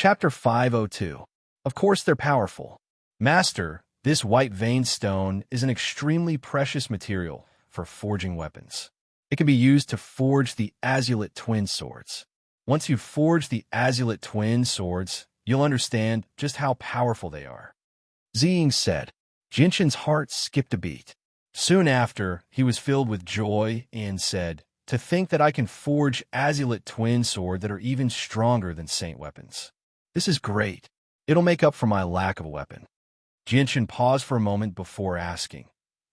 Chapter 502. Of course they're powerful. Master, this white veined stone is an extremely precious material for forging weapons. It can be used to forge the azulate twin swords. Once you've forged the azulate twin swords, you'll understand just how powerful they are. Ziying said. Jinshan's heart skipped a beat. Soon after, he was filled with joy and said, "To think that I can forge azulate twin sword that are even stronger than saint weapons. This is great. It'll make up for my lack of a weapon." Jinshan paused for a moment before asking,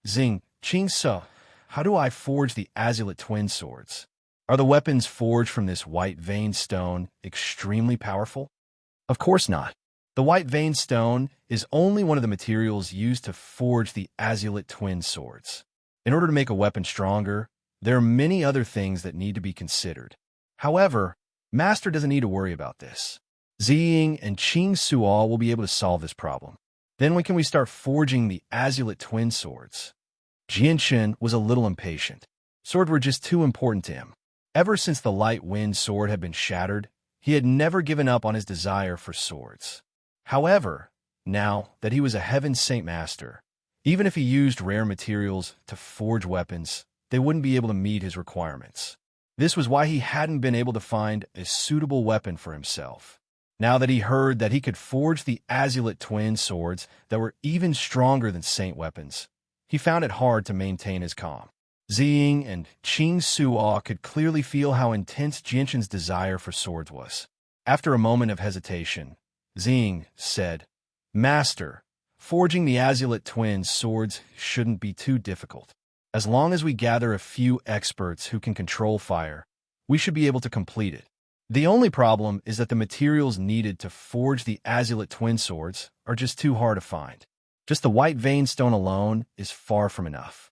"Zing, Qingse, how do I forge the azulate twin swords? Are the weapons forged from this white veined stone extremely powerful?" Of course not. The white veined stone is only one of the materials used to forge the azulate twin swords. In order to make a weapon stronger, there are many other things that need to be considered. However, Master doesn't need to worry about this. Ziying and Qing Suo will be able to solve this problem. Then when can we start forging the azulate twin swords? Jinshan was a little impatient. Swords were just too important to him. Ever since the light wind sword had been shattered, he had never given up on his desire for swords. However, now that he was a Heaven Saint Master, even if he used rare materials to forge weapons, they wouldn't be able to meet his requirements. This was why he hadn't been able to find a suitable weapon for himself. Now that he heard that he could forge the azulate twin swords that were even stronger than saint weapons, he found it hard to maintain his calm. Ziying and Qing Suo could clearly feel how intense Jinshan's desire for swords was. After a moment of hesitation, Ziying said, "Master, forging the azulate twin swords shouldn't be too difficult. As long as we gather a few experts who can control fire, we should be able to complete it. The only problem is that the materials needed to forge the azulate twin swords are just too hard to find. Just the white veined stone alone is far from enough.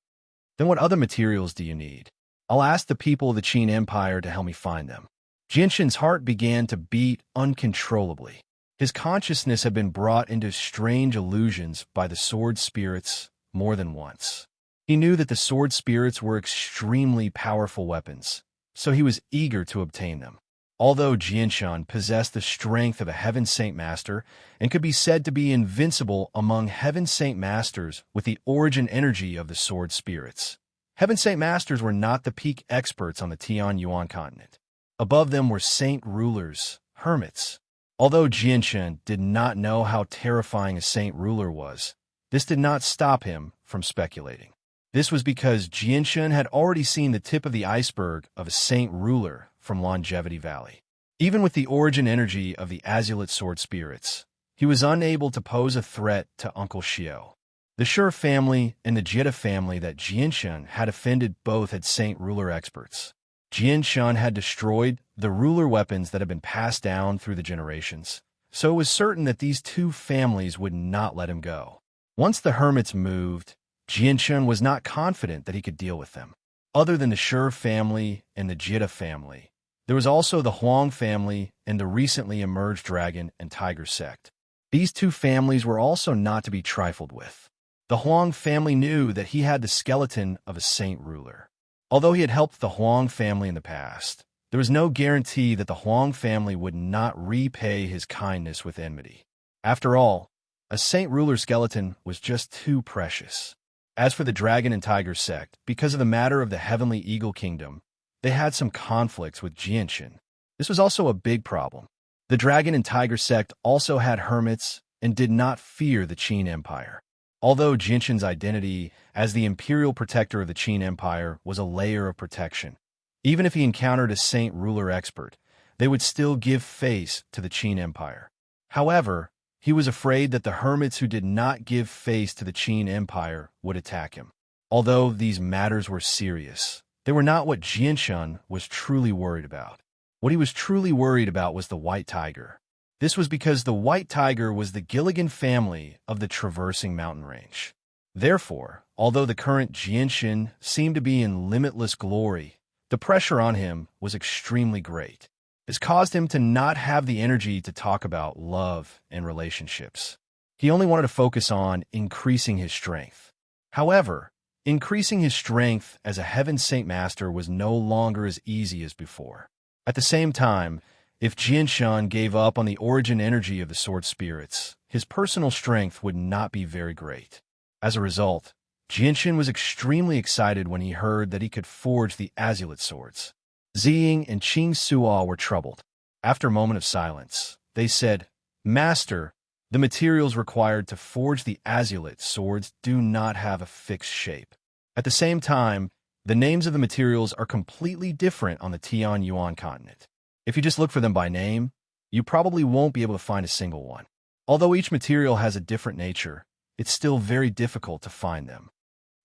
Then what other materials do you need? I'll ask the people of the Qin Empire to help me find them." Jinshan's heart began to beat uncontrollably. His consciousness had been brought into strange illusions by the sword spirits more than once. He knew that the sword spirits were extremely powerful weapons, so he was eager to obtain them. Although Jinshan possessed the strength of a Heaven Saint Master and could be said to be invincible among Heaven Saint Masters with the origin energy of the sword spirits, Heaven Saint Masters were not the peak experts on the Tianyuan continent. Above them were saint rulers, hermits. Although Jinshan did not know how terrifying a saint ruler was, this did not stop him from speculating. This was because Jinshan had already seen the tip of the iceberg of a saint ruler from Longevity Valley. Even with the origin energy of the azulate sword spirits, he was unable to pose a threat to Uncle Xiao. The Shi family and the Jita family that Jinshan had offended both had saint ruler experts. Jinshan had destroyed the ruler weapons that had been passed down through the generations, so it was certain that these two families would not let him go. Once the hermits moved, Jinshan was not confident that he could deal with them. Other than the Shi family and the Jita family, there was also the Huang family and the recently emerged dragon and tiger sect. These two families were also not to be trifled with. The Huang family knew that he had the skeleton of a saint ruler. Although he had helped the Huang family in the past, there was no guarantee that the Huang family would not repay his kindness with enmity. After all, a saint ruler skeleton was just too precious. As for the dragon and tiger sect, because of the matter of the heavenly eagle kingdom, they had some conflicts with Jinshan. This was also a big problem. The dragon and tiger sect also had hermits and did not fear the Qin Empire. Although Jinshan's identity as the imperial protector of the Qin Empire was a layer of protection, even if he encountered a saint ruler expert, they would still give face to the Qin Empire. However, he was afraid that the hermits who did not give face to the Qin Empire would attack him. Although these matters were serious, they were not what Jinshan was truly worried about. What he was truly worried about was the white tiger. This was because the white tiger was the Gilligan family of the traversing mountain range. Therefore, although the current Jinshan seemed to be in limitless glory, the pressure on him was extremely great. This caused him to not have the energy to talk about love and relationships. He only wanted to focus on increasing his strength. However, increasing his strength as a Heaven Saint Master was no longer as easy as before. At the same time, If Jianshan gave up on the origin energy of the sword spirits, his personal strength would not be very great. As a result, Jianshan was extremely excited when he heard that he could forge the azulate swords. Ziying and Qing Suo were troubled. After a moment of silence, they said, "Master, the materials required to forge the azulate swords do not have a fixed shape. At the same time, the names of the materials are completely different on the Tianyuan continent. If you just look for them by name, you probably won't be able to find a single one. Although each material has a different nature, it's still very difficult to find them.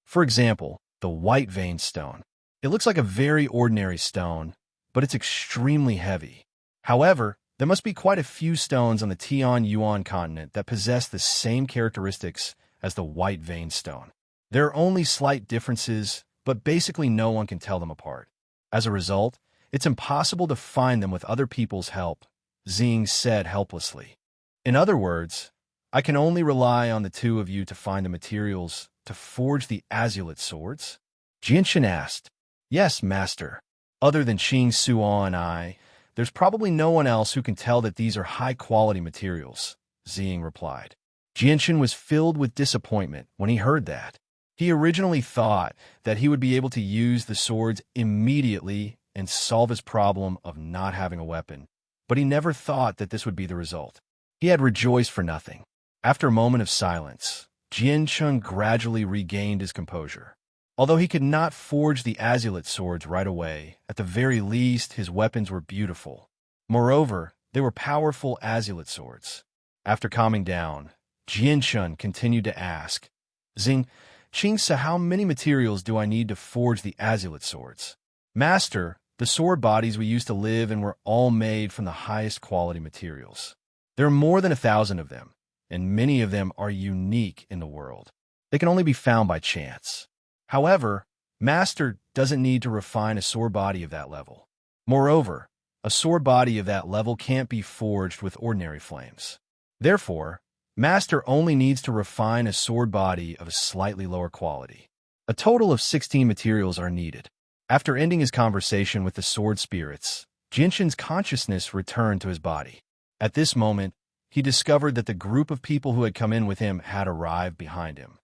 For example, the white vein stone. It looks like a very ordinary stone, but it's extremely heavy. However, there must be quite a few stones on the Tianyuan continent that possess the same characteristics as the white vein stone. There are only slight differences, but basically no one can tell them apart. As a result, it's impossible to find them with other people's help," Xing said helplessly. "In other words, I can only rely on the two of you to find the materials to forge the azulate swords?" Jianshan asked. "Yes, master. Other than Qing Suo and I, there's probably no one else who can tell that these are high-quality materials," Xing replied. Jianshan was filled with disappointment when he heard that. He originally thought that he would be able to use the swords immediately and solve his problem of not having a weapon, but he never thought that this would be the result. He had rejoiced for nothing. After a moment of silence, Jianshan gradually regained his composure. Although he could not forge the azulate swords right away, at the very least his weapons were beautiful. Moreover, they were powerful azulate swords. After calming down, Jianshan continued to ask, "Xing, Qingsa, how many materials do I need to forge the azulate swords?" "Master, the sword bodies we used to live in were all made from the highest quality materials. There are more than 1,000 of them, and many of them are unique in the world. They can only be found by chance. However, Master doesn't need to refine a sword body of that level. Moreover, a sword body of that level can't be forged with ordinary flames. Therefore, Master only needs to refine a sword body of a slightly lower quality. A total of 16 materials are needed." After ending his conversation with the sword spirits, Jianshan's consciousness returned to his body. At this moment, he discovered that the group of people who had come in with him had arrived behind him.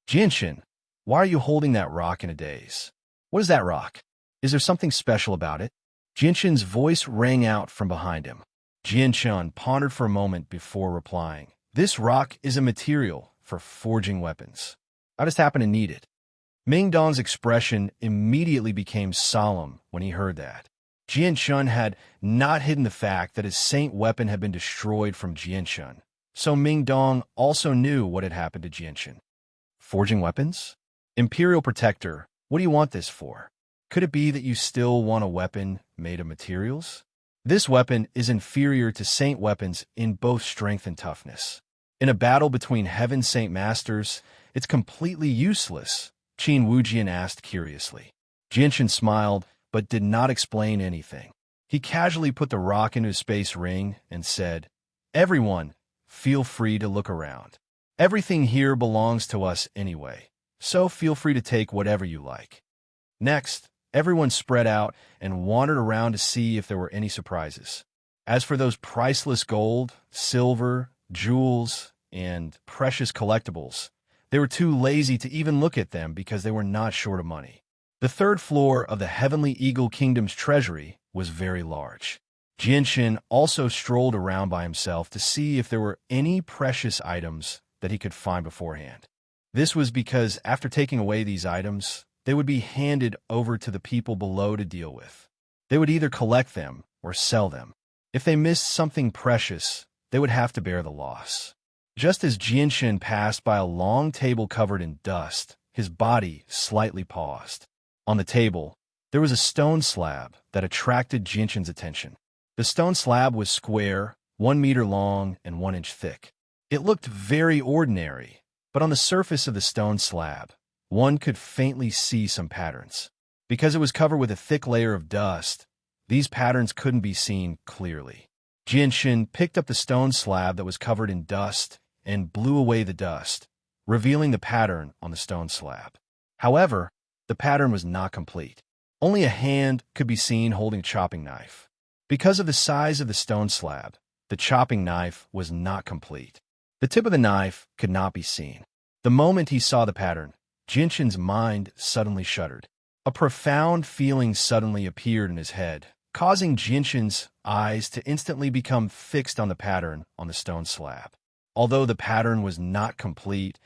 "Jianshan, why are you holding that rock in a daze? What is that rock? Is there something special about it?" Jianshan's voice rang out from behind him. Jianshan pondered for a moment before replying, "This rock is a material for forging weapons. I just happen to need it." Ming Dong's expression immediately became solemn when he heard that. Jianshan had not hidden the fact that his saint weapon had been destroyed from Jianshan, so Ming Dong also knew what had happened to Jianshan. "Forging weapons? Imperial Protector, what do you want this for? Could it be that you still want a weapon made of materials? This weapon is inferior to saint weapons in both strength and toughness. In a battle between Heaven Saint Masters, it's completely useless," Qin Wujian asked curiously. Jianshan smiled, but did not explain anything. He casually put the rock into his space ring and said, "Everyone, feel free to look around. Everything here belongs to us anyway, so feel free to take whatever you like." Next, everyone spread out and wandered around to see if there were any surprises. As for those priceless gold, silver, jewels, and precious collectibles, they were too lazy to even look at them because they were not short of money. The third floor of the Heavenly Eagle Kingdom's treasury was very large. Jianshan also strolled around by himself to see if there were any precious items that he could find beforehand. This was because after taking away these items, they would be handed over to the people below to deal with. They would either collect them or sell them. If they missed something precious, they would have to bear the loss. Just as Jianshan passed by a long table covered in dust, his body slightly paused. On the table, there was a stone slab that attracted Jianshan's attention. The stone slab was square, 1 meter long and 1 inch thick. It looked very ordinary, but on the surface of the stone slab, one could faintly see some patterns. Because it was covered with a thick layer of dust, these patterns couldn't be seen clearly. Jianshan picked up the stone slab that was covered in dust and blew away the dust, revealing the pattern on the stone slab. However, the pattern was not complete. Only a hand could be seen holding a chopping knife. Because of the size of the stone slab, the chopping knife was not complete. The tip of the knife could not be seen. The moment he saw the pattern, Jinshin's mind suddenly shuddered. A profound feeling suddenly appeared in his head, causing Jinshin's eyes to instantly become fixed on the pattern on the stone slab. Although the pattern was not complete,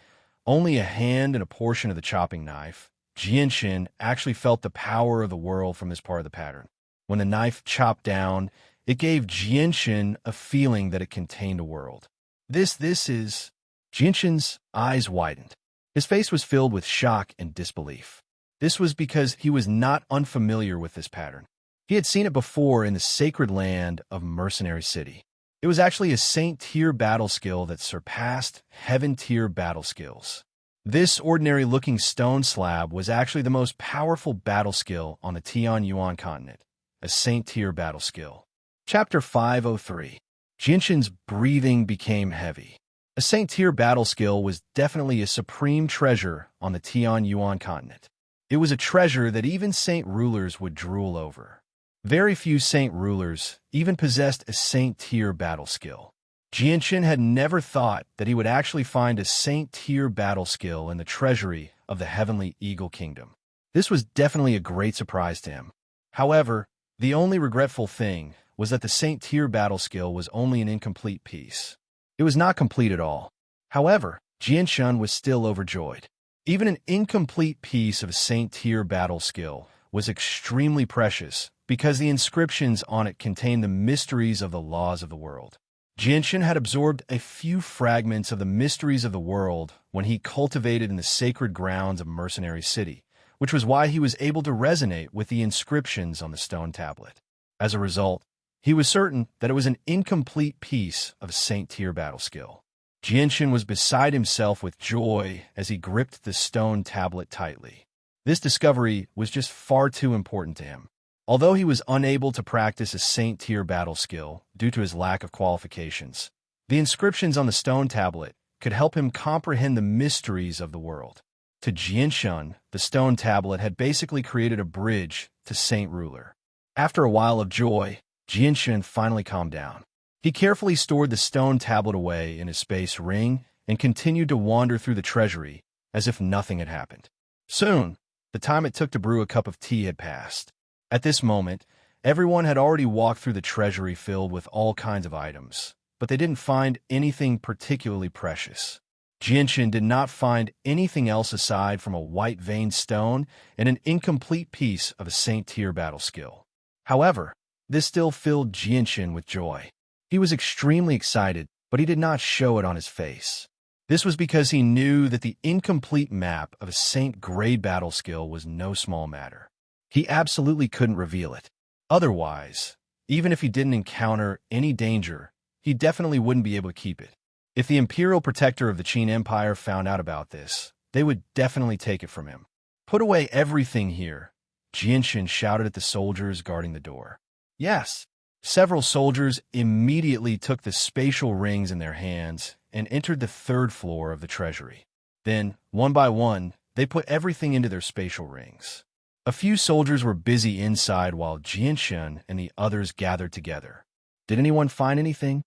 only a hand and a portion of the chopping knife, Jinshin actually felt the power of the world from this part of the pattern. When the knife chopped down, it gave Jinshin a feeling that it contained a world. This is... Jinshin's eyes widened. His face was filled with shock and disbelief. This was because he was not unfamiliar with this pattern. He had seen it before in the sacred land of Mercenary City. It was actually a Saint-tier battle skill that surpassed Heaven-tier battle skills. This ordinary-looking stone slab was actually the most powerful battle skill on the Tianyuan continent, a Saint-tier battle skill. Chapter 503. Jinshin's breathing became heavy. A Saint-tier battle skill was definitely a supreme treasure on the Tianyuan continent. It was a treasure that even Saint rulers would drool over. Very few Saint rulers even possessed a Saint-tier battle skill. Jinshin had never thought that he would actually find a Saint-tier battle skill in the treasury of the Heavenly Eagle Kingdom. This was definitely a great surprise to him. However, the only regretful thing was that the Saint-tier battle skill was only an incomplete piece. It was not complete at all. However, Jinshin was still overjoyed. Even an incomplete piece of Saint-tier battle skill was extremely precious because the inscriptions on it contained the mysteries of the laws of the world. Jinshin had absorbed a few fragments of the mysteries of the world when he cultivated in the sacred grounds of Mercenary City, which was why he was able to resonate with the inscriptions on the stone tablet. As a result, he was certain that it was an incomplete piece of Saint-tier battle skill. Jinshin was beside himself with joy as he gripped the stone tablet tightly. This discovery was just far too important to him. Although he was unable to practice a Saint-tier battle skill due to his lack of qualifications, the inscriptions on the stone tablet could help him comprehend the mysteries of the world. To Jinshin, the stone tablet had basically created a bridge to Saint Ruler. After a while of joy, Jinshin finally calmed down. He carefully stored the stone tablet away in his space ring and continued to wander through the treasury as if nothing had happened. Soon, the time it took to brew a cup of tea had passed. At this moment, everyone had already walked through the treasury filled with all kinds of items, but they didn't find anything particularly precious. Jinshin did not find anything else aside from a white veined stone and an incomplete piece of a Saint-tier battle skill. However, this still filled Jinshin with joy. He was extremely excited, but he did not show it on his face. This was because he knew that the incomplete map of a Saint-grade battle skill was no small matter. He absolutely couldn't reveal it. Otherwise, even if he didn't encounter any danger, he definitely wouldn't be able to keep it. If the Imperial Protector of the Qin Empire found out about this, they would definitely take it from him. "Put away everything here," Jinshin shouted at the soldiers guarding the door. Yes. Several soldiers immediately took the spatial rings in their hands and entered the third floor of the treasury. Then, one by one, they put everything into their spatial rings. A few soldiers were busy inside while Jinshin and the others gathered together. Did anyone find anything?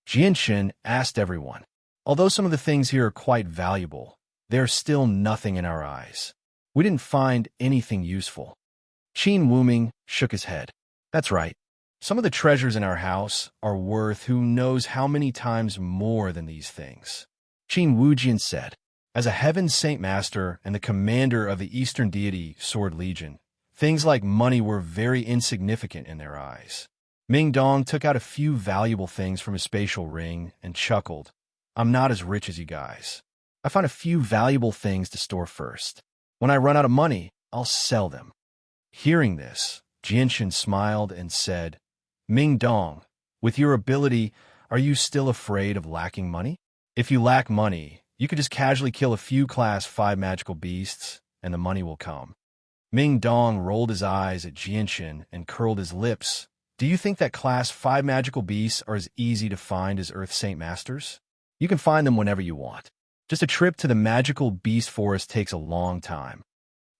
Jinshin asked everyone. Although some of the things here are quite valuable, they are still nothing in our eyes. We didn't find anything useful. Qin Wuming shook his head. That's right. Some of the treasures in our house are worth who knows how many times more than these things. Qin Wujian said. As a Heaven Saint Master and the commander of the Eastern deity Sword Legion, things like money were very insignificant in their eyes. Ming Dong took out a few valuable things from his spatial ring and chuckled. I'm not as rich as you guys. I find a few valuable things to store first. When I run out of money, I'll sell them. Hearing this, Jinshin smiled and said, Ming Dong, with your ability, are you still afraid of lacking money? If you lack money, you could just casually kill a few Class 5 magical beasts, and the money will come. Ming Dong rolled his eyes at Jinshin and curled his lips. Do you think that Class 5 magical beasts are as easy to find as Earth Saint Masters? You can find them whenever you want. Just a trip to the magical beast forest takes a long time.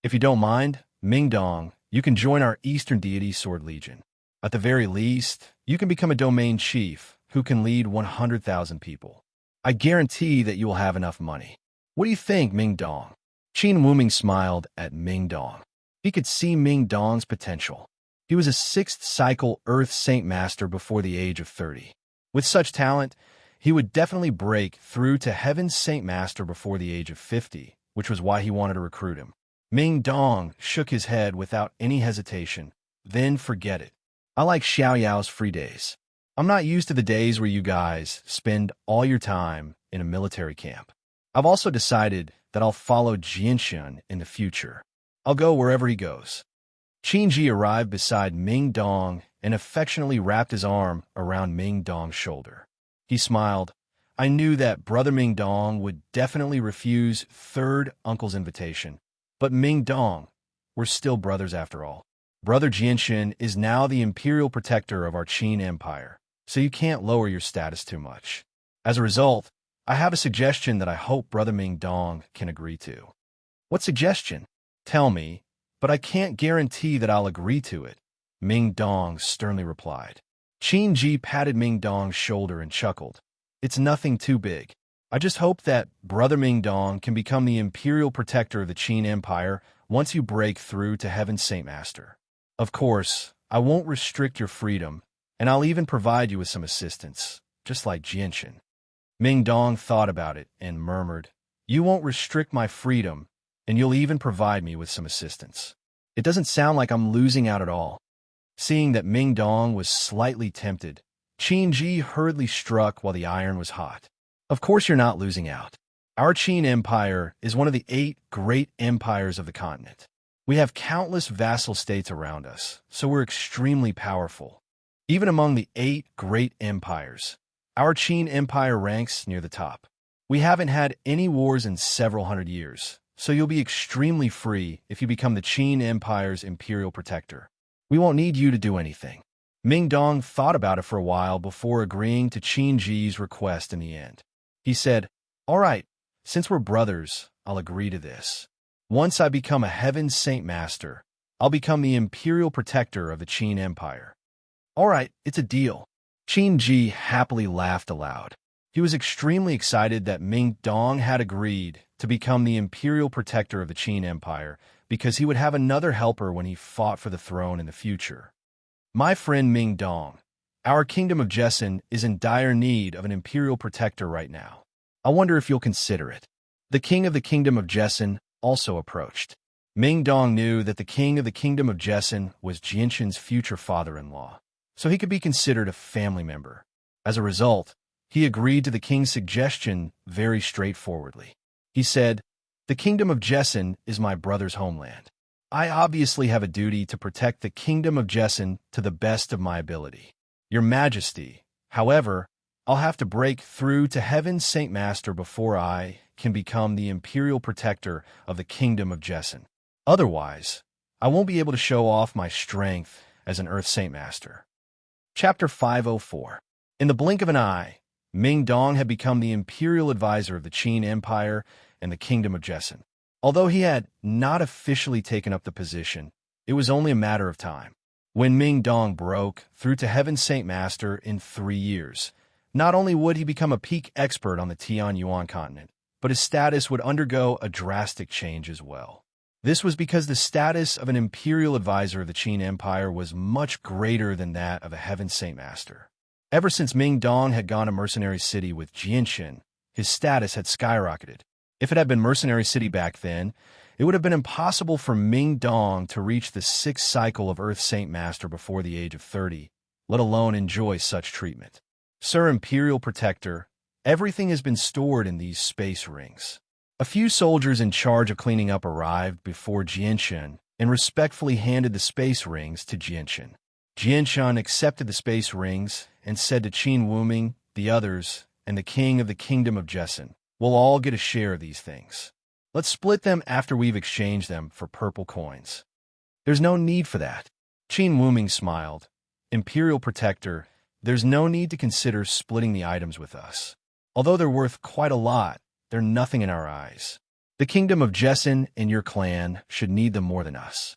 If you don't mind, Ming Dong, you can join our Eastern deity Sword Legion. At the very least, you can become a domain chief who can lead 100,000 people. I guarantee that you will have enough money. What do you think, Ming Dong? Qin Wuming smiled at Ming Dong. He could see Ming Dong's potential. He was a 6th cycle Earth Saint Master before the age of 30. With such talent, he would definitely break through to Heaven's Saint Master before the age of 50, which was why he wanted to recruit him. Ming Dong shook his head without any hesitation. Then forget it. I like Xiaoyao's free days. I'm not used to the days where you guys spend all your time in a military camp. I've also decided that I'll follow Jianshan in the future. I'll go wherever he goes. Qin Ji arrived beside Ming Dong and affectionately wrapped his arm around Ming Dong's shoulder. He smiled. I knew that Brother Ming Dong would definitely refuse third uncle's invitation. But Ming Dong, we're still brothers after all. Brother Jianshan is now the imperial protector of our Qin Empire, so you can't lower your status too much. As a result, I have a suggestion that I hope Brother Ming Dong can agree to. What suggestion? Tell me, but I can't guarantee that I'll agree to it, Ming Dong sternly replied. Qin Ji patted Ming Dong's shoulder and chuckled. It's nothing too big. I just hope that Brother Ming Dong can become the imperial protector of the Qin Empire once you break through to Heaven's Saint Master. Of course, I won't restrict your freedom, and I'll even provide you with some assistance, just like Jianshan. Ming Dong thought about it and murmured, You won't restrict my freedom, and you'll even provide me with some assistance. It doesn't sound like I'm losing out at all. Seeing that Ming Dong was slightly tempted, Qin Ji hurriedly struck while the iron was hot. Of course you're not losing out. Our Qin Empire is one of the 8 great empires of the continent. We have countless vassal states around us, so we're extremely powerful. Even among the 8 great empires, our Qin Empire ranks near the top. We haven't had any wars in several hundred years, so you'll be extremely free if you become the Qin Empire's imperial protector. We won't need you to do anything. Ming Dong thought about it for a while before agreeing to Qin Ji's request in the end. He said, All right, since we're brothers, I'll agree to this. Once I become a Heaven's Saint Master, I'll become the imperial protector of the Qin Empire. All right, it's a deal. Qin Ji happily laughed aloud. He was extremely excited that Ming Dong had agreed to become the imperial protector of the Qin Empire because he would have another helper when he fought for the throne in the future. My friend Ming Dong, our kingdom of Jessen is in dire need of an imperial protector right now. I wonder if you'll consider it. The king of the kingdom of Jessen also approached. Ming Dong knew that the king of the kingdom of Jessen was Jianshan's future father-in-law, so he could be considered a family member. As a result, he agreed to the king's suggestion very straightforwardly. He said, The kingdom of Jessen is my brother's homeland. I obviously have a duty to protect the kingdom of Jessen to the best of my ability. Your Majesty, however, I'll have to break through to Heaven's Saint Master before I can become the imperial protector of the kingdom of Jessen. Otherwise, I won't be able to show off my strength as an Earth Saint Master. Chapter 504. In the blink of an eye, Ming Dong had become the imperial advisor of the Qin Empire and the kingdom of Jessen. Although he had not officially taken up the position, it was only a matter of time. When Ming Dong broke through to Heaven's Saint Master in 3 years, not only would he become a peak expert on the Tianyuan continent, but his status would undergo a drastic change as well. This was because the status of an imperial advisor of the Qin Empire was much greater than that of a Heaven Saint Master. Ever since Ming Dong had gone to Mercenary City with Jianshan, his status had skyrocketed. If it had been Mercenary City back then, it would have been impossible for Ming Dong to reach the 6th cycle of Earth Saint Master before the age of 30, let alone enjoy such treatment. Sir Imperial Protector, everything has been stored in these space rings. A few soldiers in charge of cleaning up arrived before Jianshan and respectfully handed the space rings to Jianshan. Jianshan accepted the space rings and said to Qin Wuming, the others, and the king of the kingdom of Jessen, we'll all get a share of these things. Let's split them after we've exchanged them for purple coins. There's no need for that. Qin Wuming smiled. Imperial Protector, there's no need to consider splitting the items with us. Although they're worth quite a lot, they're nothing in our eyes. The kingdom of Jessen and your clan should need them more than us.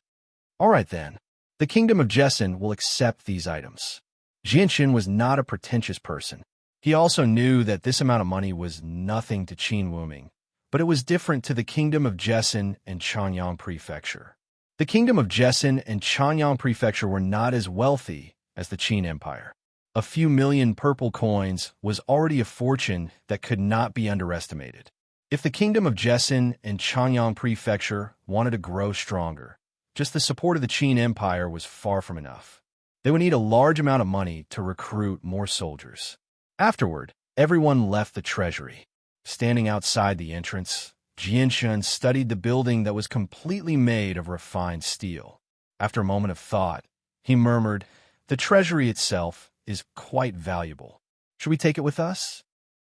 All right then. The kingdom of Jessen will accept these items. Jianxin was not a pretentious person. He also knew that this amount of money was nothing to Qin Wuming, but it was different to the kingdom of Jessen and Chanyang Prefecture. The kingdom of Jessen and Chanyang Prefecture were not as wealthy as the Qin Empire. A few million purple coins was already a fortune that could not be underestimated. If the kingdom of Jessen and Chanyang Prefecture wanted to grow stronger, just the support of the Qin Empire was far from enough. They would need a large amount of money to recruit more soldiers. Afterward, everyone left the treasury. Standing outside the entrance, Jianxun studied the building that was completely made of refined steel. After a moment of thought, he murmured, "The treasury itself is quite valuable. Should we take it with us?"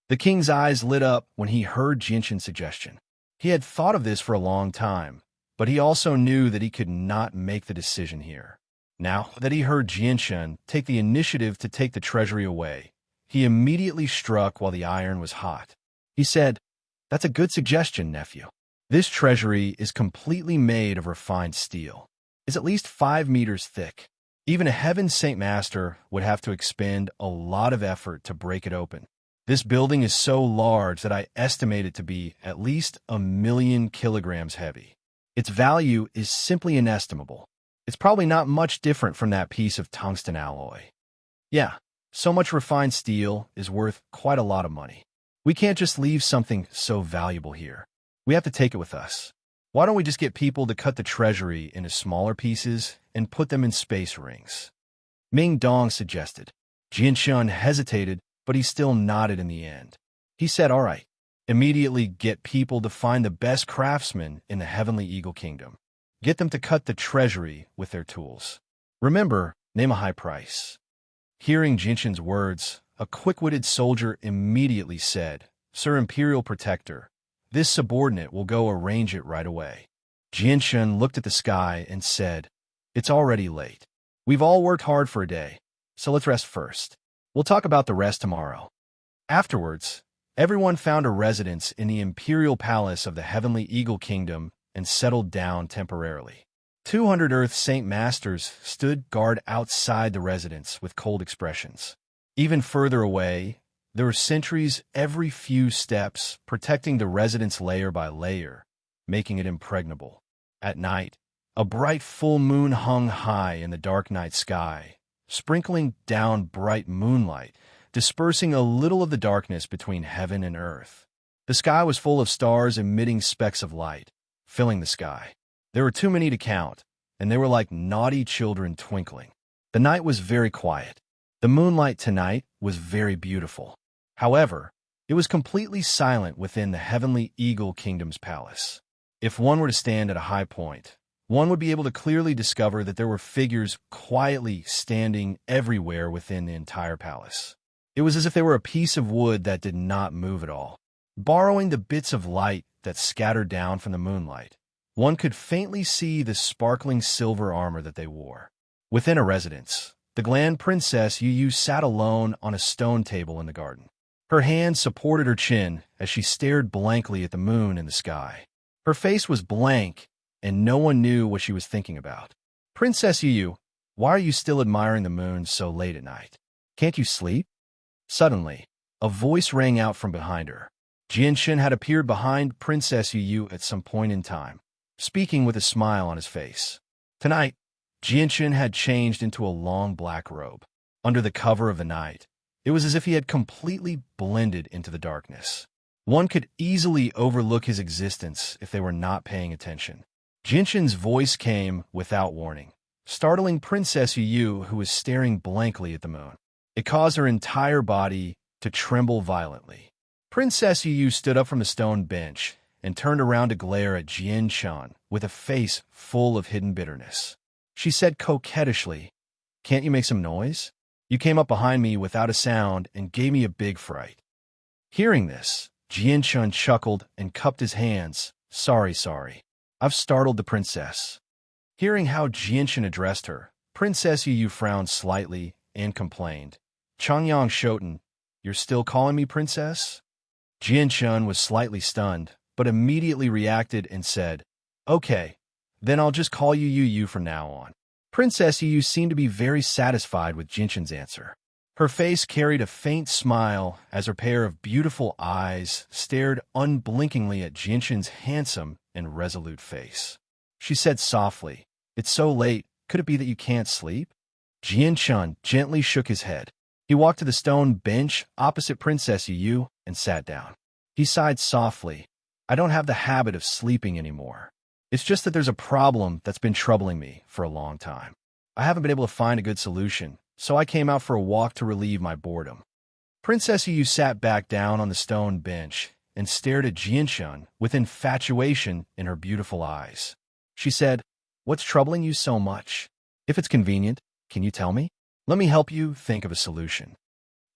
The king's eyes lit up when he heard Jianxun's suggestion. He had thought of this for a long time, but he also knew that he could not make the decision here. Now that he heard Jianxun take the initiative to take the treasury away, he immediately struck while the iron was hot. He said, "That's a good suggestion, nephew. This treasury is completely made of refined steel. It's at least 5 meters thick. Even a Heaven Saint Master would have to expend a lot of effort to break it open. This building is so large that I estimate it to be at least 1,000,000 kilograms heavy. Its value is simply inestimable. It's probably not much different from that piece of tungsten alloy. Yeah, so much refined steel is worth quite a lot of money. We can't just leave something so valuable here. We have to take it with us. Why don't we just get people to cut the treasury into smaller pieces and put them in space rings?" Ming Dong suggested. Jianxun hesitated, but he still nodded in the end. He said, "All right, immediately get people to find the best craftsmen in the Heavenly Eagle Kingdom. Get them to cut the treasury with their tools. Remember, name a high price." Hearing Jianxun's words, a quick-witted soldier immediately said, "Sir Imperial Protector, this subordinate will go arrange it right away." Jianxun looked at the sky and said, "It's already late. We've all worked hard for a day, so let's rest first. We'll talk about the rest tomorrow." Afterwards, everyone found a residence in the Imperial Palace of the Heavenly Eagle Kingdom and settled down temporarily. 200 Earth Saint Masters stood guard outside the residence with cold expressions. Even further away, there were sentries every few steps, protecting the residence layer by layer, making it impregnable. At night, a bright full moon hung high in the dark night sky, sprinkling down bright moonlight, dispersing a little of the darkness between heaven and earth. The sky was full of stars emitting specks of light, filling the sky. There were too many to count, and they were like naughty children twinkling. The night was very quiet. The moonlight tonight was very beautiful. However, it was completely silent within the Heavenly Eagle Kingdom's palace. If one were to stand at a high point, one would be able to clearly discover that there were figures quietly standing everywhere within the entire palace. It was as if they were a piece of wood that did not move at all. Borrowing the bits of light that scattered down from the moonlight, one could faintly see the sparkling silver armor that they wore. Within a residence, the Grand Princess Yu sat alone on a stone table in the garden. Her hand supported her chin as she stared blankly at the moon in the sky. Her face was blank, and no one knew what she was thinking about. "Princess Yu, why are you still admiring the moon so late at night? Can't you sleep?" Suddenly, a voice rang out from behind her. Jianxun had appeared behind Princess Yu at some point in time, speaking with a smile on his face. Tonight, Jianxun had changed into a long black robe. Under the cover of the night, it was as if he had completely blended into the darkness. One could easily overlook his existence if they were not paying attention. Jianxun's voice came without warning, startling Princess Yu, who was staring blankly at the moon. It caused her entire body to tremble violently. Princess Yu stood up from the stone bench and turned around to glare at Jianxun with a face full of hidden bitterness. She said coquettishly, "Can't you make some noise? You came up behind me without a sound and gave me a big fright." Hearing this, Jianxun chuckled and cupped his hands. Sorry. I've startled the princess." Hearing how Jianxun addressed her, Princess Yu frowned slightly and complained, "Changyang Shoten, you're still calling me princess?" Jianxun was slightly stunned, but immediately reacted and said, "Okay, then I'll just call you Yu from now on." Princess Yu seemed to be very satisfied with Jinshin's answer. Her face carried a faint smile as her pair of beautiful eyes stared unblinkingly at Jinshin's handsome and resolute face. She said softly, "It's so late, could it be that you can't sleep?" Jinshin gently shook his head. He walked to the stone bench opposite Princess Yu and sat down. He sighed softly. "I don't have the habit of sleeping anymore. It's just that there's a problem that's been troubling me for a long time. I haven't been able to find a good solution, so I came out for a walk to relieve my boredom." Princess Yu sat back down on the stone bench and stared at Jinshin with infatuation in her beautiful eyes. She said, "What's troubling you so much? If it's convenient, can you tell me? Let me help you think of a solution."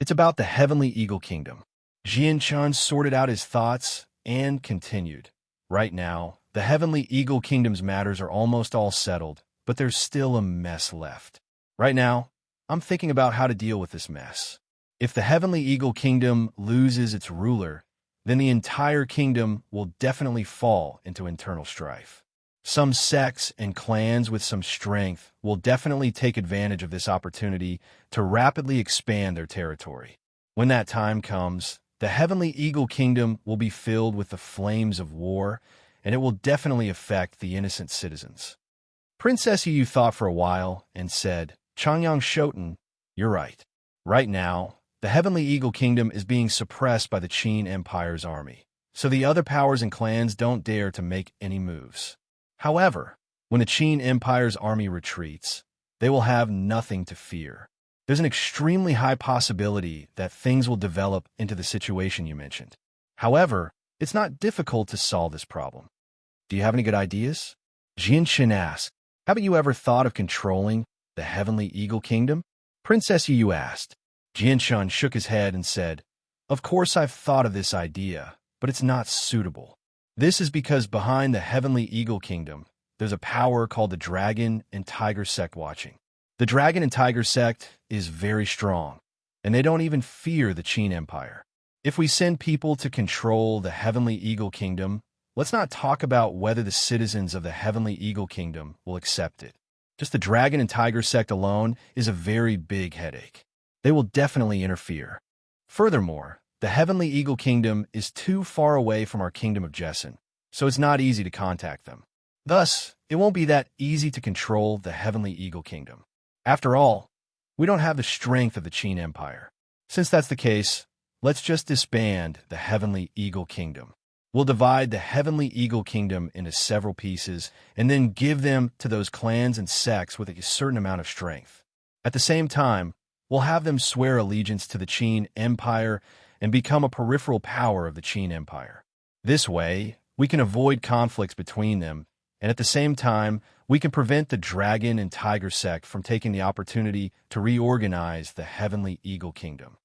"It's about the Heavenly Eagle Kingdom." Jinshin sorted out his thoughts and continued. "Right now, the Heavenly Eagle Kingdom's matters are almost all settled, but there's still a mess left. Right now, I'm thinking about how to deal with this mess. If the Heavenly Eagle Kingdom loses its ruler, then the entire kingdom will definitely fall into internal strife. Some sects and clans with some strength will definitely take advantage of this opportunity to rapidly expand their territory. When that time comes, the Heavenly Eagle Kingdom will be filled with the flames of war, and it will definitely affect the innocent citizens." Princess Yu thought for a while and said, "Changyang Shoten, you're right. Right now, the Heavenly Eagle Kingdom is being suppressed by the Qin Empire's army, so the other powers and clans don't dare to make any moves. However, when the Qin Empire's army retreats, they will have nothing to fear. There's an extremely high possibility that things will develop into the situation you mentioned. However, it's not difficult to solve this problem. Do you have any good ideas?" Jinshin asked, "Haven't you ever thought of controlling the Heavenly Eagle Kingdom?" Princess Yu asked. Jinshin shook his head and said, "Of course I've thought of this idea, but it's not suitable. This is because behind the Heavenly Eagle Kingdom, there's a power called the Dragon and Tiger Sect watching. The Dragon and Tiger Sect is very strong, and they don't even fear the Qin Empire. If we send people to control the Heavenly Eagle Kingdom, let's not talk about whether the citizens of the Heavenly Eagle Kingdom will accept it. Just the Dragon and Tiger Sect alone is a very big headache. They will definitely interfere. Furthermore, the Heavenly Eagle Kingdom is too far away from our Kingdom of Jessen, so it's not easy to contact them. Thus, it won't be that easy to control the Heavenly Eagle Kingdom. After all, we don't have the strength of the Qin Empire. Since that's the case, let's just disband the Heavenly Eagle Kingdom. We'll divide the Heavenly Eagle Kingdom into several pieces and then give them to those clans and sects with a certain amount of strength. At the same time, we'll have them swear allegiance to the Qin Empire and become a peripheral power of the Qin Empire. This way, we can avoid conflicts between them, and at the same time, we can prevent the Dragon and Tiger Sect from taking the opportunity to reorganize the Heavenly Eagle Kingdom."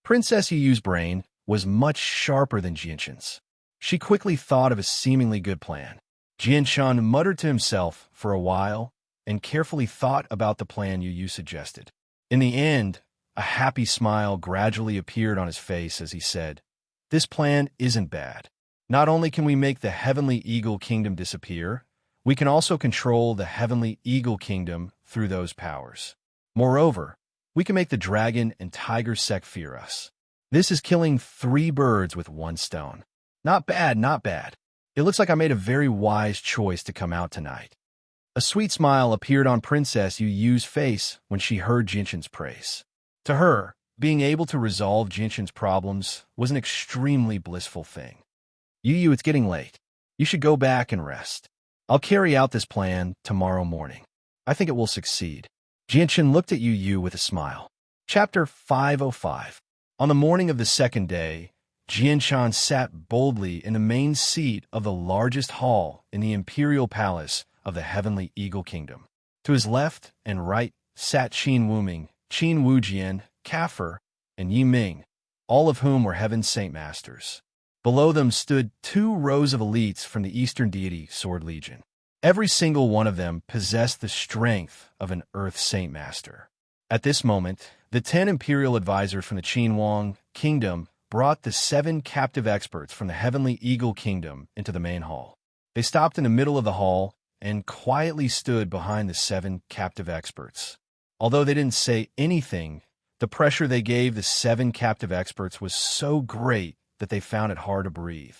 Princess Yu's brain was much sharper than Jinshin's. She quickly thought of a seemingly good plan. Jinshin muttered to himself for a while and carefully thought about the plan Yu suggested. In the end, a happy smile gradually appeared on his face as he said, "This plan isn't bad. Not only can we make the Heavenly Eagle Kingdom disappear, we can also control the Heavenly Eagle Kingdom through those powers. Moreover, we can make the Dragon and Tiger Sect fear us. This is killing 3 birds with 1 stone. Not bad, not bad. It looks like I made a very wise choice to come out tonight." A sweet smile appeared on Princess Yu's face when she heard Jinshin's praise. To her, being able to resolve Jinshin's problems was an extremely blissful thing. "Yu, it's getting late. You should go back and rest. I'll carry out this plan tomorrow morning. I think it will succeed." Jinshin looked at Yu with a smile. Chapter 505. On the morning of the second day, Jinshin sat boldly in the main seat of the largest hall in the imperial palace of the Heavenly Eagle Kingdom. To his left and right sat Qin Wuming, Qin Wujian, Kafir, and Yi Ming, all of whom were Heaven's Saint Masters. Below them stood 2 rows of elites from the Eastern deity Sword Legion. Every single one of them possessed the strength of an Earth Saint Master. At this moment, the 10 imperial advisors from the Qin Wang Kingdom brought the 7 captive experts from the Heavenly Eagle Kingdom into the main hall. They stopped in the middle of the hall and quietly stood behind the 7 captive experts. Although they didn't say anything, the pressure they gave the 7 captive experts was so great that they found it hard to breathe.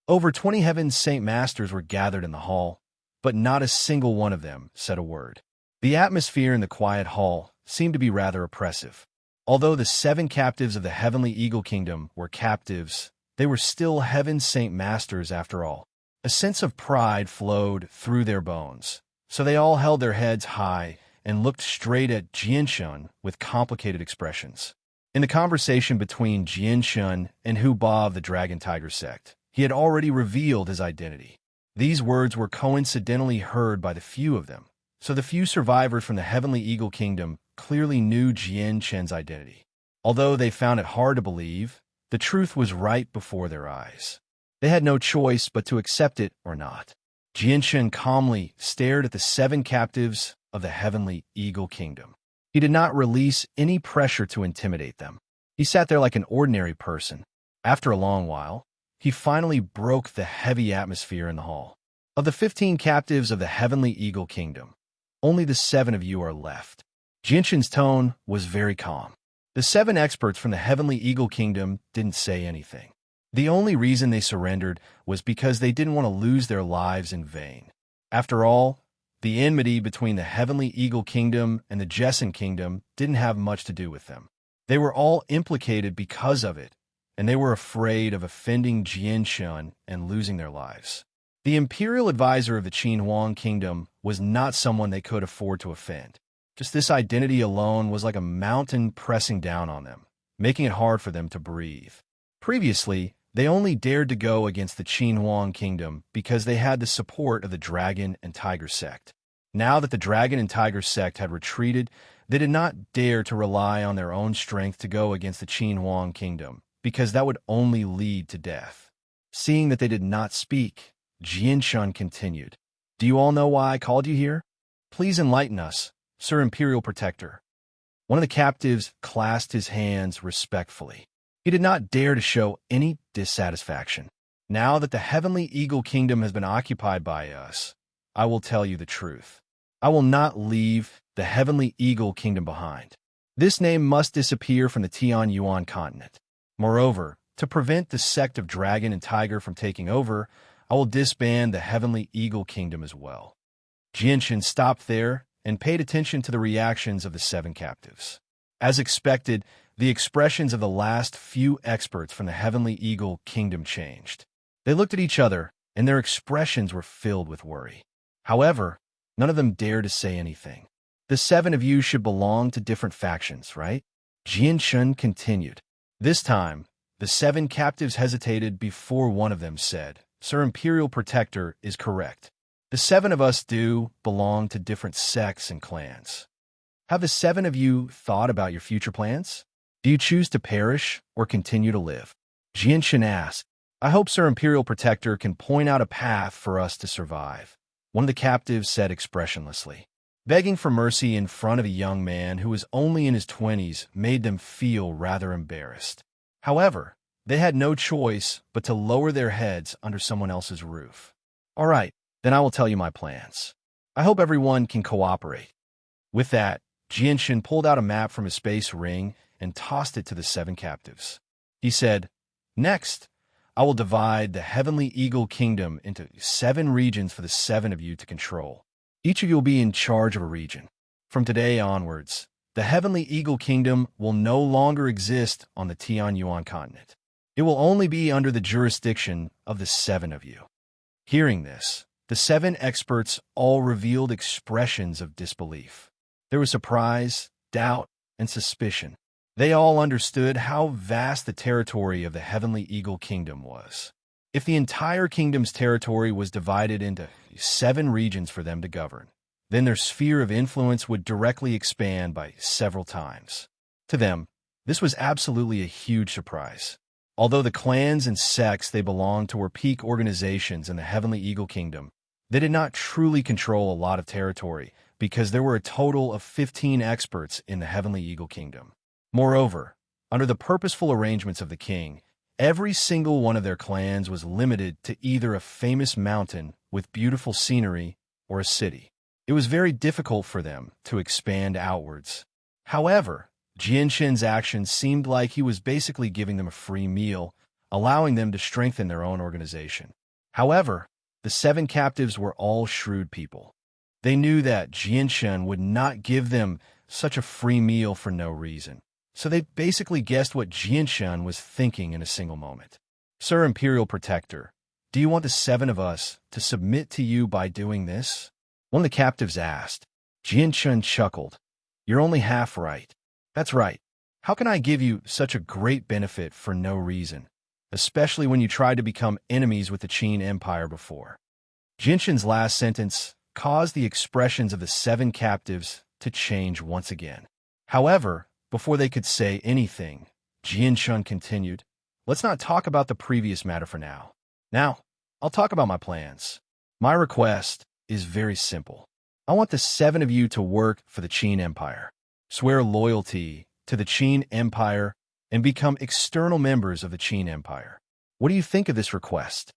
Over 20 Heaven's Saint Masters were gathered in the hall, but not a single one of them said a word. The atmosphere in the quiet hall seemed to be rather oppressive. Although the 7 captives of the Heavenly Eagle Kingdom were captives, they were still Heaven's Saint Masters after all. A sense of pride flowed through their bones, so they all held their heads high and looked straight at Jianshun with complicated expressions. In the conversation between Jianshun and Hu Ba of the Dragon Tiger sect, he had already revealed his identity. These words were coincidentally heard by the few of them, so the few survivors from the Heavenly Eagle Kingdom clearly knew Jianshun's identity. Although they found it hard to believe, the truth was right before their eyes. They had no choice but to accept it or not. Jianshun calmly stared at the 7 captives of the Heavenly Eagle Kingdom. He did not release any pressure to intimidate them. He sat there like an ordinary person. After a long while, he finally broke the heavy atmosphere in the hall. Of the 15 captives of the Heavenly Eagle Kingdom, only the 7 of you are left. Jianshun's tone was very calm. The 7 experts from the Heavenly Eagle Kingdom didn't say anything. The only reason they surrendered was because they didn't want to lose their lives in vain. After all, the enmity between the Heavenly Eagle Kingdom and the Jessen Kingdom didn't have much to do with them. They were all implicated because of it, and they were afraid of offending Jianshun and losing their lives. The imperial advisor of the Qin Huang Kingdom was not someone they could afford to offend. Just this identity alone was like a mountain pressing down on them, making it hard for them to breathe. Previously, they only dared to go against the Qin Huang Kingdom because they had the support of the Dragon and Tiger sect. Now that the Dragon and Tiger sect had retreated, they did not dare to rely on their own strength to go against the Qin Huang Kingdom, because that would only lead to death. Seeing that they did not speak, Jianshun continued. Do you all know why I called you here? Please enlighten us, Sir Imperial Protector. One of the captives clasped his hands respectfully. He did not dare to show any dissatisfaction. Now that the Heavenly Eagle Kingdom has been occupied by us, I will tell you the truth. I will not leave the Heavenly Eagle Kingdom behind. This name must disappear from the Tian Yuan continent. Moreover, to prevent the sect of Dragon and Tiger from taking over, I will disband the Heavenly Eagle Kingdom as well. Jianshun stopped there and paid attention to the reactions of the 7 captives. As expected, the expressions of the last few experts from the Heavenly Eagle Kingdom changed. They looked at each other, and their expressions were filled with worry. However, none of them dared to say anything. The 7 of you should belong to different factions, right? Jianshun continued. This time, the 7 captives hesitated before one of them said, Sir Imperial Protector is correct. The 7 of us do belong to different sects and clans. Have the 7 of you thought about your future plans? Do you choose to perish or continue to live? Jianshun asked. I hope Sir Imperial Protector can point out a path for us to survive. One of the captives said expressionlessly. Begging for mercy in front of a young man who was only in his 20s made them feel rather embarrassed. However, they had no choice but to lower their heads under someone else's roof. All right, then I will tell you my plans. I hope everyone can cooperate. With that, Jianshun pulled out a map from his space ring and tossed it to the 7 captives. He said, Next, I will divide the Heavenly Eagle Kingdom into 7 regions for the 7 of you to control. Each of you will be in charge of a region. From today onwards, the Heavenly Eagle Kingdom will no longer exist on the Tian Yuan continent. It will only be under the jurisdiction of the 7 of you. Hearing this, the 7 experts all revealed expressions of disbelief. There was surprise, doubt, and suspicion. They all understood how vast the territory of the Heavenly Eagle Kingdom was. If the entire kingdom's territory was divided into 7 regions for them to govern, then their sphere of influence would directly expand by several times. To them, this was absolutely a huge surprise. Although the clans and sects they belonged to were peak organizations in the Heavenly Eagle Kingdom, they did not truly control a lot of territory because there were a total of 15 experts in the Heavenly Eagle Kingdom. Moreover, under the purposeful arrangements of the king, every single one of their clans was limited to either a famous mountain with beautiful scenery or a city. It was very difficult for them to expand outwards. However, Jianshen's actions seemed like he was basically giving them a free meal, allowing them to strengthen their own organization. However, the 7 captives were all shrewd people. They knew that Jianshen would not give them such a free meal for no reason. So they basically guessed what Jianshen was thinking in a single moment. Sir Imperial Protector, do you want the 7 of us to submit to you by doing this? One of the captives asked. Jianshen chuckled. You're only half right. That's right. How can I give you such a great benefit for no reason, especially when you tried to become enemies with the Qin Empire before? Jianshen's last sentence caused the expressions of the 7 captives to change once again. However, before they could say anything, Jianshen continued, let's not talk about the previous matter for now. Now, I'll talk about my plans. My request is very simple. I want the 7 of you to work for the Qin Empire, swear loyalty to the Qin Empire, and become external members of the Qin Empire. What do you think of this request?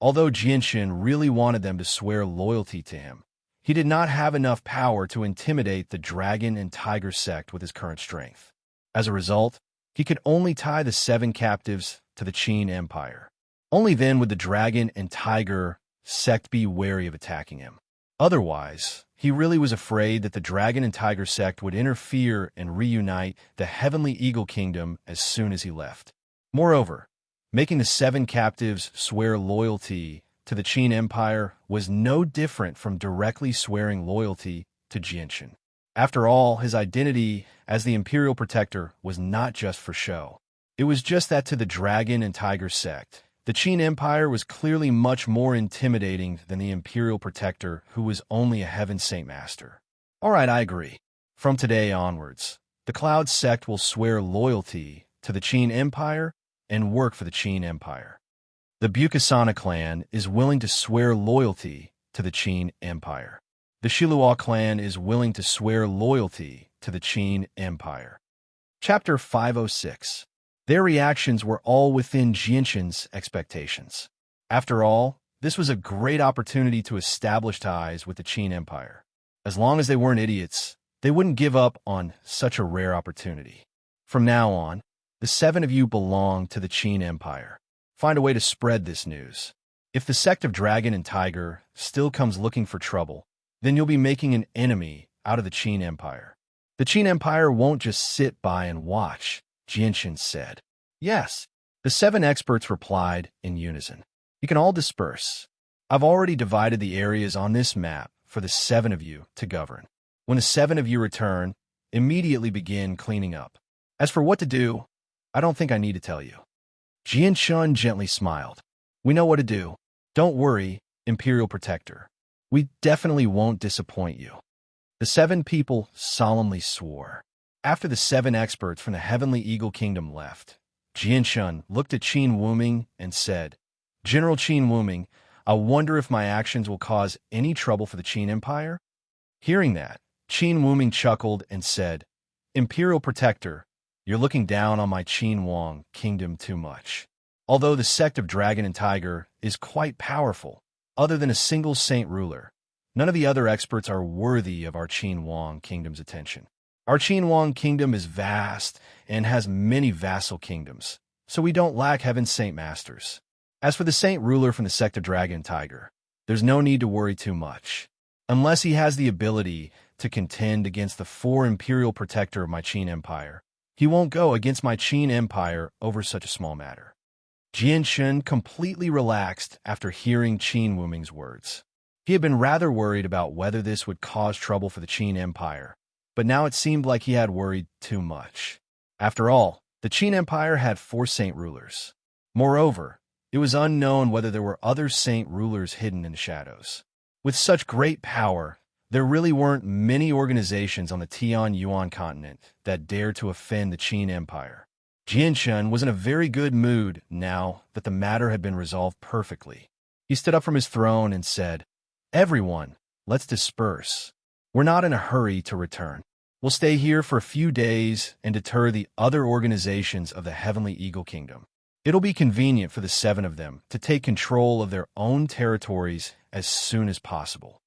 Although Jianshen really wanted them to swear loyalty to him, he did not have enough power to intimidate the Dragon and Tiger sect with his current strength. As a result, he could only tie the 7 captives to the Qin Empire. Only then would the Dragon and Tiger sect be wary of attacking him. Otherwise, he really was afraid that the Dragon and Tiger sect would interfere and reunite the Heavenly Eagle Kingdom as soon as he left. Moreover, making the 7 captives swear loyalty to the Qin Empire was no different from directly swearing loyalty to Jianshen. After all, his identity as the Imperial Protector was not just for show. It was just that to the Dragon and Tiger sect, the Qin Empire was clearly much more intimidating than the Imperial Protector, who was only a Heaven Saint Master. All right, I agree. From today onwards, the Cloud sect will swear loyalty to the Qin Empire and work for the Qin Empire. The Bukasana clan is willing to swear loyalty to the Qin Empire. The Shilua clan is willing to swear loyalty to the Qin Empire. Chapter 506. Their reactions were all within Jianshen's expectations. After all, this was a great opportunity to establish ties with the Qin Empire. As long as they weren't idiots, they wouldn't give up on such a rare opportunity. From now on, the 7 of you belong to the Qin Empire. Find a way to spread this news. If the sect of Dragon and Tiger still comes looking for trouble, then you'll be making an enemy out of the Qin Empire. The Qin Empire won't just sit by and watch, Jianshen said. Yes, the 7 experts replied in unison. You can all disperse. I've already divided the areas on this map for the 7 of you to govern. When the 7 of you return, immediately begin cleaning up. As for what to do, I don't think I need to tell you. Jianshen gently smiled. We know what to do. Don't worry, Imperial Protector. We definitely won't disappoint you. The 7 people solemnly swore. After the 7 experts from the Heavenly Eagle Kingdom left, Jianshen looked at Qin Wuming and said, General Qin Wuming, I wonder if my actions will cause any trouble for the Qin Empire? Hearing that, Qin Wuming chuckled and said, Imperial Protector, you're looking down on my Qin Wang kingdom too much. Although the sect of Dragon and Tiger is quite powerful, other than a single saint ruler, none of the other experts are worthy of our Qin Wang kingdom's attention. Our Qin Wang kingdom is vast and has many vassal kingdoms, so we don't lack Heaven Saint Masters. As for the saint ruler from the sect of Dragon and Tiger, there's no need to worry too much. Unless he has the ability to contend against the 4 Imperial Protector of my Qin Empire, he won't go against my Qin Empire over such a small matter. Jianshen completely relaxed after hearing Qin Wuming's words. He had been rather worried about whether this would cause trouble for the Qin Empire, but now it seemed like he had worried too much. After all, the Qin Empire had 4 saint rulers. Moreover, it was unknown whether there were other saint rulers hidden in the shadows. With such great power, there really weren't many organizations on the Tianyuan continent that dared to offend the Qin Empire. Jianshen was in a very good mood now that the matter had been resolved perfectly. He stood up from his throne and said, Everyone, let's disperse. We're not in a hurry to return. We'll stay here for a few days and deter the other organizations of the Heavenly Eagle Kingdom. It'll be convenient for the 7 of them to take control of their own territories as soon as possible.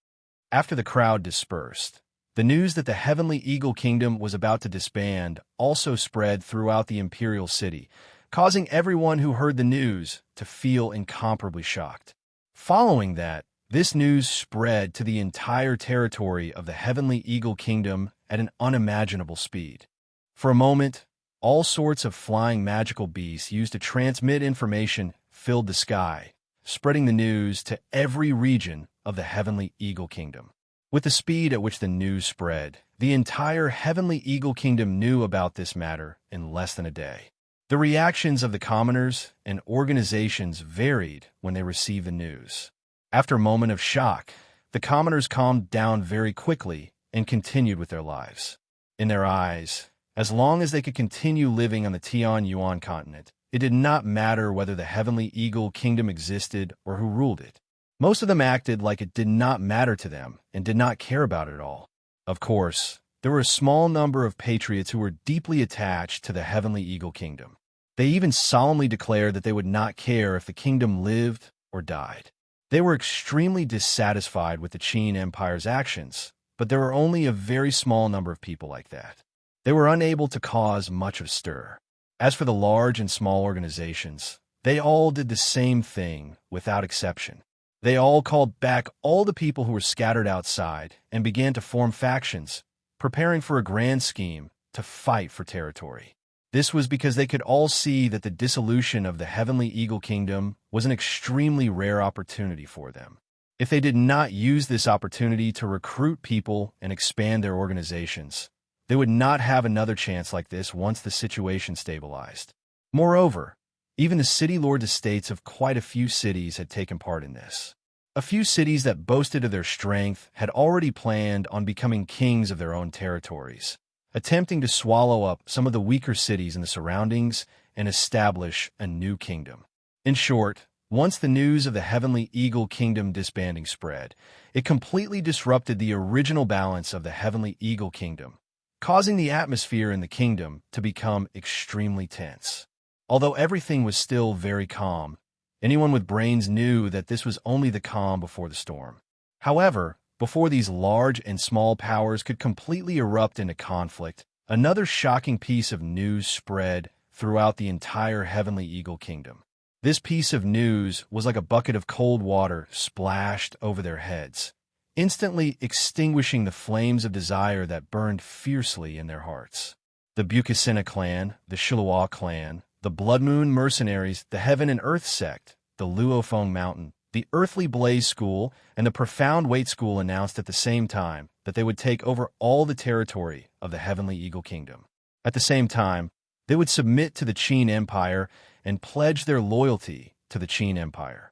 After the crowd dispersed, the news that the Heavenly Eagle Kingdom was about to disband also spread throughout the imperial city, causing everyone who heard the news to feel incomparably shocked. Following that, this news spread to the entire territory of the Heavenly Eagle Kingdom at an unimaginable speed. For a moment, all sorts of flying magical beasts used to transmit information filled the sky, spreading the news to every region of the Heavenly Eagle Kingdom. With the speed at which the news spread, the entire Heavenly Eagle Kingdom knew about this matter in less than a day. The reactions of the commoners and organizations varied when they received the news. After a moment of shock, the commoners calmed down very quickly and continued with their lives. In their eyes, as long as they could continue living on the Tianyuan continent, it did not matter whether the Heavenly Eagle Kingdom existed or who ruled it. Most of them acted like it did not matter to them and did not care about it at all. Of course, there were a small number of patriots who were deeply attached to the Heavenly Eagle Kingdom. They even solemnly declared that they would not care if the kingdom lived or died. They were extremely dissatisfied with the Qin Empire's actions, but there were only a very small number of people like that. They were unable to cause much of a stir. As for the large and small organizations, they all did the same thing without exception. They all called back all the people who were scattered outside and began to form factions, preparing for a grand scheme to fight for territory. This was because they could all see that the dissolution of the Heavenly Eagle Kingdom was an extremely rare opportunity for them. If they did not use this opportunity to recruit people and expand their organizations, they would not have another chance like this once the situation stabilized. Moreover, even the city lord estates of quite a few cities had taken part in this. A few cities that boasted of their strength had already planned on becoming kings of their own territories, attempting to swallow up some of the weaker cities in the surroundings and establish a new kingdom. In short, once the news of the Heavenly Eagle Kingdom disbanding spread, it completely disrupted the original balance of the Heavenly Eagle Kingdom, causing the atmosphere in the kingdom to become extremely tense. Although everything was still very calm, anyone with brains knew that this was only the calm before the storm. However, before these large and small powers could completely erupt into conflict, another shocking piece of news spread throughout the entire Heavenly Eagle Kingdom. This piece of news was like a bucket of cold water splashed over their heads, instantly extinguishing the flames of desire that burned fiercely in their hearts. The Bukasina clan, the Shilua clan, the Blood Moon Mercenaries, the Heaven and Earth sect, the Luofeng Mountain, the Earthly Blaze School, and the Profound Weight School announced at the same time that they would take over all the territory of the Heavenly Eagle Kingdom. At the same time, they would submit to the Qin Empire and pledge their loyalty to the Qin Empire.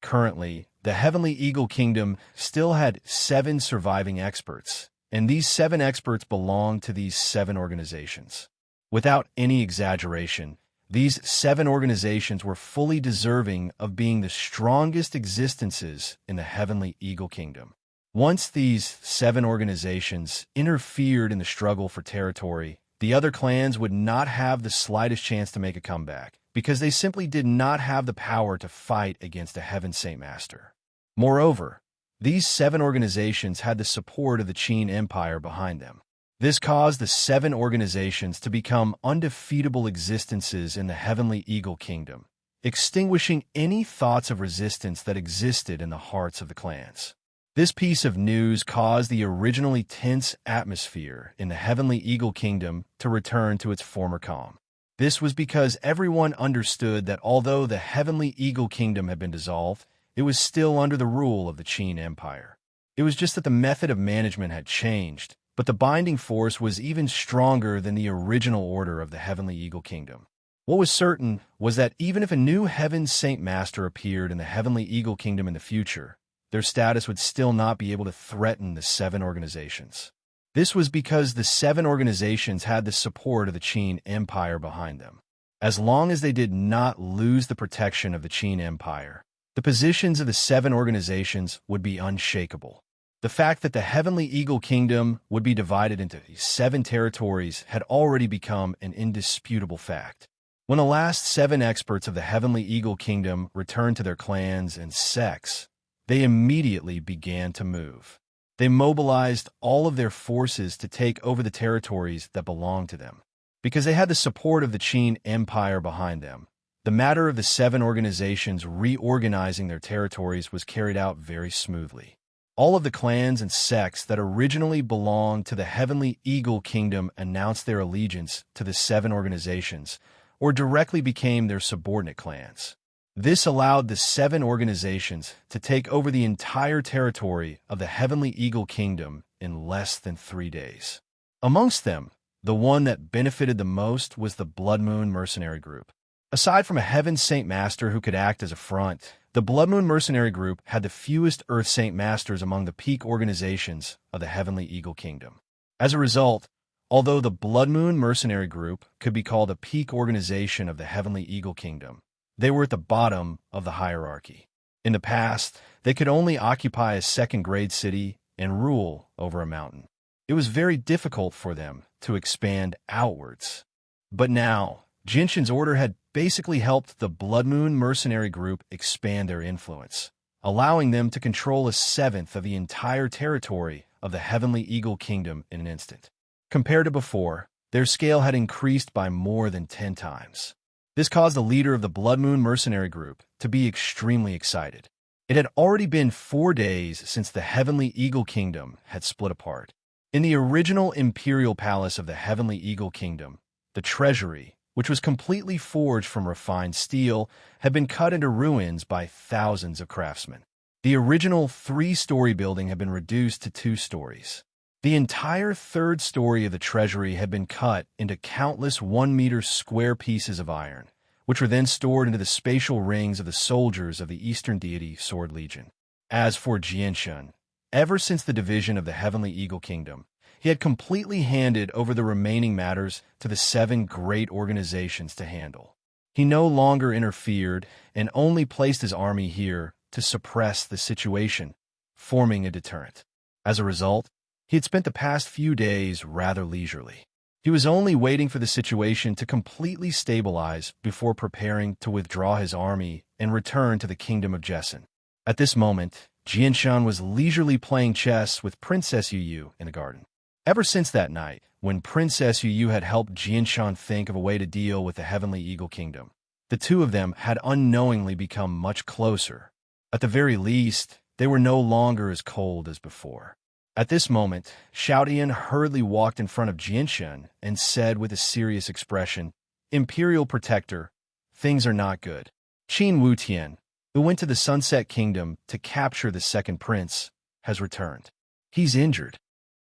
Currently, the Heavenly Eagle Kingdom still had 7 surviving experts, and these 7 experts belonged to these 7 organizations. Without any exaggeration, these 7 organizations were fully deserving of being the strongest existences in the Heavenly Eagle Kingdom. Once these 7 organizations interfered in the struggle for territory, the other clans would not have the slightest chance to make a comeback, because they simply did not have the power to fight against a Heaven Saint Master. Moreover, these 7 organizations had the support of the Qin Empire behind them. This caused the 7 organizations to become undefeatable existences in the Heavenly Eagle Kingdom, extinguishing any thoughts of resistance that existed in the hearts of the clans. This piece of news caused the originally tense atmosphere in the Heavenly Eagle Kingdom to return to its former calm. This was because everyone understood that although the Heavenly Eagle Kingdom had been dissolved, it was still under the rule of the Qin Empire. It was just that the method of management had changed, but the binding force was even stronger than the original order of the Heavenly Eagle Kingdom. What was certain was that even if a new Heaven Saint Master appeared in the Heavenly Eagle Kingdom in the future, their status would still not be able to threaten the 7 organizations. This was because the 7 organizations had the support of the Qin Empire behind them. As long as they did not lose the protection of the Qin Empire, the positions of the 7 organizations would be unshakable. The fact that the Heavenly Eagle Kingdom would be divided into 7 territories had already become an indisputable fact. When the last 7 experts of the Heavenly Eagle Kingdom returned to their clans and sects, they immediately began to move. They mobilized all of their forces to take over the territories that belonged to them. Because they had the support of the Qin Empire behind them, the matter of the 7 organizations reorganizing their territories was carried out very smoothly. All of the clans and sects that originally belonged to the Heavenly Eagle Kingdom announced their allegiance to the 7 organizations, or directly became their subordinate clans. This allowed the 7 organizations to take over the entire territory of the Heavenly Eagle Kingdom in less than 3 days. Amongst them, the one that benefited the most was the Blood Moon Mercenary Group. Aside from a Heaven Saint Master who could act as a front, the Blood Moon Mercenary Group had the fewest Earth Saint Masters among the peak organizations of the Heavenly Eagle Kingdom. As a result, although the Blood Moon Mercenary Group could be called a peak organization of the Heavenly Eagle Kingdom, they were at the bottom of the hierarchy. In the past, they could only occupy a second-grade city and rule over a mountain. It was very difficult for them to expand outwards. But now, Jinshin's order had basically helped the Blood Moon Mercenary Group expand their influence, allowing them to control 1/7 of the entire territory of the Heavenly Eagle Kingdom in an instant. Compared to before, their scale had increased by more than 10 times. This caused the leader of the Blood Moon Mercenary Group to be extremely excited. It had already been 4 days since the Heavenly Eagle Kingdom had split apart. In the original Imperial Palace of the Heavenly Eagle Kingdom, the treasury, which was completely forged from refined steel, had been cut into ruins by thousands of craftsmen. The original 3-story building had been reduced to 2 stories. The entire 3rd story of the treasury had been cut into countless 1-meter square pieces of iron, which were then stored into the spatial rings of the soldiers of the Eastern deity Sword Legion. As for Jianshan, ever since the division of the Heavenly Eagle Kingdom, he had completely handed over the remaining matters to the 7 great organizations to handle. He no longer interfered and only placed his army here to suppress the situation, forming a deterrent. As a result, he had spent the past few days rather leisurely. He was only waiting for the situation to completely stabilize before preparing to withdraw his army and return to the Kingdom of Jessen. At this moment, Jianshan was leisurely playing chess with Princess Yu in the garden. Ever since that night, when Princess Yu had helped Jianshan think of a way to deal with the Heavenly Eagle Kingdom, the two of them had unknowingly become much closer. At the very least, they were no longer as cold as before. At this moment, Xiaotian hurriedly walked in front of Jianshan and said with a serious expression, "Imperial Protector, things are not good. Qin Wutian, who went to the Sunset Kingdom to capture the second prince, has returned. He's injured."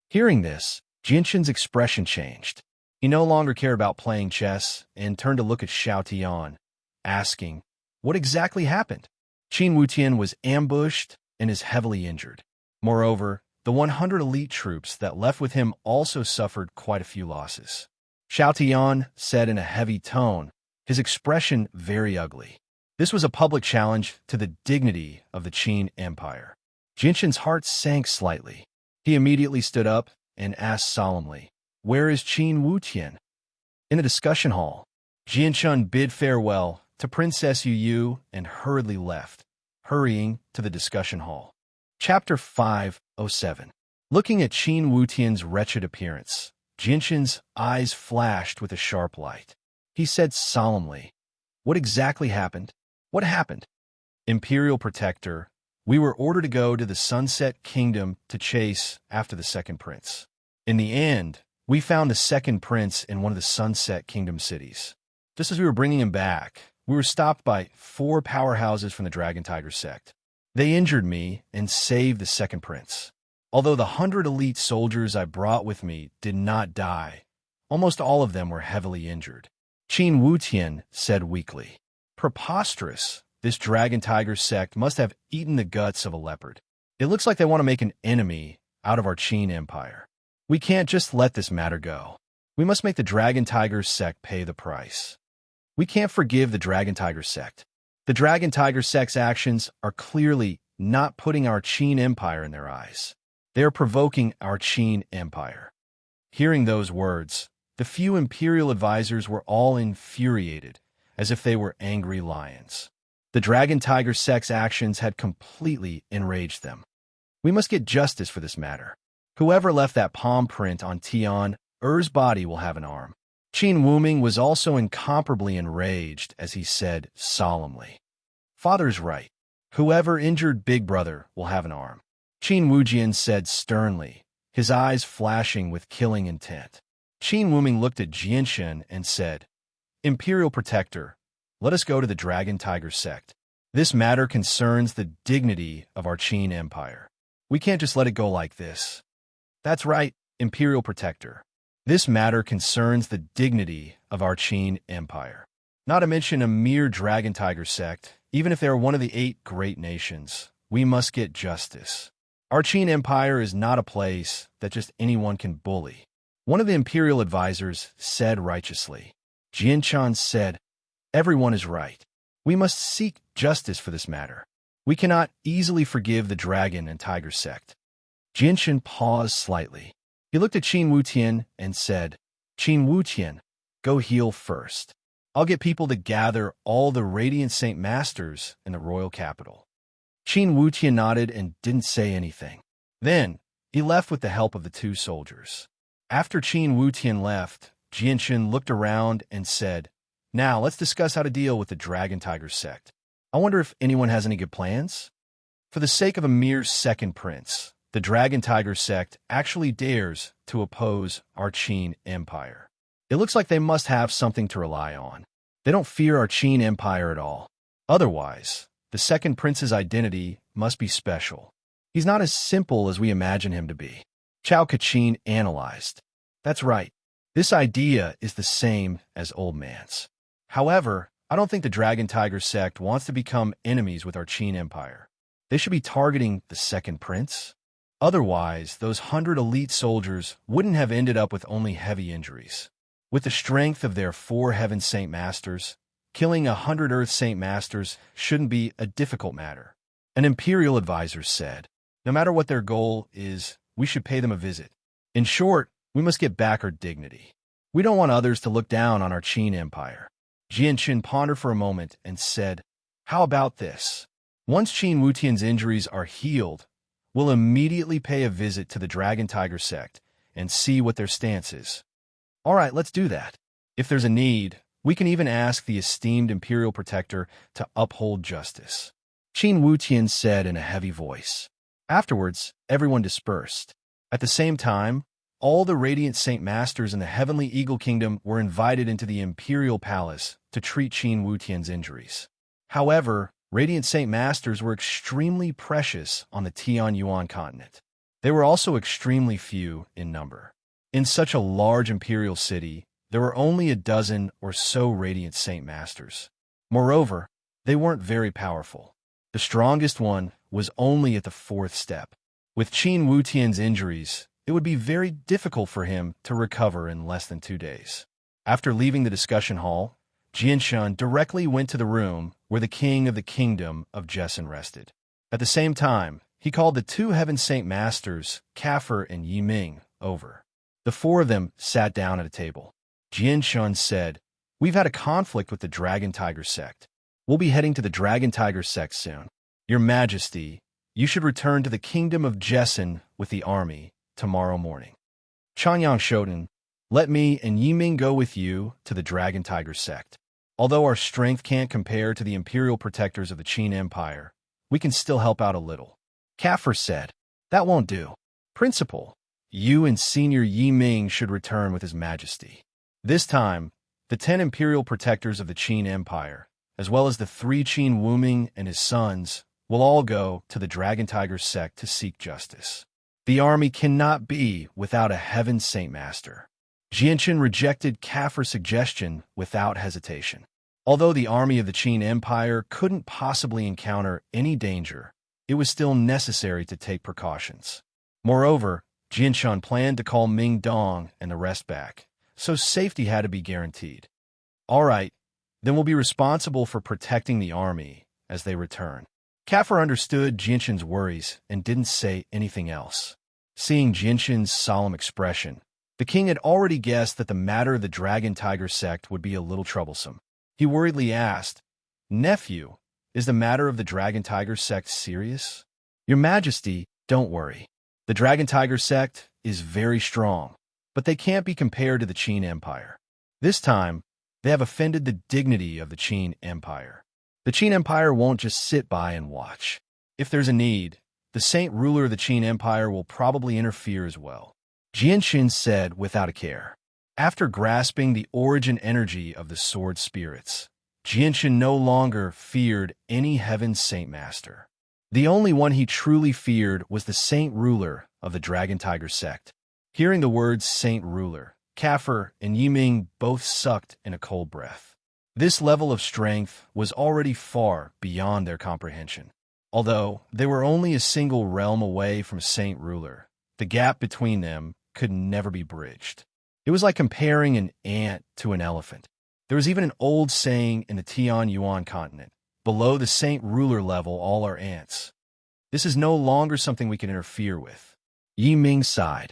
Hearing this, Jianshan's expression changed. He no longer cared about playing chess and turned to look at Xiaotian, asking, "What exactly happened?" Qin Wutian was ambushed and is heavily injured. Moreover, the 100 elite troops that left with him also suffered quite a few losses. Xiaotian said in a heavy tone, his expression very ugly. This was a public challenge to the dignity of the Qin Empire. Jianshan's heart sank slightly. He immediately stood up and asked solemnly, "Where is Qin Wutian?" In the discussion hall, Jianshan bid farewell to Princess Yu and hurriedly left, hurrying to the discussion hall. Chapter 507. Looking at Qin Wutian's wretched appearance, Jianshan's eyes flashed with a sharp light. He said solemnly, "What exactly happened? What happened?" "Imperial Protector, we were ordered to go to the Sunset Kingdom to chase after the second prince. In the end, we found the second prince in one of the Sunset Kingdom cities. Just as we were bringing him back, we were stopped by 4 powerhouses from the Dragon Tiger sect. They injured me and saved the second prince. Although the 100 elite soldiers I brought with me did not die, almost all of them were heavily injured." Qin Wutian said weakly, "Preposterous. This Dragon Tiger sect must have eaten the guts of a leopard. It looks like they want to make an enemy out of our Qin Empire. We can't just let this matter go. We must make the Dragon Tiger sect pay the price. We can't forgive the Dragon Tiger sect. The Dragon Tiger sect's actions are clearly not putting our Qin Empire in their eyes. They are provoking our Qin Empire." Hearing those words, the few imperial advisors were all infuriated, as if they were angry lions. The Dragon Tiger sect's actions had completely enraged them. We must get justice for this matter. Whoever left that palm print on Tian Er's body will have an arm. Qin Wuming was also incomparably enraged as he said solemnly, "Father's right. Whoever injured Big Brother will have an arm." Qin Wujian said sternly, his eyes flashing with killing intent. Qin Wuming looked at Jianshan and said, "Imperial Protector, let us go to the Dragon Tiger sect. This matter concerns the dignity of our Qin Empire. We can't just let it go like this." "That's right, Imperial Protector. This matter concerns the dignity of our Qin Empire. Not to mention a mere Dragon Tiger sect, even if they are one of the 8 great nations. We must get justice. Our Qin Empire is not a place that just anyone can bully." One of the imperial advisors said righteously. Jianshan said, "Everyone is right. We must seek justice for this matter. We cannot easily forgive the Dragon and Tiger sect." Jianshan paused slightly. He looked at Qin Wutian and said, "Qin Wutian, go heal first. I'll get people to gather all the Radiant Saint Masters in the royal capital." Qin Wutian nodded and didn't say anything. Then, he left with the help of the 2 soldiers. After Qin Wutian left, Jianshan looked around and said, "Now, let's discuss how to deal with the Dragon Tiger sect. I wonder if anyone has any good plans?" For the sake of a mere second prince, the Dragon Tiger sect actually dares to oppose our Qin Empire. It looks like they must have something to rely on. They don't fear our Qin Empire at all. Otherwise, the second prince's identity must be special. He's not as simple as we imagine him to be. Chao Kachin analyzed. "That's right. This idea is the same as Old Man's. However, I don't think the Dragon Tiger sect wants to become enemies with our Qin Empire. They should be targeting the second prince. Otherwise, those 100 elite soldiers wouldn't have ended up with only heavy injuries. With the strength of their 4 Heaven Saint Masters, killing 100 Earth Saint Masters shouldn't be a difficult matter." An imperial advisor said, "No matter what their goal is, we should pay them a visit. In short, we must get back our dignity. We don't want others to look down on our Qin Empire." Jianshan pondered for a moment and said, "How about this? Once Qin Wutian's injuries are healed, we'll immediately pay a visit to the Dragon Tiger sect and see what their stance is." "All right, let's do that. If there's a need, we can even ask the esteemed Imperial Protector to uphold justice," Qin Wutian said in a heavy voice. Afterwards, everyone dispersed. At the same time, all the Radiant Saint Masters in the Heavenly Eagle Kingdom were invited into the Imperial Palace to treat Qin Wutian's injuries. However, Radiant Saint Masters were extremely precious on the Tianyuan continent. They were also extremely few in number. In such a large imperial city, there were only a dozen or so Radiant Saint Masters. Moreover, they weren't very powerful. The strongest one was only at the 4th step. With Qin Wutian's injuries, it would be very difficult for him to recover in less than 2 days. After leaving the discussion hall, Jianshan directly went to the room where the king of the kingdom of Jessen rested. At the same time, he called the 2 Heaven Saint Masters, Kafir and Yiming, over. The 4 of them sat down at a table. Jianshan said, "We've had a conflict with the Dragon Tiger sect. We'll be heading to the Dragon Tiger sect soon. Your Majesty, you should return to the kingdom of Jessen with the army tomorrow morning. Chanyang Shoten, let me and Yiming go with you to the Dragon Tiger sect. Although our strength can't compare to the imperial protectors of the Qin Empire, we can still help out a little." Kafir said, "That won't do. Principal, you and Senior Yiming should return with His Majesty. This time, the 10 imperial protectors of the Qin Empire, as well as the 3 Qin Wuming and his sons, will all go to the Dragon Tiger sect to seek justice. The army cannot be without a Heaven Saint Master." Jianshan rejected Kafir's suggestion without hesitation. Although the army of the Qin Empire couldn't possibly encounter any danger, it was still necessary to take precautions. Moreover, Jianshan planned to call Ming Dong and the rest back, so safety had to be guaranteed. "All right, then we'll be responsible for protecting the army as they return." Kafir understood Jianshan's worries and didn't say anything else. Seeing Jianshan's solemn expression, the king had already guessed that the matter of the Dragon Tiger sect would be a little troublesome. He worriedly asked, "Nephew, is the matter of the Dragon Tiger sect serious?" "Your Majesty, Don't worry. The Dragon Tiger sect is very strong, but they can't be compared to the Qin Empire. This time, they have offended the dignity of the Qin Empire. The Qin Empire won't just sit by and watch. If there's a need, the saint ruler of the Qin Empire will probably interfere as well. Jianxin said without a care. After grasping the origin energy of the sword spirits, Jianxin no longer feared any heaven saint master. The only one he truly feared was the saint ruler of the Dragon Tiger sect. Hearing the words saint ruler, Kaffir and Yiming both sucked in a cold breath. This level of strength was already far beyond their comprehension. Although they were only a single realm away from saint ruler, the gap between them could never be bridged. It was like comparing an ant to an elephant. There was even an old saying in the Tian Yuan continent, below the saint ruler level all are ants. This is no longer something we can interfere with. Yi Ming sighed.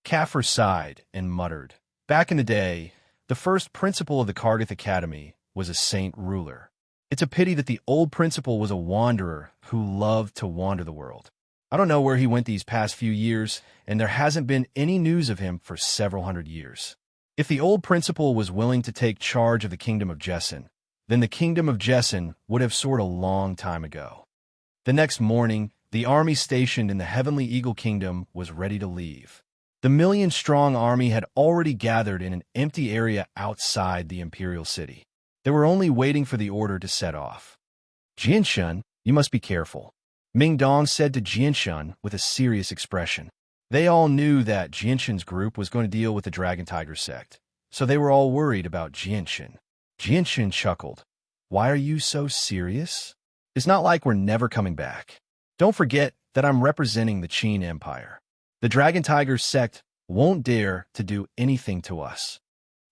Kaffir sighed and muttered. Back in the day, the first principal of the Kargath Academy was a saint ruler. It's a pity that the old principal was a wanderer who loved to wander the world. I don't know where he went these past few years, and there hasn't been any news of him for several hundred years. If the old principal was willing to take charge of the kingdom of Jessin, then the kingdom of Jessin would have soared a long time ago. The next morning, the army stationed in the Heavenly Eagle Kingdom was ready to leave. The million-strong army had already gathered in an empty area outside the imperial city. They were only waiting for the order to set off. Jianxun, you must be careful, Ming Dong said to Jianxun with a serious expression. They all knew that Jianxun's group was going to deal with the Dragon Tiger sect, so they were all worried about Jianxun. Jianxun chuckled. Why are you so serious? It's not like we're never coming back. Don't forget that I'm representing the Qin Empire. The Dragon Tiger sect won't dare to do anything to us.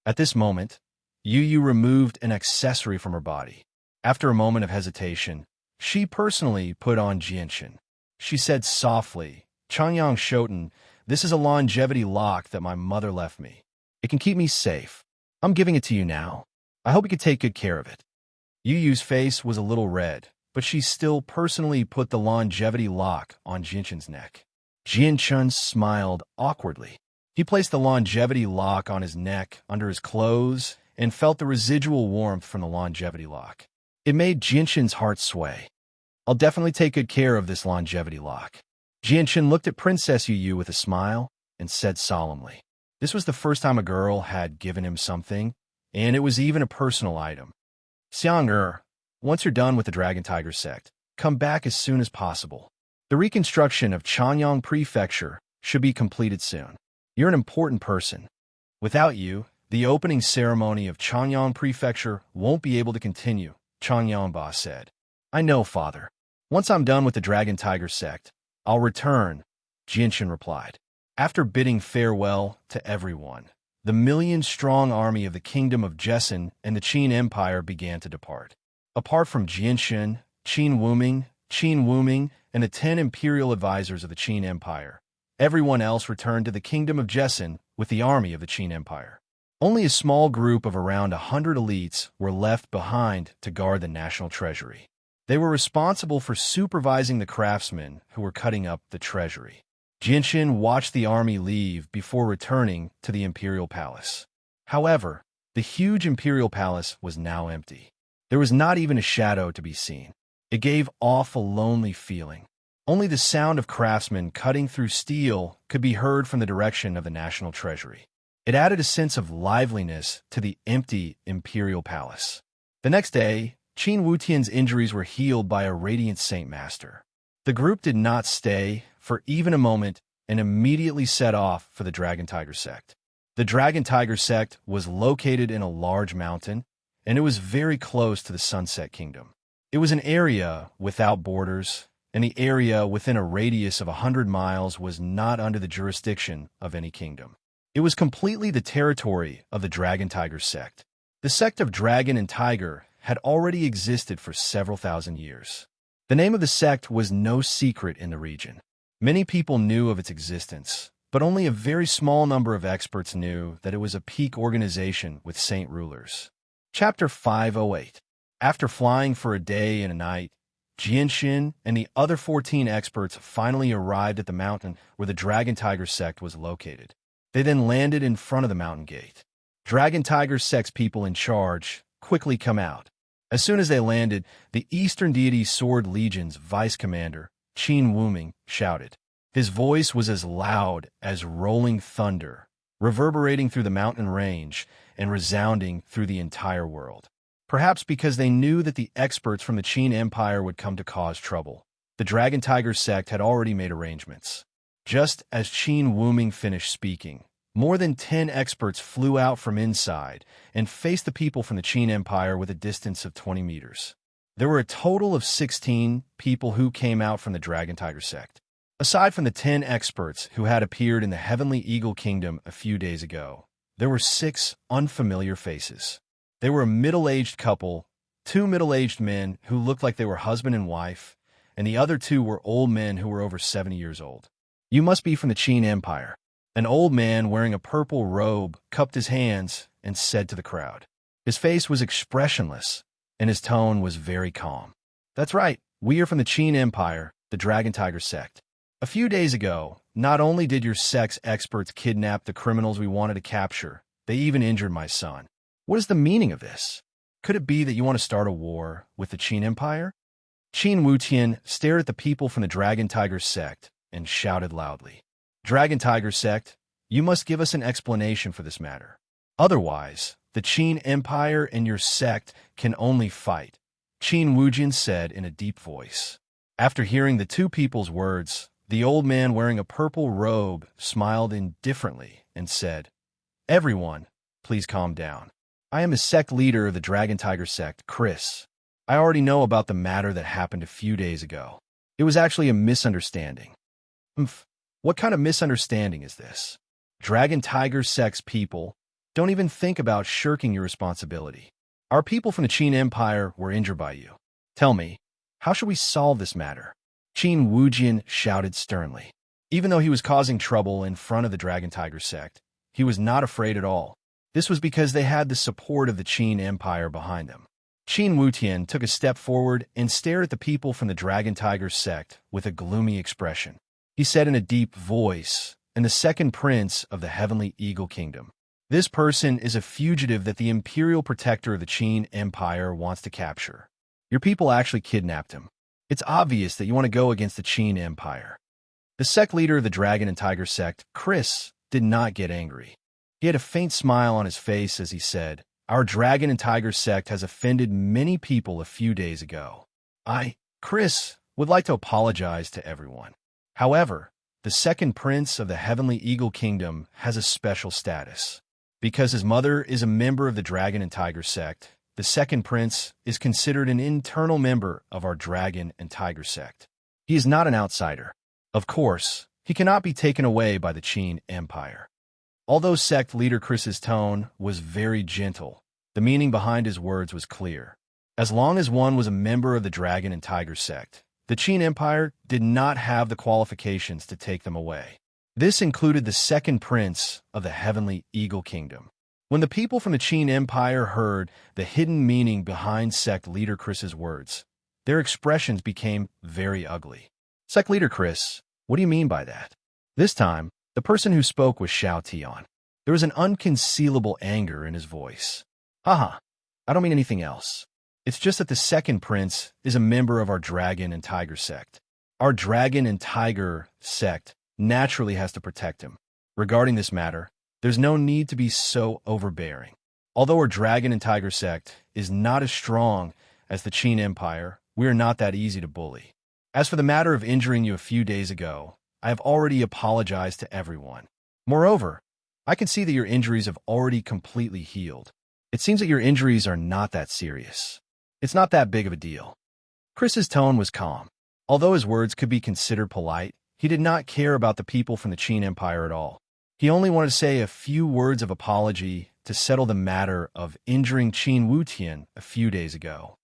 At this moment, Yu Yu removed an accessory from her body. After a moment of hesitation, she personally put on Jianxun. She said softly, Changyang Shoten, this is a longevity lock that my mother left me. It can keep me safe. I'm giving it to you now. I hope you can take good care of it. Yu Yu's face was a little red, but she still personally put the longevity lock on Jianxun's neck. Jianxun smiled awkwardly. He placed the longevity lock on his neck under his clothes and felt the residual warmth from the longevity lock. It made Jianxun's heart sway. I'll definitely take good care of this longevity lock. Jianxun looked at Princess Yu Yu with a smile and said solemnly. This was the first time a girl had given him something, and it was even a personal item. Xiang once you're done with the Dragon Tiger sect, come back as soon as possible. The reconstruction of Changyang Prefecture should be completed soon. You're an important person. Without you, the opening ceremony of Changyang Prefecture won't be able to continue, Changyang Ba said. I know, Father. Once I'm done with the Dragon Tiger sect, I'll return, Jianxun replied. After bidding farewell to everyone, the million-strong army of the Kingdom of Jessin and the Qin Empire began to depart. Apart from Jianxun, Qin Wuming, and the 10 imperial advisors of the Qin Empire, everyone else returned to the Kingdom of Jessin with the army of the Qin Empire. Only a small group of around 100 elites were left behind to guard the national treasury. They were responsible for supervising the craftsmen who were cutting up the treasury. Jianxun watched the army leave before returning to the imperial palace. However, the huge imperial palace was now empty. There was not even a shadow to be seen. It gave off a lonely feeling. Only the sound of craftsmen cutting through steel could be heard from the direction of the national treasury. It added a sense of liveliness to the empty imperial palace. The next day, Qin Wutian's injuries were healed by a radiant saint master. The group did not stay for even a moment and immediately set off for the Dragon Tiger sect. The Dragon Tiger sect was located in a large mountain, and it was very close to the Sunset Kingdom. It was an area without borders, and the area within a radius of 100 miles was not under the jurisdiction of any kingdom. It was completely the territory of the Dragon Tiger sect. The sect of Dragon and Tiger had already existed for several thousand years. The name of the sect was no secret in the region. Many people knew of its existence, but only a very small number of experts knew that it was a peak organization with saint rulers. Chapter 508. After flying for a day and a night, Jianxin and the other 14 experts finally arrived at the mountain where the Dragon Tiger sect was located. They then landed in front of the mountain gate. Dragon Tiger sect's people in charge quickly come out. As soon as they landed, the Eastern Deity Sword Legion's vice commander, Qin Wuming, shouted. His voice was as loud as rolling thunder, reverberating through the mountain range and resounding through the entire world. Perhaps because they knew that the experts from the Qin Empire would come to cause trouble, the Dragon Tiger sect had already made arrangements. Just as Qin Wuming finished speaking, more than 10 experts flew out from inside and faced the people from the Qin Empire with a distance of 20 meters. There were a total of 16 people who came out from the Dragon Tiger sect. Aside from the 10 experts who had appeared in the Heavenly Eagle Kingdom a few days ago, there were 6 unfamiliar faces. They were a middle-aged couple, 2 middle-aged men who looked like they were husband and wife, and the other 2 were old men who were over 70 years old. You must be from the Qin Empire. An old man wearing a purple robe cupped his hands and said to the crowd. His face was expressionless, and his tone was very calm. That's right, we are from the Qin Empire, the Dragon Tiger sect. A few days ago, not only did your sect's experts kidnap the criminals we wanted to capture, they even injured my son. What is the meaning of this? Could it be that you want to start a war with the Qin Empire? Qin Wutian stared at the people from the Dragon Tiger sect and shouted loudly. Dragon Tiger sect, you must give us an explanation for this matter. Otherwise, the Qin Empire and your sect can only fight, Qin Wujin said in a deep voice. After hearing the 2 people's words, the old man wearing a purple robe smiled indifferently and said, Everyone, please calm down. I am a sect leader of the Dragon Tiger sect, Chris. I already know about the matter that happened a few days ago. It was actually a misunderstanding. What kind of misunderstanding is this? Dragon Tiger sect's people don't even think about shirking your responsibility. Our people from the Qin Empire were injured by you. Tell me, how should we solve this matter? Qin Wujin shouted sternly. Even though he was causing trouble in front of the Dragon Tiger sect, he was not afraid at all. This was because they had the support of the Qin Empire behind them. Qin Wutian took a step forward and stared at the people from the Dragon Tiger sect with a gloomy expression. He said in a deep voice, and the second prince of the Heavenly Eagle Kingdom. This person is a fugitive that the Imperial Protector of the Qin Empire wants to capture. Your people actually kidnapped him. It's obvious that you want to go against the Qin Empire. The sect leader of the Dragon and Tiger sect, Chris, did not get angry. He had a faint smile on his face as he said, Our Dragon and Tiger sect has offended many people a few days ago. I, Chris, would like to apologize to everyone. However, the second prince of the Heavenly Eagle Kingdom has a special status. Because his mother is a member of the Dragon and Tiger sect, the second prince is considered an internal member of our Dragon and Tiger sect. He is not an outsider. Of course, he cannot be taken away by the Qin Empire. Although sect leader Chris's tone was very gentle, the meaning behind his words was clear. As long as one was a member of the Dragon and Tiger sect, the Qin Empire did not have the qualifications to take them away. This included the second prince of the Heavenly Eagle Kingdom. When the people from the Qin Empire heard the hidden meaning behind sect leader Chris's words, their expressions became very ugly. Sect leader Chris, what do you mean by that? This time, the person who spoke was Xiao Tian. There was an unconcealable anger in his voice. Haha, I don't mean anything else. It's just that the second prince is a member of our Dragon and Tiger sect. Our Dragon and Tiger sect naturally has to protect him. Regarding this matter, there's no need to be so overbearing. Although our Dragon and Tiger sect is not as strong as the Qin Empire, we are not that easy to bully. As for the matter of injuring you a few days ago, I have already apologized to everyone. Moreover, I can see that your injuries have already completely healed. It seems that your injuries are not that serious. It's not that big of a deal. Chris's tone was calm. Although his words could be considered polite, he did not care about the people from the Qin Empire at all. He only wanted to say a few words of apology to settle the matter of injuring Qin Wutian a few days ago.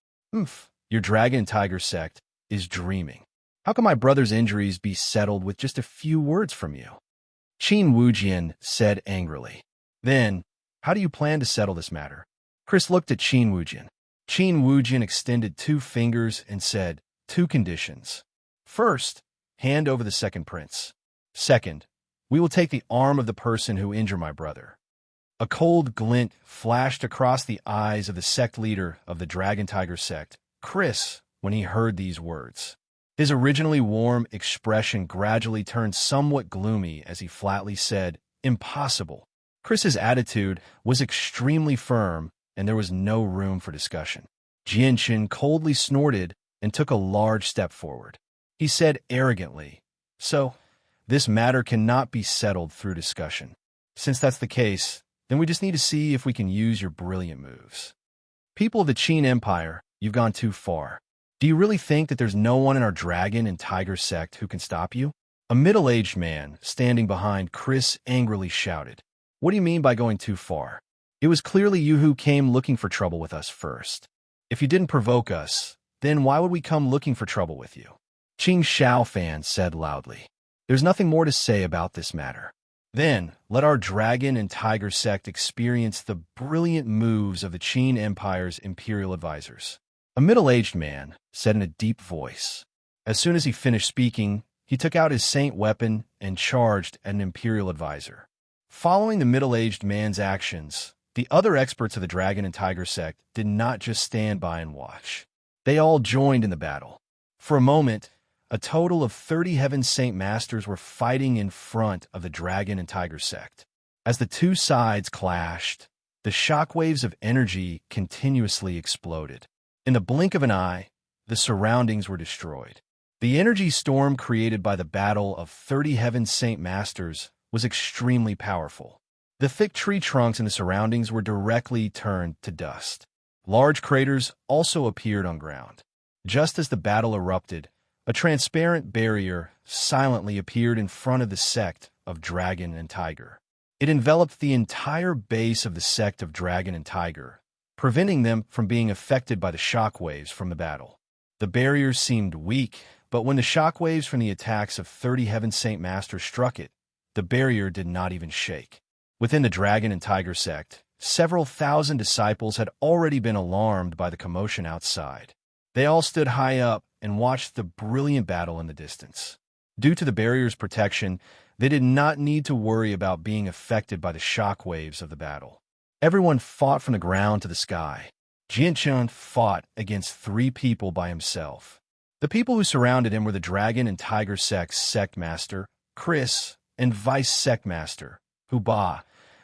Your Dragon and Tiger sect is dreaming. How can my brother's injuries be settled with just a few words from you? Qin Wujian said angrily. Then, how do you plan to settle this matter? Chris looked at Qin Wujian. Qin Wujian extended 2 fingers and said, 2 conditions. First, hand over the second prince. Second, we will take the arm of the person who injured my brother. A cold glint flashed across the eyes of the sect leader of the Dragon Tiger sect, Chris, when he heard these words. His originally warm expression gradually turned somewhat gloomy as he flatly said, "Impossible." Chris's attitude was extremely firm, and there was no room for discussion. Jianchen coldly snorted and took a large step forward. He said arrogantly, "So, this matter cannot be settled through discussion. Since that's the case, then we just need to see if we can use your brilliant moves. People of the Qin Empire, you've gone too far. Do you really think that there's no one in our Dragon and Tiger sect who can stop you?" A middle-aged man standing behind Chris angrily shouted, "What do you mean by going too far? It was clearly you who came looking for trouble with us first. If you didn't provoke us, then why would we come looking for trouble with you?" Qing Xiaofan said loudly, "There's nothing more to say about this matter. Then, let our Dragon and Tiger sect experience the brilliant moves of the Qin Empire's imperial advisors." A middle-aged man said in a deep voice. As soon as he finished speaking, he took out his saint weapon and charged at an imperial advisor. Following the middle-aged man's actions, the other experts of the Dragon and Tiger sect did not just stand by and watch. They all joined in the battle. For a moment, a total of 30 Heaven Saint Masters were fighting in front of the Dragon and Tiger sect. As the two sides clashed, the shockwaves of energy continuously exploded. In the blink of an eye, the surroundings were destroyed. The energy storm created by the battle of 30 Heaven Saint Masters was extremely powerful. The thick tree trunks in the surroundings were directly turned to dust. Large craters also appeared on ground. Just as the battle erupted, a transparent barrier silently appeared in front of the sect of Dragon and Tiger. It enveloped the entire base of the sect of Dragon and Tiger, preventing them from being affected by the shockwaves from the battle. The barriers seemed weak, but when the shockwaves from the attacks of 30 Heaven Saint Masters struck it, the barrier did not even shake. Within the Dragon and Tiger sect, several thousand disciples had already been alarmed by the commotion outside. They all stood high up and watched the brilliant battle in the distance. Due to the barrier's protection, they did not need to worry about being affected by the shockwaves of the battle. Everyone fought from the ground to the sky. Jianchen fought against 3 people by himself. The people who surrounded him were the Dragon and Tiger sect's sect master, Chris, and vice sect master, Huba,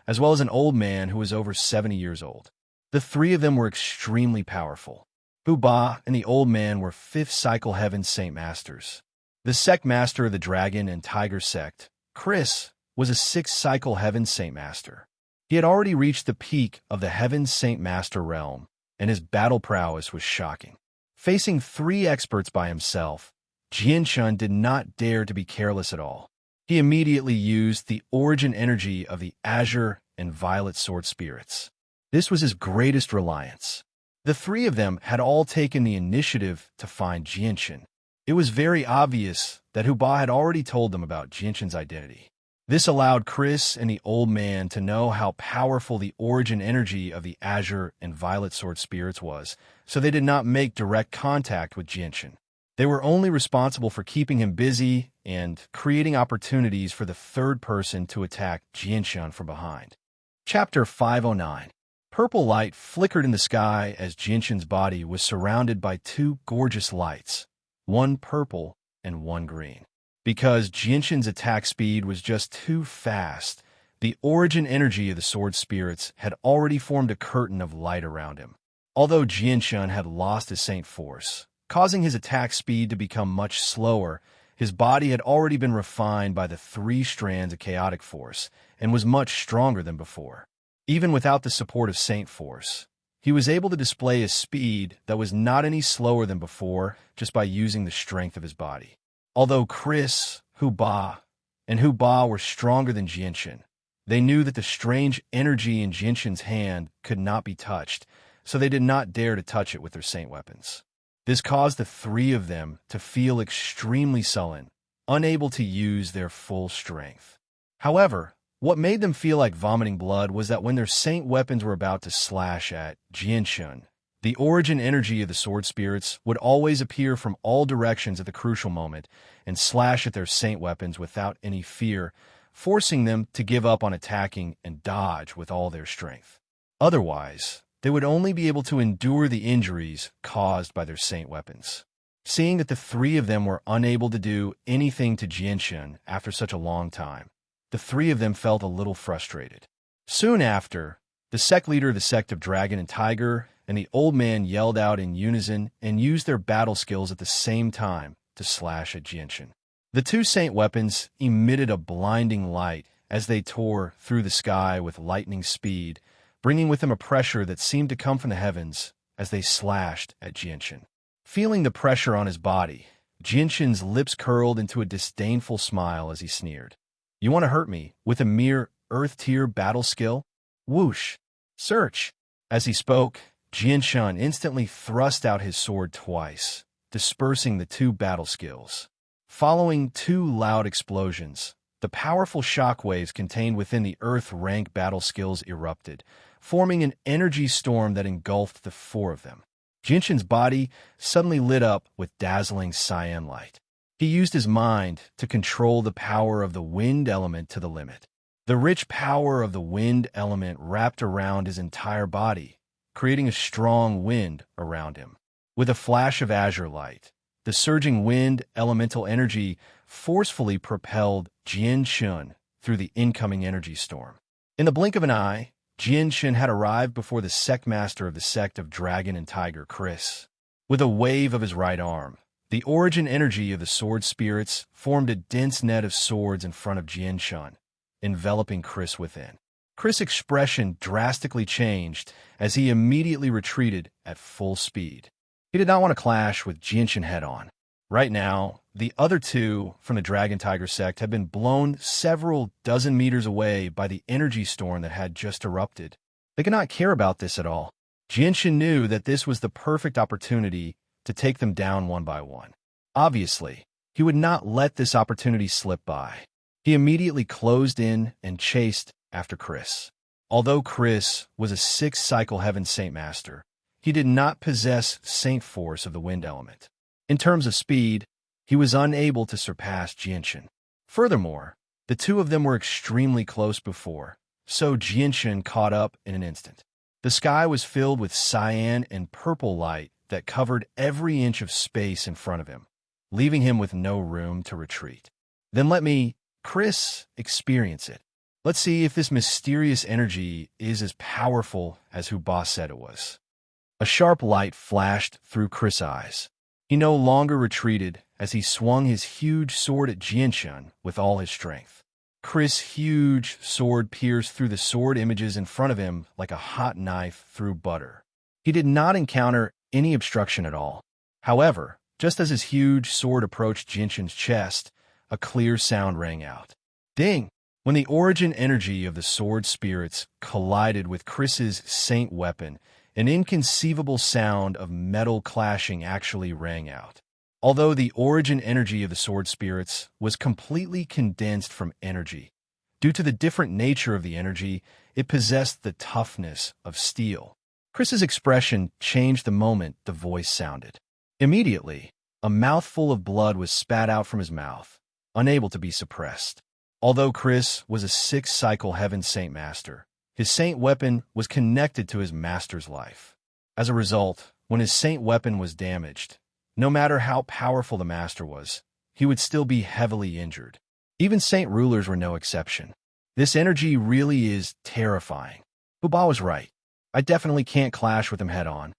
as well as an old man who was over 70 years old. The 3 of them were extremely powerful. Huba and the old man were 5th cycle Heaven Saint Masters. The sect master of the Dragon and Tiger sect, Chris, was a 6th cycle Heaven Saint Master. He had already reached the peak of the Heaven Saint Master realm, and his battle prowess was shocking. Facing 3 experts by himself, Jianchen did not dare to be careless at all. He immediately used the origin energy of the Azure and Violet Sword Spirits. This was his greatest reliance. The 3 of them had all taken the initiative to find Jianchen. It was very obvious that Huba had already told them about Jianchen's identity. This allowed Chris and the old man to know how powerful the origin energy of the Azure and Violet Sword Spirits was, so they did not make direct contact with Jianchen. They were only responsible for keeping him busy and creating opportunities for the third person to attack Jianchen from behind. Chapter 509. Purple light flickered in the sky as Jianchen's body was surrounded by 2 gorgeous lights, one purple and one green. Because Jianchen's attack speed was just too fast, the origin energy of the sword spirits had already formed a curtain of light around him. Although Jianchen had lost his saint force, causing his attack speed to become much slower, his body had already been refined by the 3 strands of chaotic force and was much stronger than before. Even without the support of saint force, he was able to display a speed that was not any slower than before just by using the strength of his body. Although Chris, Huba, and Huba were stronger than Jianchen, they knew that the strange energy in Jianchen's hand could not be touched, so they did not dare to touch it with their saint weapons. This caused the 3 of them to feel extremely sullen, unable to use their full strength. However, what made them feel like vomiting blood was that when their saint weapons were about to slash at Jianchen, The origin energy of the sword spirits would always appear from all directions at the crucial moment and slash at their saint weapons without any fear, forcing them to give up on attacking and dodge with all their strength. Otherwise, they would only be able to endure the injuries caused by their saint weapons. Seeing that the three of them were unable to do anything to Jianxun after such a long time, the three of them felt a little frustrated. Soon after, the sect leader of the sect of Dragon and Tiger and the old man yelled out in unison and used their battle skills at the same time to slash at Jianxun. The two saint weapons emitted a blinding light as they tore through the sky with lightning speed, bringing with them a pressure that seemed to come from the heavens as they slashed at Jianxun. Feeling the pressure on his body, Jianxun's lips curled into a disdainful smile as he sneered. "You want to hurt me with a mere earth-tier battle skill? Whoosh! Search!" As he spoke, Jianxun instantly thrust out his sword twice, dispersing the two battle skills. Following two loud explosions, the powerful shockwaves contained within the earth-rank battle skills erupted, forming an energy storm that engulfed the four of them. Jianxun's body suddenly lit up with dazzling cyan light. He used his mind to control the power of the wind element to the limit. The rich power of the wind element wrapped around his entire body, creating a strong wind around him. With a flash of azure light, the surging wind elemental energy forcefully propelled Jianxun through the incoming energy storm. In the blink of an eye, Jianxun had arrived before the sect master of the sect of Dragon and Tiger, Chris. With a wave of his right arm, the origin energy of the sword spirits formed a dense net of swords in front of Jianxun, enveloping Chris within. Chris' expression drastically changed as he immediately retreated at full speed. He did not want to clash with Jianxun head-on. Right now, the other two from the Dragon Tiger sect had been blown several dozen meters away by the energy storm that had just erupted. They could not care about this at all. Jianxun knew that this was the perfect opportunity to take them down one by one. Obviously, he would not let this opportunity slip by. He immediately closed in and chased after Chris. Although Chris was a 6-cycle Heaven Saint Master, he did not possess Saint Force of the Wind element. In terms of speed, he was unable to surpass Jianxun. Furthermore, the two of them were extremely close before, so Jianxun caught up in an instant. The sky was filled with cyan and purple light that covered every inch of space in front of him, leaving him with no room to retreat. Then let me, Chris, experience it. Let's see if this mysterious energy is as powerful as who Boss said it was. A sharp light flashed through Chris' eyes. He no longer retreated as he swung his huge sword at Jianxun with all his strength. Chris' huge sword pierced through the sword images in front of him like a hot knife through butter. He did not encounter any obstruction at all. However, just as his huge sword approached Jianxun's chest, a clear sound rang out. Ding! When the origin energy of the sword spirits collided with Chris's saint weapon, an inconceivable sound of metal clashing actually rang out. Although the origin energy of the sword spirits was completely condensed from energy, due to the different nature of the energy, it possessed the toughness of steel. Chris's expression changed the moment the voice sounded. Immediately, a mouthful of blood was spat out from his mouth, unable to be suppressed. Although Chris was a 6-cycle Heaven Saint Master, his saint weapon was connected to his master's life. As a result, when his saint weapon was damaged, no matter how powerful the master was, he would still be heavily injured. Even saint rulers were no exception. This energy really is terrifying. Huba was right. I definitely can't clash with him head-on.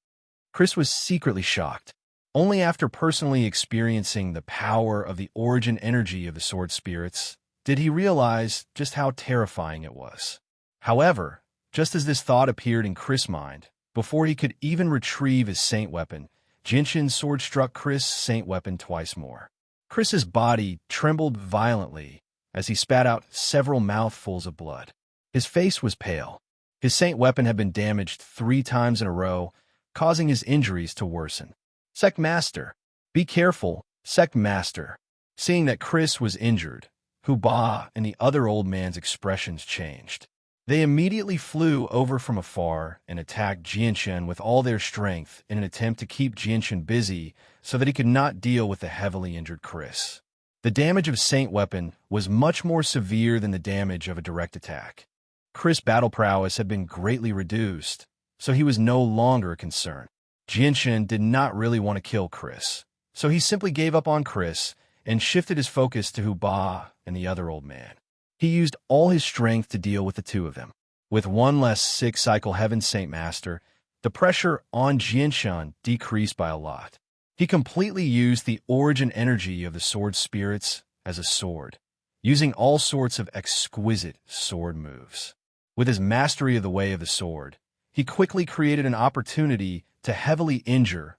Chris was secretly shocked. Only after personally experiencing the power of the origin energy of the sword spirits did he realize just how terrifying it was. However, just as this thought appeared in Chris' mind, before he could even retrieve his saint weapon, Jianxun's sword struck Chris' saint weapon twice more. Chris's body trembled violently as he spat out several mouthfuls of blood. His face was pale. His saint weapon had been damaged 3 times in a row, causing his injuries to worsen. Sect Master, be careful, Sect Master. Seeing that Chris was injured, Huba and the other old man's expressions changed. They immediately flew over from afar and attacked Jianshen with all their strength in an attempt to keep Jianshen busy so that he could not deal with the heavily injured Chris. The damage of Saint Weapon was much more severe than the damage of a direct attack. Chris' battle prowess had been greatly reduced, so he was no longer a concern. Jianshen did not really want to kill Chris, so he simply gave up on Chris and shifted his focus to Ba and the other old man. He used all his strength to deal with the two of them. With one less 6-cycle Heaven Saint Master, the pressure on Jianshen decreased by a lot. He completely used the origin energy of the sword spirits as a sword, using all sorts of exquisite sword moves. With his mastery of the way of the sword, he quickly created an opportunity to heavily injure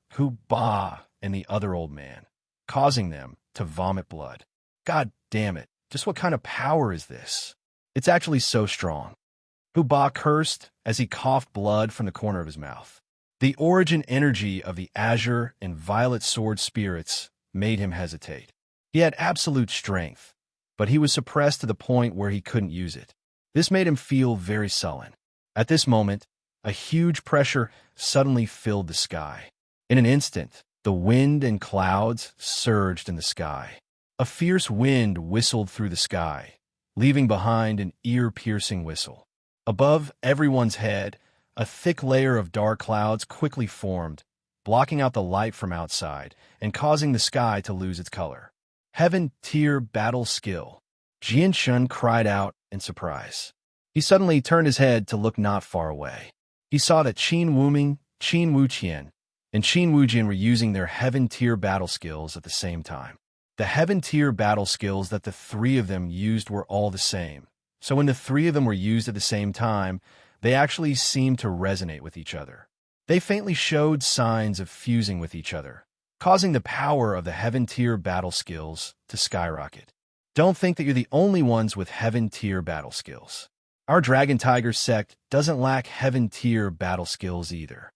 Ba and the other old man, causing them to vomit blood. God damn it. Just what kind of power is this? It's actually so strong. Ba cursed as he coughed blood from the corner of his mouth. The origin energy of the azure and violet sword spirits made him hesitate. He had absolute strength, but he was suppressed to the point where he couldn't use it. This made him feel very sullen. At this moment, a huge pressure suddenly filled the sky. In an instant, the wind and clouds surged in the sky. A fierce wind whistled through the sky, leaving behind an ear-piercing whistle. Above everyone's head, a thick layer of dark clouds quickly formed, blocking out the light from outside and causing the sky to lose its color. Heaven Tier Battle Skill. Jianshen cried out in surprise. He suddenly turned his head to look not far away. He saw that Qin Wuming, Qin Wuqian, and Qin Wujian were using their Heaven Tier battle skills at the same time. The Heaven Tier battle skills that the three of them used were all the same, so when the three of them were used at the same time, they actually seemed to resonate with each other. They faintly showed signs of fusing with each other, causing the power of the Heaven Tier battle skills to skyrocket. Don't think that you're the only ones with Heaven Tier battle skills. Our Dragon Tiger sect doesn't lack Heaven Tier battle skills either.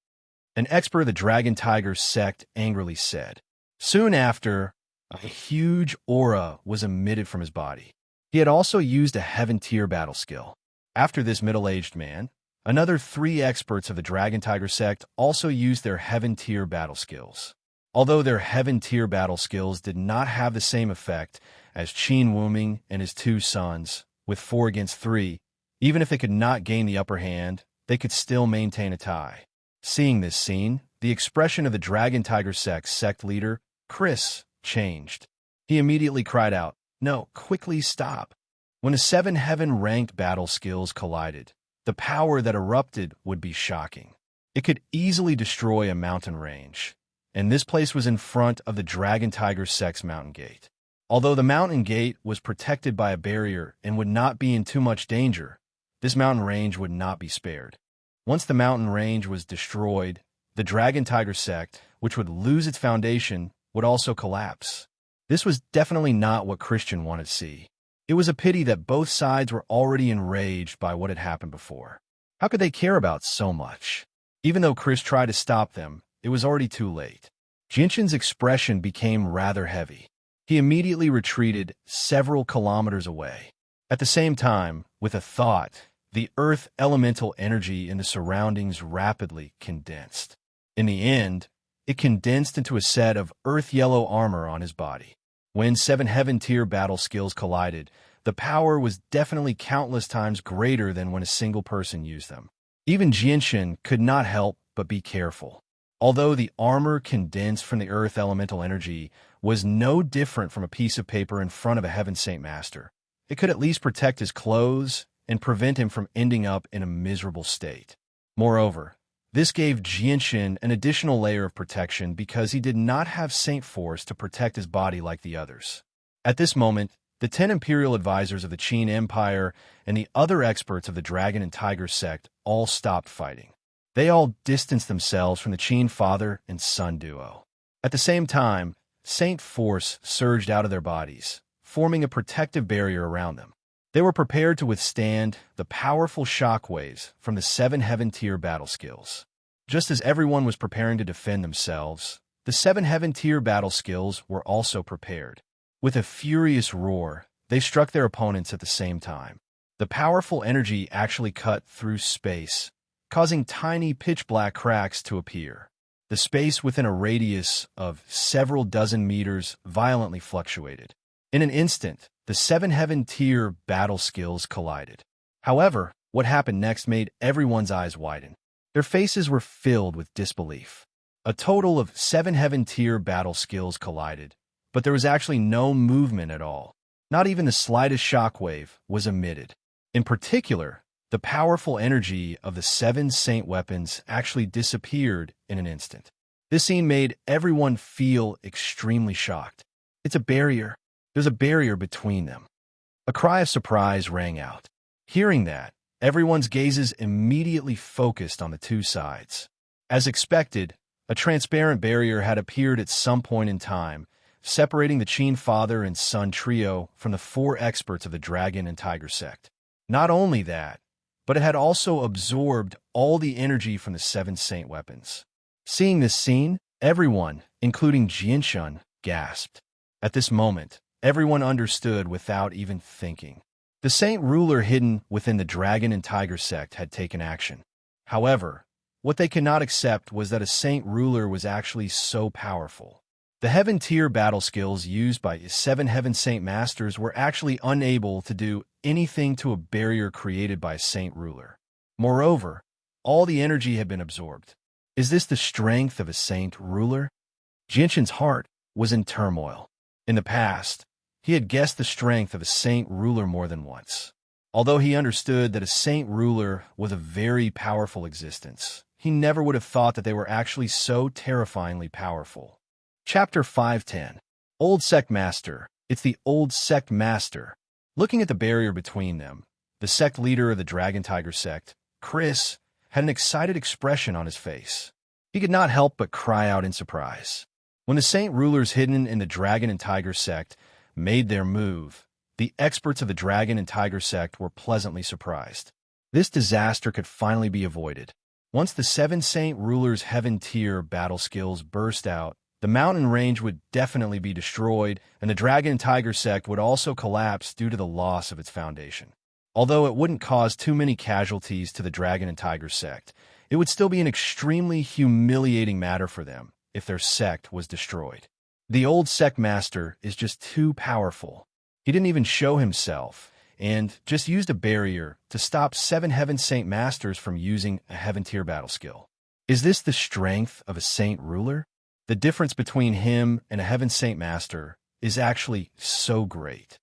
An expert of the Dragon Tiger sect angrily said. Soon after, a huge aura was emitted from his body. He had also used a Heaven Tier battle skill. After this middle-aged man, another 3 experts of the Dragon Tiger sect also used their Heaven Tier battle skills. Although their Heaven Tier battle skills did not have the same effect as Qin Wuming and his 2 sons, with 4 against 3, even if they could not gain the upper hand, they could still maintain a tie. Seeing this scene, the expression of the Dragon Tiger sect leader, Chris, changed. He immediately cried out, "No, quickly stop." When the 7 heaven-ranked battle skills collided, the power that erupted would be shocking. It could easily destroy a mountain range, and this place was in front of the Dragon Tiger sect's mountain gate. Although the mountain gate was protected by a barrier and would not be in too much danger, this mountain range would not be spared. Once the mountain range was destroyed, the Dragon Tiger sect, which would lose its foundation, would also collapse. This was definitely not what Christian wanted to see. It was a pity that both sides were already enraged by what had happened before. How could they care about so much? Even though Chris tried to stop them, it was already too late. Jinshin's expression became rather heavy. He immediately retreated several kilometers away. At the same time, with a thought, the earth elemental energy in the surroundings rapidly condensed. In the end, it condensed into a set of earth yellow armor on his body. When 7 Heaven Tier battle skills collided, the power was definitely countless times greater than when a single person used them. Even Jianshin could not help but be careful. Although the armor condensed from the earth elemental energy was no different from a piece of paper in front of a Heaven Saint Master, it could at least protect his clothes and prevent him from ending up in a miserable state. Moreover, this gave Jianshin an additional layer of protection because he did not have Saint Force to protect his body like the others. At this moment, the 10 imperial advisors of the Qin Empire and the other experts of the Dragon and Tiger sect all stopped fighting. They all distanced themselves from the Qin father and son duo. At the same time, Saint Force surged out of their bodies, forming a protective barrier around them. They were prepared to withstand the powerful shockwaves from the 7 Heaven Tier battle skills. Just as everyone was preparing to defend themselves, the 7 Heaven Tier battle skills were also prepared. With a furious roar, they struck their opponents at the same time. The powerful energy actually cut through space, causing tiny pitch-black cracks to appear. The space within a radius of several dozen meters violently fluctuated. In an instant, the seven heaven-tier battle skills collided. However, what happened next made everyone's eyes widen. Their faces were filled with disbelief. A total of 7 heaven-tier battle skills collided, but there was actually no movement at all. Not even the slightest shockwave was emitted. In particular, the powerful energy of the 7 saint weapons actually disappeared in an instant. This scene made everyone feel extremely shocked. It's a barrier. There's a barrier between them. A cry of surprise rang out. Hearing that, everyone's gazes immediately focused on the two sides. As expected, a transparent barrier had appeared at some point in time, separating the Qin father and son trio from the 4 experts of the Dragon and Tiger sect. Not only that, but it had also absorbed all the energy from the 7 saint weapons. Seeing this scene, everyone, including Jianshun, gasped. At this moment, everyone understood without even thinking. The saint ruler hidden within the Dragon and Tiger sect had taken action. However, what they could not accept was that a saint ruler was actually so powerful. The heaven-tier battle skills used by 7 heaven saint masters were actually unable to do anything to a barrier created by a saint ruler. Moreover, all the energy had been absorbed. Is this the strength of a saint ruler? Jianshun's heart was in turmoil. In the past, he had guessed the strength of a saint ruler more than once. Although he understood that a saint ruler was a very powerful existence, he never would have thought that they were actually so terrifyingly powerful. Chapter 510. Old Sect Master. It's the Old Sect Master. Looking at the barrier between them, the sect leader of the Dragon Tiger sect, Chris, had an excited expression on his face. He could not help but cry out in surprise. When the saint rulers hidden in the Dragon and Tiger sect made their move, the experts of the Dragon and Tiger sect were pleasantly surprised. This disaster could finally be avoided. Once the 7 saint rulers' heaven-tier battle skills burst out, the mountain range would definitely be destroyed, and the Dragon and Tiger sect would also collapse due to the loss of its foundation. Although it wouldn't cause too many casualties to the Dragon and Tiger sect, it would still be an extremely humiliating matter for them if their sect was destroyed. The old sect master is just too powerful. He didn't even show himself, and just used a barrier to stop 7 heaven saint masters from using a heaven-tier battle skill. Is this the strength of a saint ruler? The difference between him and a heaven saint master is actually so great.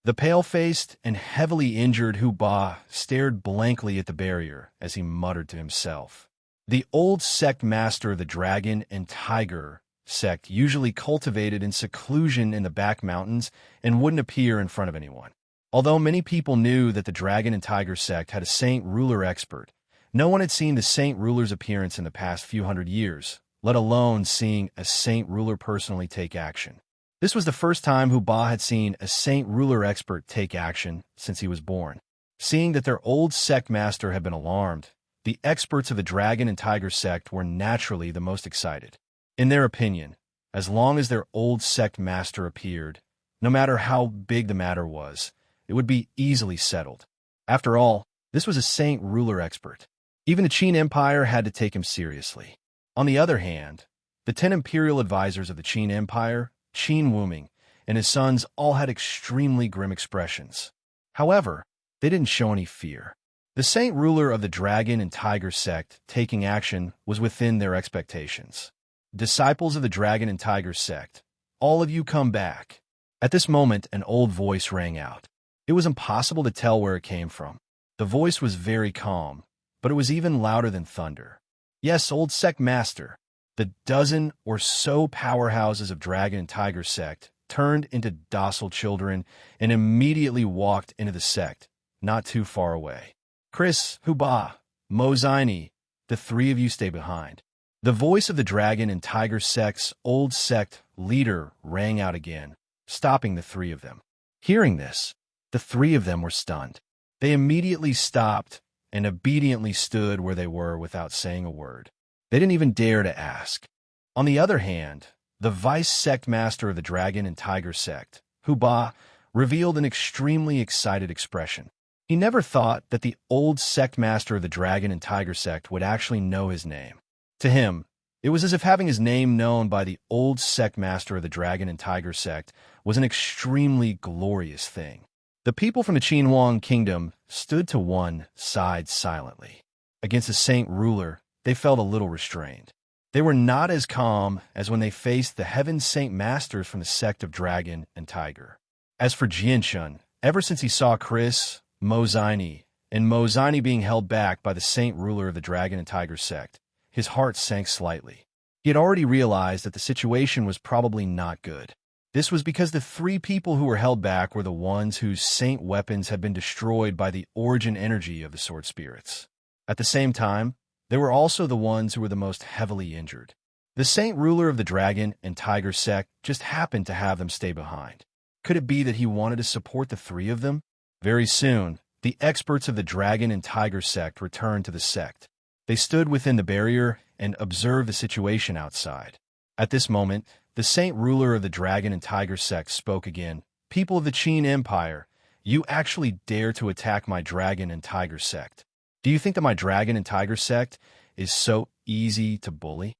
The pale-faced and heavily injured Hu Ba stared blankly at the barrier as he muttered to himself. The old sect master of the Dragon and Tiger sect usually cultivated in seclusion in the back mountains and wouldn't appear in front of anyone. Although many people knew that the Dragon and Tiger sect had a saint ruler expert, no one had seen the saint ruler's appearance in the past few hundred years, let alone seeing a saint ruler personally take action. This was the first time Hu Ba had seen a saint ruler expert take action since he was born. Seeing that their old sect master had been alarmed, the experts of the Dragon and Tiger sect were naturally the most excited. In their opinion, as long as their old sect master appeared, no matter how big the matter was, it would be easily settled. After all, this was a saint ruler expert. Even the Qin Empire had to take him seriously. On the other hand, the 10 imperial advisors of the Qin Empire, Qin Wuming, and his sons all had extremely grim expressions. However, they didn't show any fear. The saint ruler of the Dragon and Tiger sect taking action was within their expectations. Disciples of the Dragon and Tiger sect, all of you come back. At this moment, an old voice rang out. It was impossible to tell where it came from. The voice was very calm, but it was even louder than thunder. Yes, old sect master. The dozen or so powerhouses of Dragon and Tiger sect turned into docile children and immediately walked into the sect, not too far away. Chris, Hu Ba, Mo Zini, the 3 of you stay behind. The voice of the Dragon and Tiger sect's old sect leader rang out again, stopping the 3 of them. Hearing this, the 3 of them were stunned. They immediately stopped and obediently stood where they were without saying a word. They didn't even dare to ask. On the other hand, the vice sect master of the Dragon and Tiger sect, Hu Ba, revealed an extremely excited expression. He never thought that the old sect master of the Dragon and Tiger sect would actually know his name. To him, it was as if having his name known by the old sect master of the Dragon and Tiger sect was an extremely glorious thing. The people from the Qinhuang kingdom stood to one side silently. Against the saint ruler, they felt a little restrained. They were not as calm as when they faced the heaven saint masters from the sect of Dragon and Tiger. As for Jianshun, ever since he saw Chris, Mozini, and Mozini being held back by the saint ruler of the Dragon and Tiger sect, his heart sank slightly. He had already realized that the situation was probably not good. This was because the three people who were held back were the ones whose saint weapons had been destroyed by the origin energy of the sword spirits. At the same time, there were also the ones who were the most heavily injured. The saint ruler of the Dragon and Tiger sect just happened to have them stay behind. Could it be that he wanted to support the three of them? Very soon, the experts of the Dragon and Tiger sect returned to the sect. They stood within the barrier and observed the situation outside. At this moment, the saint ruler of the Dragon and Tiger sect spoke again. People of the Qin Empire, you actually dare to attack my Dragon and Tiger sect. Do you think that my Dragon and Tiger sect is so easy to bully?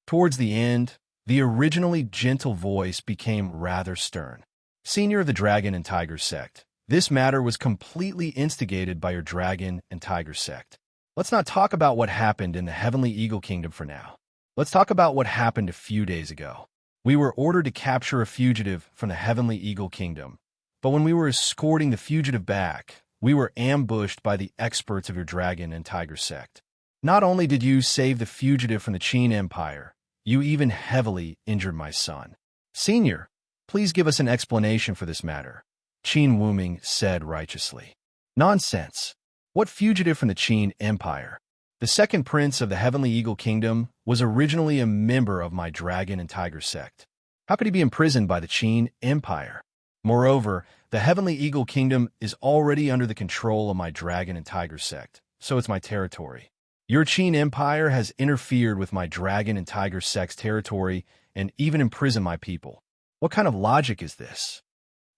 Towards the end, the originally gentle voice became rather stern. Senior of the Dragon and Tiger sect, this matter was completely instigated by your Dragon and Tiger sect. Let's not talk about what happened in the Heavenly Eagle Kingdom for now. Let's talk about what happened a few days ago. We were ordered to capture a fugitive from the Heavenly Eagle Kingdom, but when we were escorting the fugitive back, we were ambushed by the experts of your Dragon and Tiger sect. Not only did you save the fugitive from the Qin Empire, you even heavily injured my son. Senior, please give us an explanation for this matter, Qin Wuming said righteously. Nonsense. What fugitive from the Qin Empire? The second prince of the Heavenly Eagle Kingdom was originally a member of my Dragon and Tiger sect. How could he be imprisoned by the Qin Empire? Moreover, the Heavenly Eagle Kingdom is already under the control of my Dragon and Tiger sect, so it's my territory. Your Qin Empire has interfered with my Dragon and Tiger sect's territory and even imprisoned my people. What kind of logic is this?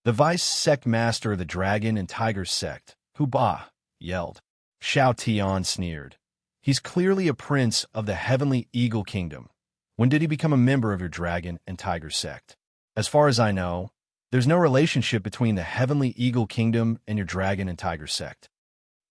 The vice sect master of the Dragon and Tiger sect, Hubba, yelled. Xiao Tian sneered. He's clearly a prince of the Heavenly Eagle Kingdom. When did he become a member of your Dragon and Tiger sect? As far as I know, there's no relationship between the Heavenly Eagle Kingdom and your Dragon and Tiger sect.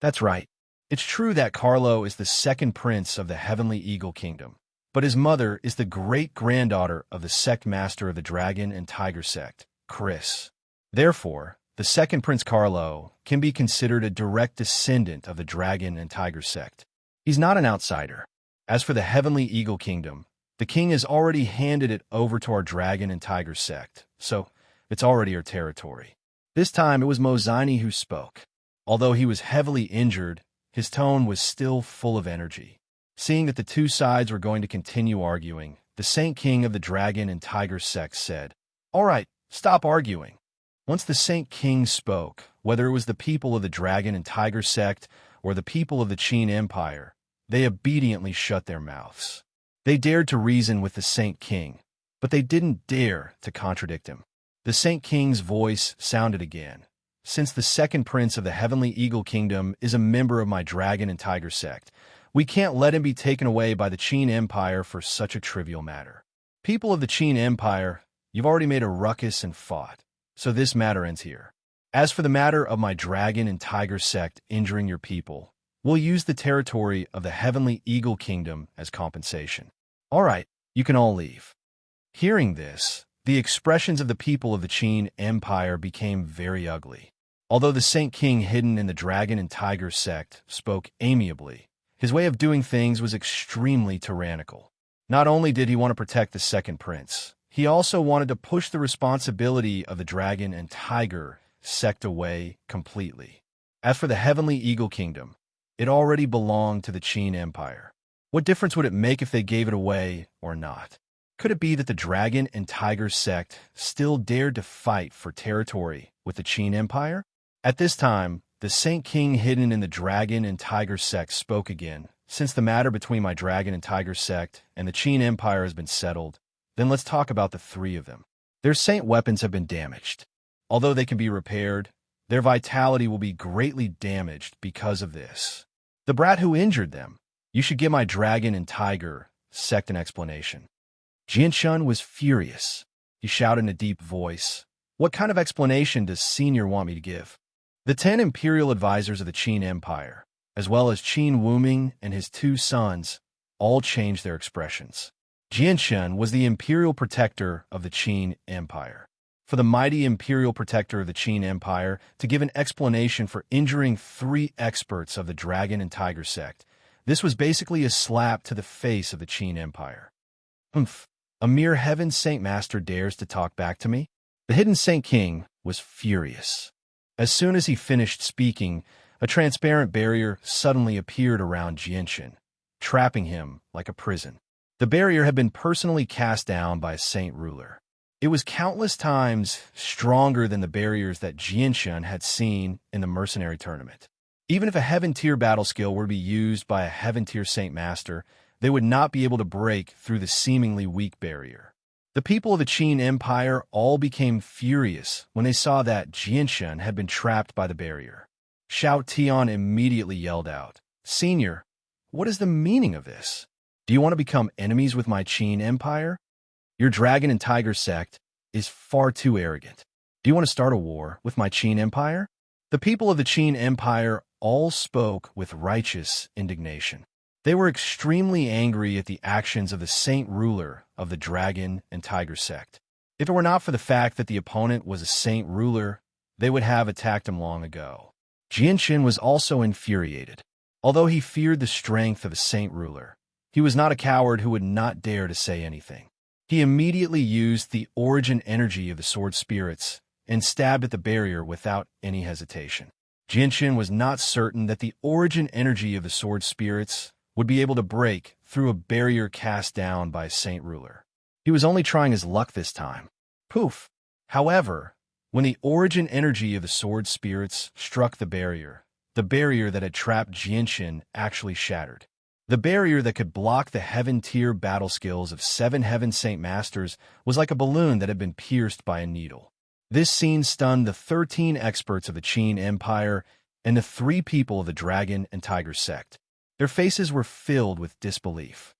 That's right. It's true that Carlo is the second prince of the Heavenly Eagle Kingdom, but his mother is the great-granddaughter of the sect master of the Dragon and Tiger sect, Chris. Therefore, the second Prince Carlo can be considered a direct descendant of the Dragon and Tiger sect. He's not an outsider. As for the Heavenly Eagle Kingdom, the king has already handed it over to our Dragon and Tiger sect, so it's already our territory. This time it was Mozini who spoke. Although he was heavily injured, his tone was still full of energy. Seeing that the two sides were going to continue arguing, the Saint King of the Dragon and Tiger sect said, "All right, stop arguing." Once the Saint King spoke, whether it was the people of the Dragon and Tiger sect or the people of the Qin Empire, they obediently shut their mouths. They dared to reason with the Saint King, but they didn't dare to contradict him. The Saint King's voice sounded again. Since the second prince of the Heavenly Eagle Kingdom is a member of my Dragon and Tiger sect, we can't let him be taken away by the Qin Empire for such a trivial matter. People of the Qin Empire, you've already made a ruckus and fought, so this matter ends here. As for the matter of my Dragon and Tiger sect injuring your people, we'll use the territory of the Heavenly Eagle Kingdom as compensation. All right, you can all leave. Hearing this, the expressions of the people of the Qin Empire became very ugly. Although the Saint King hidden in the Dragon and Tiger sect spoke amiably, his way of doing things was extremely tyrannical. Not only did he want to protect the second prince, he also wanted to push the responsibility of the Dragon and Tiger sect away completely. As for the Heavenly Eagle Kingdom, it already belonged to the Qin Empire. What difference would it make if they gave it away or not? Could it be that the Dragon and Tiger sect still dared to fight for territory with the Qin Empire? At this time, the Saint King hidden in the Dragon and Tiger sect spoke again. Since the matter between my Dragon and Tiger sect and the Qin Empire has been settled, then let's talk about the three of them. Their saint weapons have been damaged. Although they can be repaired, Their vitality will be greatly damaged because of this. The brat who injured them. You should give my dragon and tiger sect an explanation. Jianshun was furious. He shouted in a deep voice, "What kind of explanation does Senior want me to give?" The 10 imperial advisors of the Qin Empire, as well as Qin Wuming and his 2 sons, all changed their expressions. Jianshun was the imperial protector of the Qin Empire. For the mighty imperial protector of the Qin Empire to give an explanation for injuring 3 experts of the Dragon and Tiger sect, this was basically a slap to the face of the Qin Empire. A mere heaven saint master dares to talk back to me? The hidden Saint King was furious. As soon as he finished speaking, a transparent barrier suddenly appeared around Jianshun, trapping him like a prison. The barrier had been personally cast down by a saint ruler. It was countless times stronger than the barriers that Jianshun had seen in the mercenary tournament. Even if a heaven-tier battle skill were to be used by a heaven-tier saint master, they would not be able to break through the seemingly weak barrier. The people of the Qin Empire all became furious when they saw that Jianshun had been trapped by the barrier. Xiao Tian immediately yelled out, "Senior, what is the meaning of this? Do you want to become enemies with my Qin Empire? Your Dragon and Tiger sect is far too arrogant. Do you want to start a war with my Qin Empire?" The people of the Qin Empire all spoke with righteous indignation. They were extremely angry at the actions of the saint ruler of the Dragon and Tiger sect. If it were not for the fact that the opponent was a saint ruler, they would have attacked him long ago. Jianshun was also infuriated. Although he feared the strength of a saint ruler, he was not a coward who would not dare to say anything. He immediately used the origin energy of the sword spirits and stabbed at the barrier without any hesitation. Jianshun was not certain that the origin energy of the sword spirits would be able to break through a barrier cast down by a saint ruler. He was only trying his luck this time. Poof! However, when the origin energy of the sword spirits struck the barrier that had trapped Jianshun actually shattered. The barrier that could block the heaven-tier battle skills of 7 heaven saint masters was like a balloon that had been pierced by a needle. This scene stunned the 13 experts of the Qin Empire and the 3 people of the Dragon and Tiger sect. Their faces were filled with disbelief.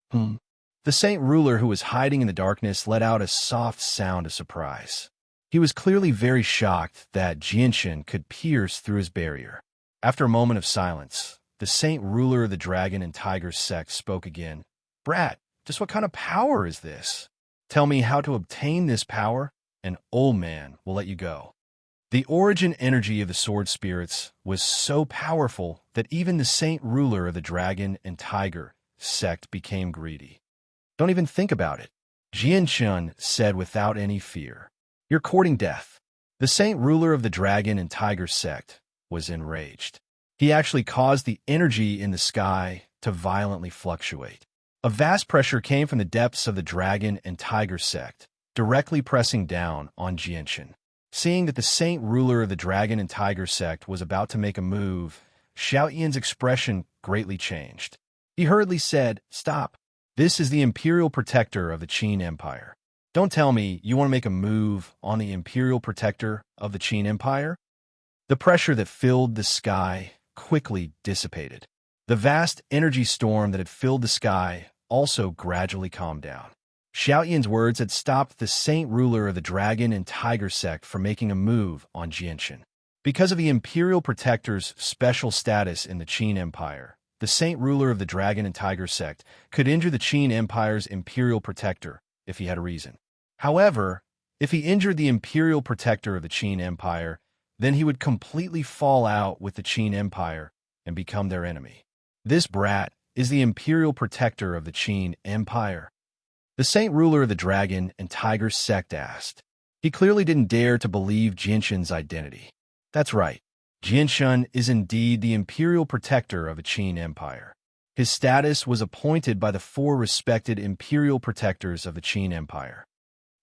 The saint ruler who was hiding in the darkness let out a soft sound of surprise. He was clearly very shocked that Jianshun could pierce through his barrier. After a moment of silence, the saint ruler of the Dragon and Tiger sect spoke again. "Brat, just what kind of power is this? Tell me how to obtain this power, and old man will let you go." The origin energy of the sword spirits was so powerful that even the saint ruler of the Dragon and Tiger sect became greedy. "Don't even think about it," Jianshun said without any fear. "You're courting death." The saint ruler of the Dragon and Tiger sect was enraged. He actually caused the energy in the sky to violently fluctuate. A vast pressure came from the depths of the Dragon and Tiger sect, directly pressing down on Jianshun. Seeing that the saint ruler of the Dragon and Tiger sect was about to make a move, Xiao Yan's expression greatly changed. He hurriedly said, "Stop. This is the imperial protector of the Qin Empire. Don't tell me you want to make a move on the imperial protector of the Qin Empire." The pressure that filled the sky quickly dissipated. The vast energy storm that had filled the sky also gradually calmed down. Xiao Yan's words had stopped the saint ruler of the Dragon and Tiger sect from making a move on Jianshun. Because of the imperial protector's special status in the Qin Empire, the saint ruler of the Dragon and Tiger sect could injure the Qin Empire's imperial protector if he had a reason. However, if he injured the imperial protector of the Qin Empire, then he would completely fall out with the Qin Empire and become their enemy. This brat is the imperial protector of the Qin Empire. The saint ruler of the Dragon and Tiger sect asked. He clearly didn't dare to believe Jianshun's identity. That's right. Jianshun is indeed the imperial protector of the Qin Empire. His status was appointed by the 4 respected imperial protectors of the Qin Empire.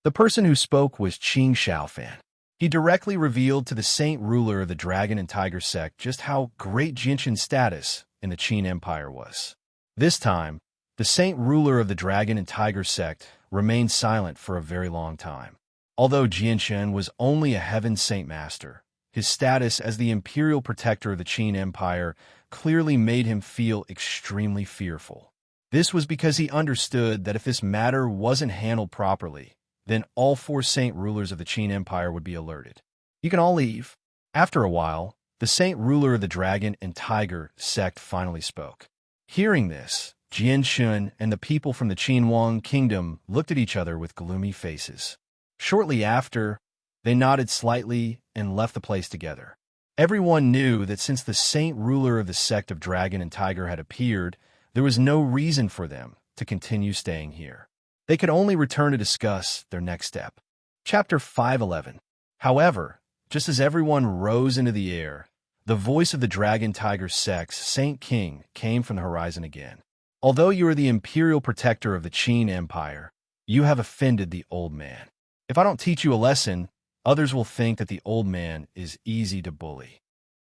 The person who spoke was Qing Xiaofan. He directly revealed to the saint ruler of the Dragon and Tiger sect just how great Jianshun's status in the Qin Empire was. This time, the saint ruler of the Dragon and Tiger sect remained silent for a very long time. Although Jianshun was only a heaven saint master, his status as the imperial protector of the Qin Empire clearly made him feel extremely fearful. This was because he understood that if this matter wasn't handled properly, then all 4 saint rulers of the Qin Empire would be alerted. You can all leave. After a while, the saint ruler of the Dragon and Tiger sect finally spoke. Hearing this, Jianshun and the people from the Qinhuang kingdom looked at each other with gloomy faces. Shortly after, they nodded slightly and left the place together. Everyone knew that since the saint ruler of the sect of Dragon and Tiger had appeared, there was no reason for them to continue staying here. They could only return to discuss their next step. Chapter 511. However, just as everyone rose into the air, the voice of the Dragon Tiger sect's Saint King came from the horizon again. Although you are the imperial protector of the Qin Empire, you have offended the old man. If I don't teach you a lesson, others will think that the old man is easy to bully.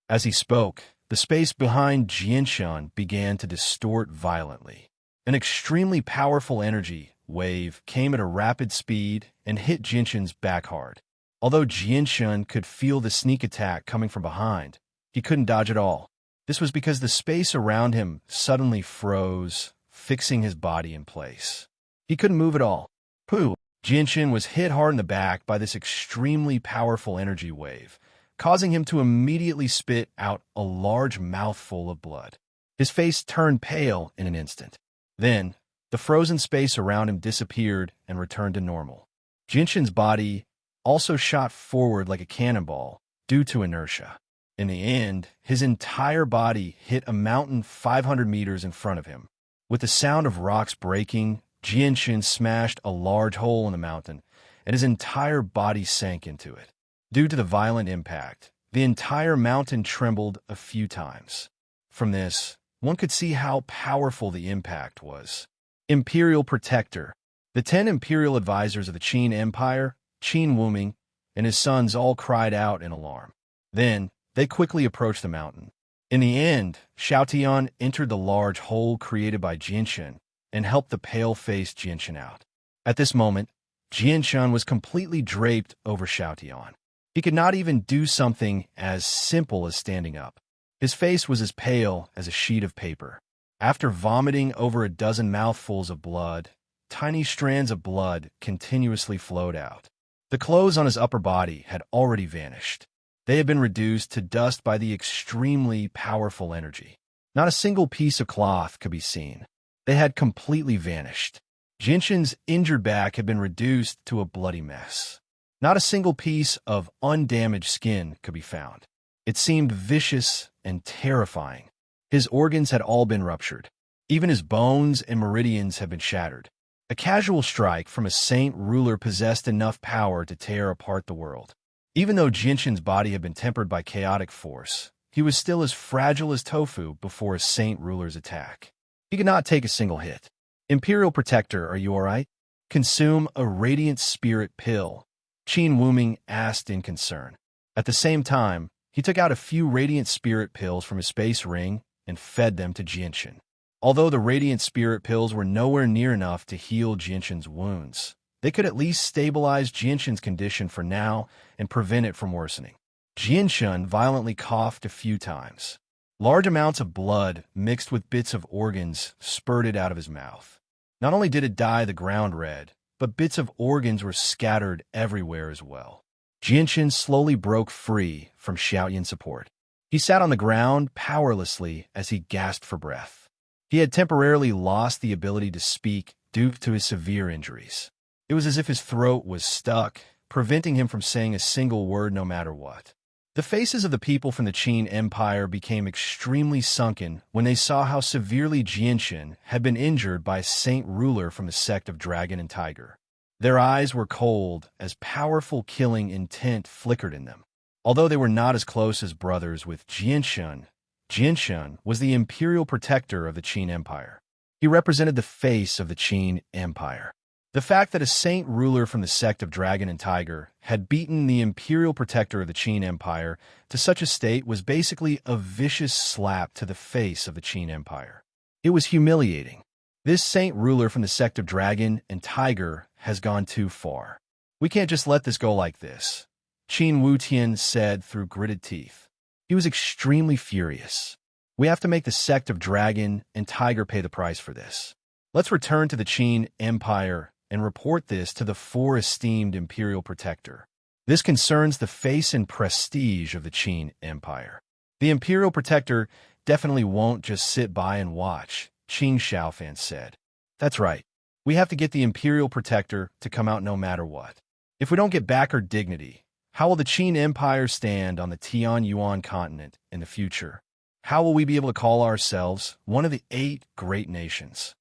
As he spoke, the space behind Jianshan began to distort violently. An extremely powerful energy wave came at a rapid speed and hit Jianshan's back hard. Although Jianshan could feel the sneak attack coming from behind, he couldn't dodge at all. This was because the space around him suddenly froze, fixing his body in place. He couldn't move at all. Pooh! Jianshan was hit hard in the back by this extremely powerful energy wave, causing him to immediately spit out a large mouthful of blood. His face turned pale in an instant. Then, the frozen space around him disappeared and returned to normal. Jianshan's body also shot forward like a cannonball due to inertia. In the end, his entire body hit a mountain 500 meters in front of him. With the sound of rocks breaking, Jianshan smashed a large hole in the mountain, and his entire body sank into it. Due to the violent impact, the entire mountain trembled a few times. From this, one could see how powerful the impact was. Imperial Protector. The 10 imperial advisors of the Qin Empire, Qin Wuming, and his sons all cried out in alarm. Then, they quickly approached the mountain. In the end, Xiaotian entered the large hole created by Jianshan and helped the pale-faced Jianshan out. At this moment, Jianshan was completely draped over Xiaotian. He could not even do something as simple as standing up. His face was as pale as a sheet of paper. After vomiting over a dozen mouthfuls of blood, tiny strands of blood continuously flowed out. The clothes on his upper body had already vanished. They had been reduced to dust by the extremely powerful energy. Not a single piece of cloth could be seen. They had completely vanished. Jianshan's injured back had been reduced to a bloody mess. Not a single piece of undamaged skin could be found. It seemed vicious and terrifying. His organs had all been ruptured. Even his bones and meridians had been shattered. A casual strike from a saint ruler possessed enough power to tear apart the world. Even though Jianshan's body had been tempered by chaotic force, he was still as fragile as tofu before a saint ruler's attack. He could not take a single hit. Imperial Protector, are you all right? Consume a radiant spirit pill, Qin Wuming asked in concern. At the same time, he took out a few radiant spirit pills from his space ring and fed them to Jianshan. Although the radiant spirit pills were nowhere near enough to heal Jianshan's wounds, they could at least stabilize Jianshan's condition for now and prevent it from worsening. Jianshan violently coughed a few times. Large amounts of blood mixed with bits of organs spurted out of his mouth. Not only did it dye the ground red, but bits of organs were scattered everywhere as well. Jianshan slowly broke free from Xiaoyan's support. He sat on the ground powerlessly as he gasped for breath. He had temporarily lost the ability to speak due to his severe injuries. It was as if his throat was stuck, preventing him from saying a single word no matter what. The faces of the people from the Qin Empire became extremely sunken when they saw how severely Jianshan had been injured by a saint ruler from the sect of Dragon and Tiger. Their eyes were cold as powerful killing intent flickered in them. Although they were not as close as brothers with Jianshan, Jianshan was the imperial protector of the Qin Empire. He represented the face of the Qin Empire. The fact that a saint ruler from the sect of Dragon and Tiger had beaten the imperial protector of the Qin Empire to such a state was basically a vicious slap to the face of the Qin Empire. It was humiliating. This saint ruler from the sect of Dragon and Tiger has gone too far. We can't just let this go like this. Qin Wutian said through gritted teeth. He was extremely furious. We have to make the sect of Dragon and Tiger pay the price for this. Let's return to the Qin Empire and report this to the four esteemed Imperial Protector. This concerns the face and prestige of the Qin Empire. The Imperial Protector definitely won't just sit by and watch, Qin Xiaofan said. That's right. We have to get the Imperial Protector to come out no matter what. If we don't get back our dignity, how will the Qin Empire stand on the Tian Yuan continent in the future? How will we be able to call ourselves one of the 8 great nations?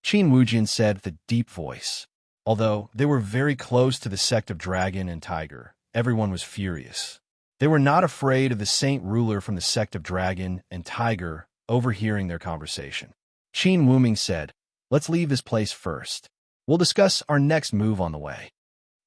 Qin Wujian said with a deep voice. Although they were very close to the sect of Dragon and Tiger, everyone was furious. They were not afraid of the saint ruler from the sect of Dragon and Tiger overhearing their conversation. Qin Wuming said, "Let's leave this place first. We'll discuss our next move on the way."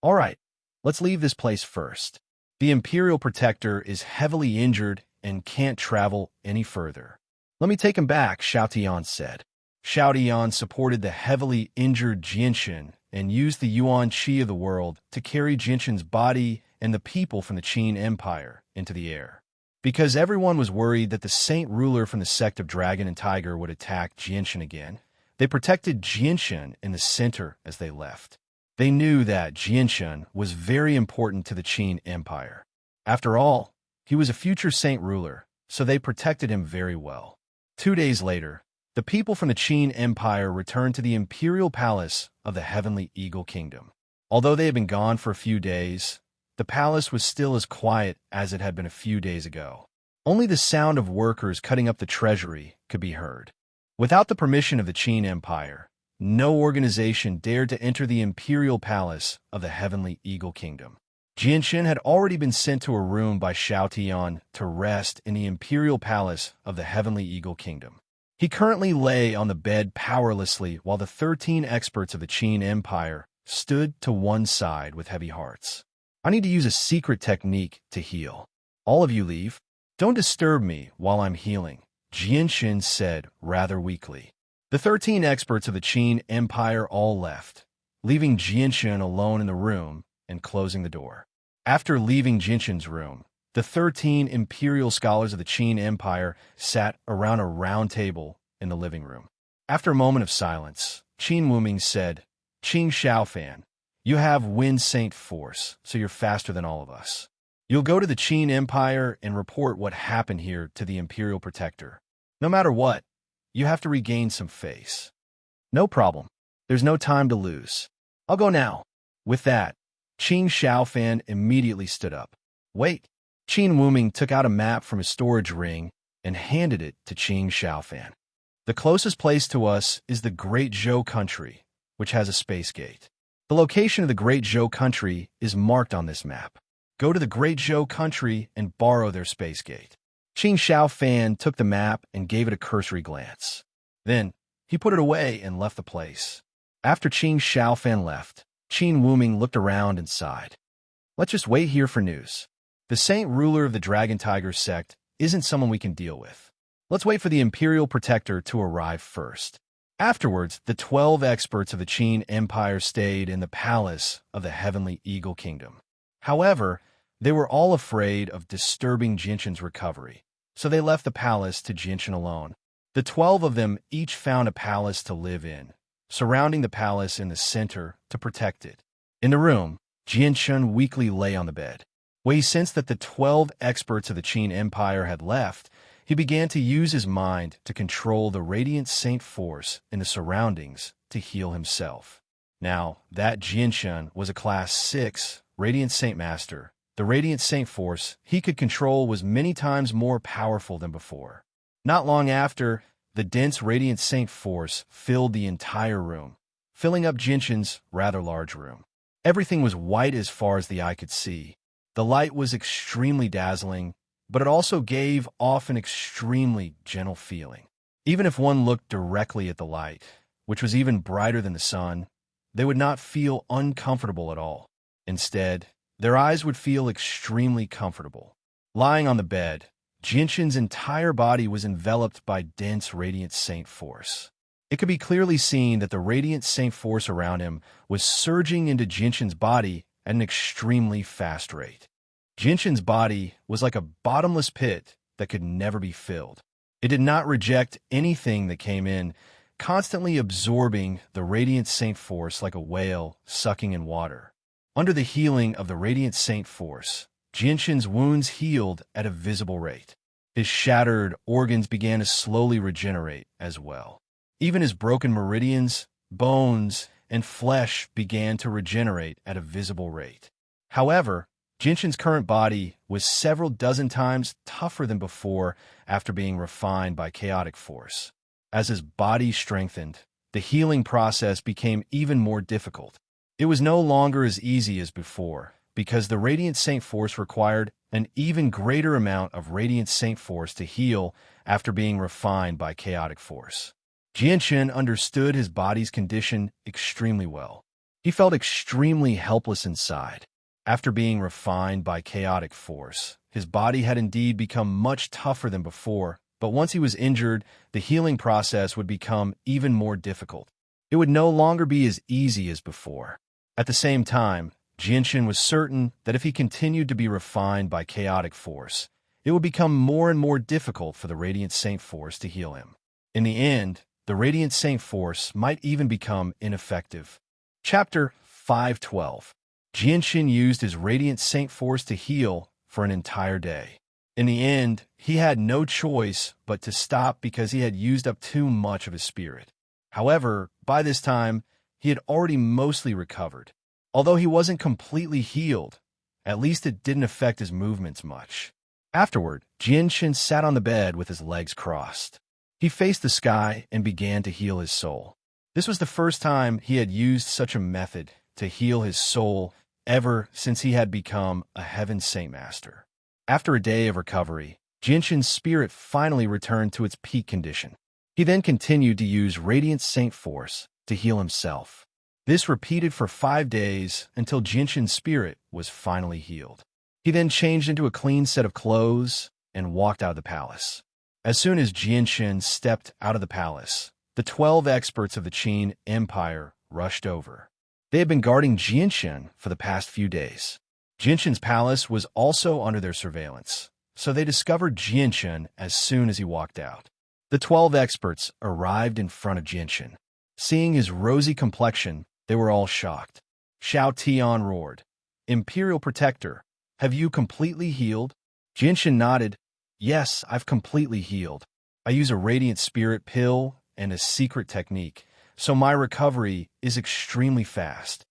All right, let's leave this place first. The Imperial Protector is heavily injured and can't travel any further. Let me take him back, Xiao Tian said. Xiao Tian supported the heavily injured Jinshin and used the Yuan Qi of the world to carry Jinshin's body and the people from the Qin Empire into the air. Because everyone was worried that the saint ruler from the sect of Dragon and Tiger would attack Jinshin again, they protected Jinshin in the center as they left. They knew that Jinshin was very important to the Qin Empire. After all, he was a future saint ruler, so they protected him very well. 2 days later, the people from the Qin Empire returned to the imperial palace of the Heavenly Eagle Kingdom. Although they had been gone for a few days, the palace was still as quiet as it had been a few days ago. Only the sound of workers cutting up the treasury could be heard. Without the permission of the Qin Empire, no organization dared to enter the imperial palace of the Heavenly Eagle Kingdom. Jinshin had already been sent to a room by Xiao Tian to rest in the imperial palace of the Heavenly Eagle Kingdom. He currently lay on the bed powerlessly while the 13 experts of the Qin Empire stood to one side with heavy hearts. I need to use a secret technique to heal. All of you leave. Don't disturb me while I'm healing, Jinshin said rather weakly. The 13 experts of the Qin Empire all left, leaving Jinshin alone in the room and closing the door. After leaving Jinshin's room, the 13 imperial scholars of the Qin Empire sat around a round table in the living room. After a moment of silence, Qin Wuming said, "Qin Xiaofan, you have Wind Saint Force, so you're faster than all of us. You'll go to the Qin Empire and report what happened here to the Imperial Protector. No matter what, you have to regain some face." "No problem. There's no time to lose. I'll go now." With that, Qin Xiaofan immediately stood up. "Wait." Qin Wuming took out a map from his storage ring and handed it to Qin Xiaofan. "The closest place to us is the Great Zhou Country, which has a space gate. The location of the Great Zhou Country is marked on this map. Go to the Great Zhou Country and borrow their space gate." Qin Xiaofan took the map and gave it a cursory glance. Then, he put it away and left the place. After Qin Xiaofan left, Qin Wuming looked around and sighed. "Let's just wait here for news. The saint ruler of the Dragon Tiger sect isn't someone we can deal with. Let's wait for the Imperial Protector to arrive first." Afterwards, the 12 experts of the Qin Empire stayed in the palace of the Heavenly Eagle Kingdom. However, they were all afraid of disturbing Jinshin's recovery, so they left the palace to Jinshin alone. The 12 of them each found a palace to live in, surrounding the palace in the center to protect it. In the room, Jinshin weakly lay on the bed. When he sensed that the 12 experts of the Qin Empire had left, he began to use his mind to control the Radiant Saint Force in the surroundings to heal himself. Now, that Jinshin was a Class 6 Radiant Saint Master. The Radiant Saint Force he could control was many times more powerful than before. Not long after, the dense Radiant Saint Force filled the entire room, filling up Jinshin's rather large room. Everything was white as far as the eye could see. The light was extremely dazzling, but it also gave off an extremely gentle feeling. Even if one looked directly at the light, which was even brighter than the sun, they would not feel uncomfortable at all. Instead, their eyes would feel extremely comfortable. Lying on the bed, Jinshin's entire body was enveloped by dense Radiant Saint Force. It could be clearly seen that the Radiant Saint Force around him was surging into Jinshin's body at an extremely fast rate. Jinshin's body was like a bottomless pit that could never be filled. It did not reject anything that came in, constantly absorbing the Radiant Saint Force like a whale sucking in water. Under the healing of the Radiant Saint Force, Jinshin's wounds healed at a visible rate. His shattered organs began to slowly regenerate as well. Even his broken meridians, bones, and flesh began to regenerate at a visible rate. However, Jinshin's current body was several dozen times tougher than before after being refined by chaotic force. As his body strengthened, the healing process became even more difficult. It was no longer as easy as before, because the Radiant Saint Force required an even greater amount of Radiant Saint Force to heal after being refined by chaotic force. Jinshin understood his body's condition extremely well. He felt extremely helpless inside. After being refined by chaotic force, his body had indeed become much tougher than before, but once he was injured, the healing process would become even more difficult. It would no longer be as easy as before. At the same time, Jinshin was certain that if he continued to be refined by chaotic force, it would become more and more difficult for the Radiant Saint Force to heal him. In the end, the Radiant Saint Force might even become ineffective. Chapter 512. Jinshin used his Radiant Saint Force to heal for an entire day. In the end, he had no choice but to stop because he had used up too much of his spirit. However, by this time, he had already mostly recovered. Although he wasn't completely healed, at least it didn't affect his movements much. Afterward, Jinshin sat on the bed with his legs crossed. He faced the sky and began to heal his soul. This was the first time he had used such a method to heal his soul ever since he had become a Heaven Saint Master. After a day of recovery, Jinshin's spirit finally returned to its peak condition. He then continued to use Radiant Saint Force to heal himself. This repeated for 5 days until Jinshin's spirit was finally healed. He then changed into a clean set of clothes and walked out of the palace. As soon as Jinshin stepped out of the palace, the 12 experts of the Qin Empire rushed over. They had been guarding Jinshin for the past few days. Jinshin's palace was also under their surveillance, so they discovered Jinshin as soon as he walked out. The 12 experts arrived in front of Jinshin. Seeing his rosy complexion, they were all shocked. Xiao Tian roared, "Imperial Protector, have you completely healed?" Jinshin nodded. "Yes, I've completely healed. I use a Radiant Spirit pill and a secret technique, so my recovery is extremely fast."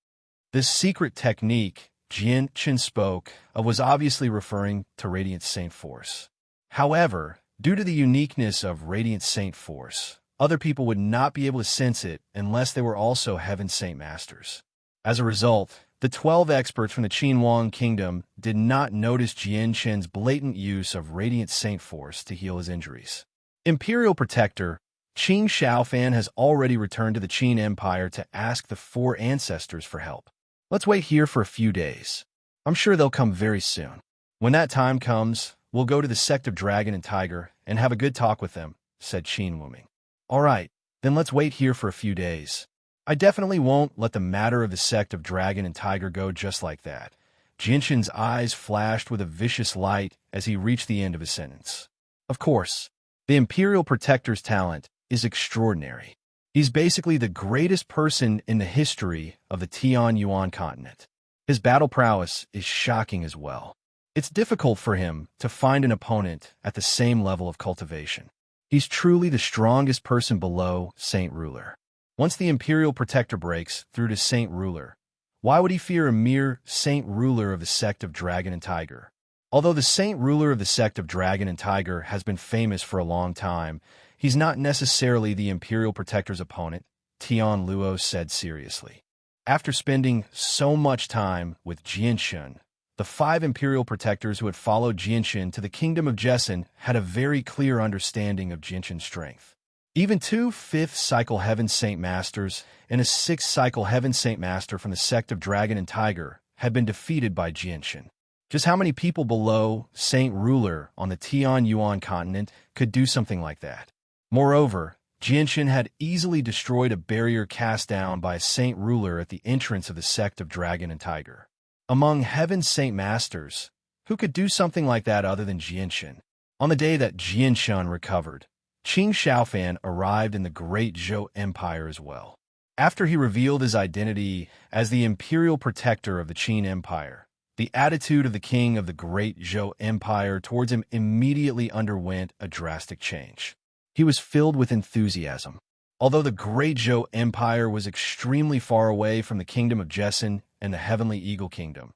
This secret technique Jinshin spoke of was obviously referring to Radiant Saint Force. However, due to the uniqueness of Radiant Saint Force, other people would not be able to sense it unless they were also Heaven Saint Masters. As a result, the 12 experts from the Qinhuang Kingdom did not notice Jinshin's blatant use of Radiant Saint Force to heal his injuries. Imperial Protector, Qin Shaofan has already returned to the Qin Empire to ask the 4 ancestors for help. Let's wait here for a few days. I'm sure they'll come very soon. When that time comes, we'll go to the sect of Dragon and Tiger and have a good talk with them, said Qin Wuming. All right, then let's wait here for a few days. I definitely won't let the matter of the sect of Dragon and Tiger go just like that. Jinshin's eyes flashed with a vicious light as he reached the end of his sentence. Of course, the Imperial Protector's talent is extraordinary. He's basically the greatest person in the history of the Tianyuan continent. His battle prowess is shocking as well. It's difficult for him to find an opponent at the same level of cultivation. He's truly the strongest person below Saint Ruler. Once the Imperial Protector breaks through to Saint Ruler, why would he fear a mere Saint Ruler of the sect of Dragon and Tiger? Although the Saint Ruler of the sect of Dragon and Tiger has been famous for a long time, he's not necessarily the Imperial Protector's opponent, Tian Luo said seriously. After spending so much time with Jinshin, the 5 Imperial Protectors who had followed Jinshin to the Kingdom of Jessen had a very clear understanding of Jinshin's strength. Even 2 5th Cycle Heaven Saint Masters and a 6th Cycle Heaven Saint Master from the sect of Dragon and Tiger had been defeated by Jinshin. Just how many people below Saint Ruler on the Tianyuan continent could do something like that? Moreover, Jinshin had easily destroyed a barrier cast down by a Saint Ruler at the entrance of the sect of Dragon and Tiger. Among Heaven Saint Masters, Who could do something like that other than Jianshan? On the day that Jianshan recovered, Qin Shaofan arrived in the Great Zhou Empire as well. After he revealed his identity as the imperial protector of the Qin Empire, the attitude of the king of the Great Zhou Empire towards him immediately underwent a drastic change. He was filled with enthusiasm. Although the Great Zhou Empire was extremely far away from the kingdom of Jessen and the Heavenly Eagle Kingdom,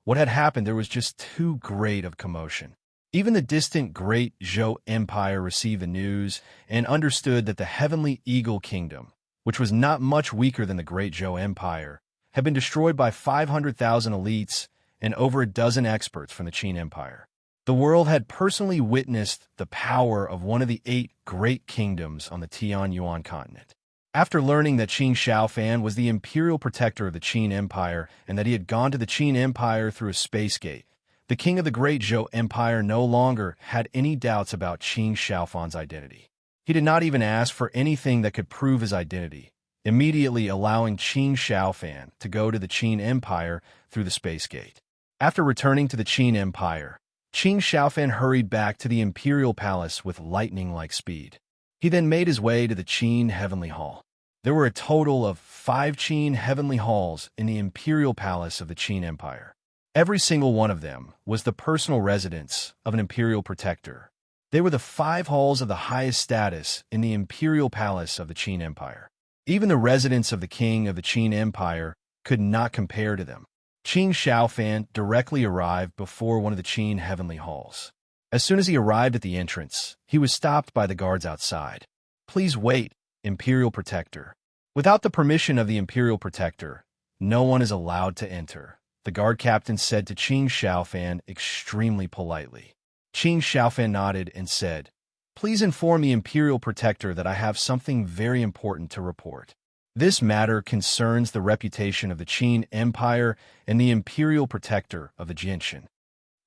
what had happened there was just too great of commotion. Even the distant Great Zhou Empire received the news and understood that the Heavenly Eagle Kingdom, which was not much weaker than the Great Zhou Empire, had been destroyed by 500,000 elites and over a dozen experts from the Qin Empire. The world had personally witnessed the power of one of the 8 great kingdoms on the Tianyuan continent. After learning that Qin Shaofan was the imperial protector of the Qin Empire and that he had gone to the Qin Empire through a space gate, the king of the Great Zhou Empire no longer had any doubts about Qin Shaofan's identity. He did not even ask for anything that could prove his identity, immediately allowing Qin Shaofan to go to the Qin Empire through the space gate. After returning to the Qin Empire, Qin Shaofan hurried back to the imperial palace with lightning-like speed. He then made his way to the Qin Heavenly Hall. There were a total of 5 Qin Heavenly Halls in the imperial palace of the Qin Empire. Every single one of them was the personal residence of an imperial protector. They were the 5 halls of the highest status in the imperial palace of the Qin Empire. Even the residence of the king of the Qin Empire could not compare to them. Qin Shaofan directly arrived before one of the Qin Heavenly Halls. As soon as he arrived at the entrance, he was stopped by the guards outside. "Please wait, Imperial Protector." Without the permission of the Imperial Protector, no one is allowed to enter, the guard captain said to Qin Shaofan extremely politely. Qin Shaofan nodded and said, "Please inform the Imperial Protector that I have something very important to report. This matter concerns the reputation of the Qin Empire and the Imperial Protector of the Jianshan."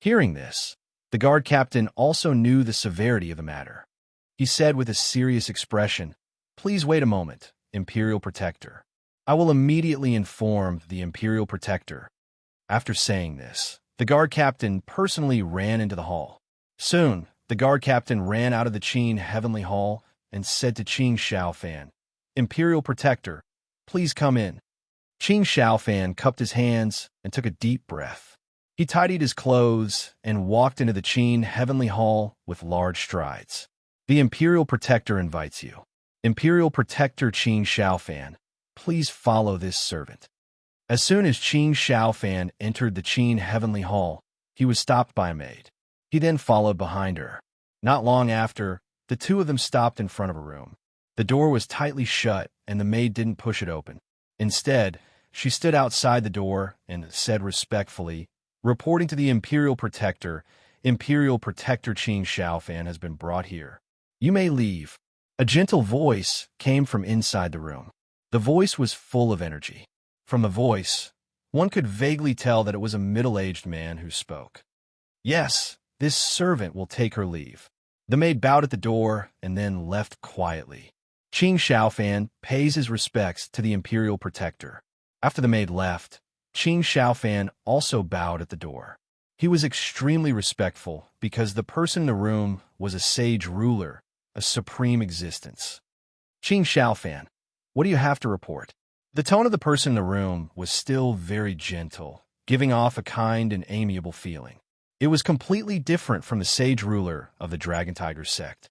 Hearing this, the guard captain also knew the severity of the matter. He said with a serious expression, "Please wait a moment, Imperial Protector. I will immediately inform the Imperial Protector." After saying this, the guard captain personally ran into the hall. Soon, the guard captain ran out of the Qin Heavenly Hall and said to Qin Shaofan, "Imperial Protector, please come in." Qin Shaofan cupped his hands and took a deep breath. He tidied his clothes and walked into the Qin Heavenly Hall with large strides. "The Imperial Protector invites you. Imperial Protector Qin Shaofan, please follow this servant." As soon as Qin Shaofan entered the Qin Heavenly Hall, he was stopped by a maid. He then followed behind her. Not long after, the two of them stopped in front of a room. The door was tightly shut, and the maid didn't push it open. Instead, she stood outside the door and said respectfully, "Reporting to the Imperial Protector, Imperial Protector Qin Shaofan has been brought here. You may leave." A gentle voice came from inside the room. The voice was full of energy. From the voice, one could vaguely tell that it was a middle-aged man who spoke. "Yes, this servant will take her leave." The maid bowed at the door and then left quietly. Qin Shaofan pays his respects to the Imperial Protector. After the maid left, Qin Shaofan also bowed at the door. He was extremely respectful because the person in the room was a sage ruler, a supreme existence. "Qin Shaofan, what do you have to report?" The tone of the person in the room was still very gentle, giving off a kind and amiable feeling. It was completely different from the sage ruler of the Dragon Tiger sect.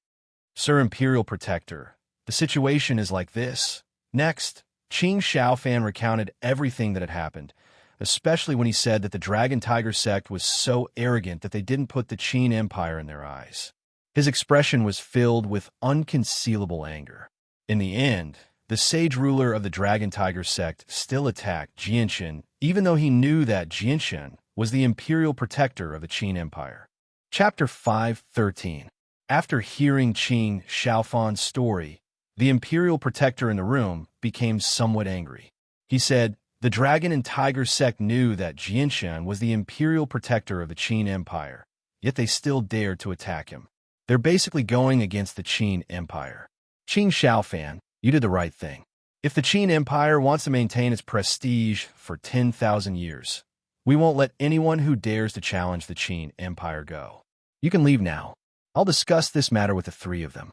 "Sir Imperial Protector, the situation is like this." Next, Qin Shaofan recounted everything that had happened, especially when he said that the Dragon Tiger sect was so arrogant that they didn't put the Qin Empire in their eyes. His expression was filled with unconcealable anger. In the end, the sage ruler of the Dragon Tiger sect still attacked Jianshan, even though he knew that Jianshan was the imperial protector of the Qin Empire. Chapter 5:13. After hearing Qin Shaofan's story, the imperial protector in the room became somewhat angry. He said, "The Dragon and Tiger sect knew that Jianshan was the imperial protector of the Qin Empire, yet they still dared to attack him. They're basically going against the Qin Empire. Qin Shaofan, you did the right thing. If the Qin Empire wants to maintain its prestige for 10,000 years, We won't let anyone who dares to challenge the Qin Empire go. You can leave now. I'll discuss this matter with the three of them.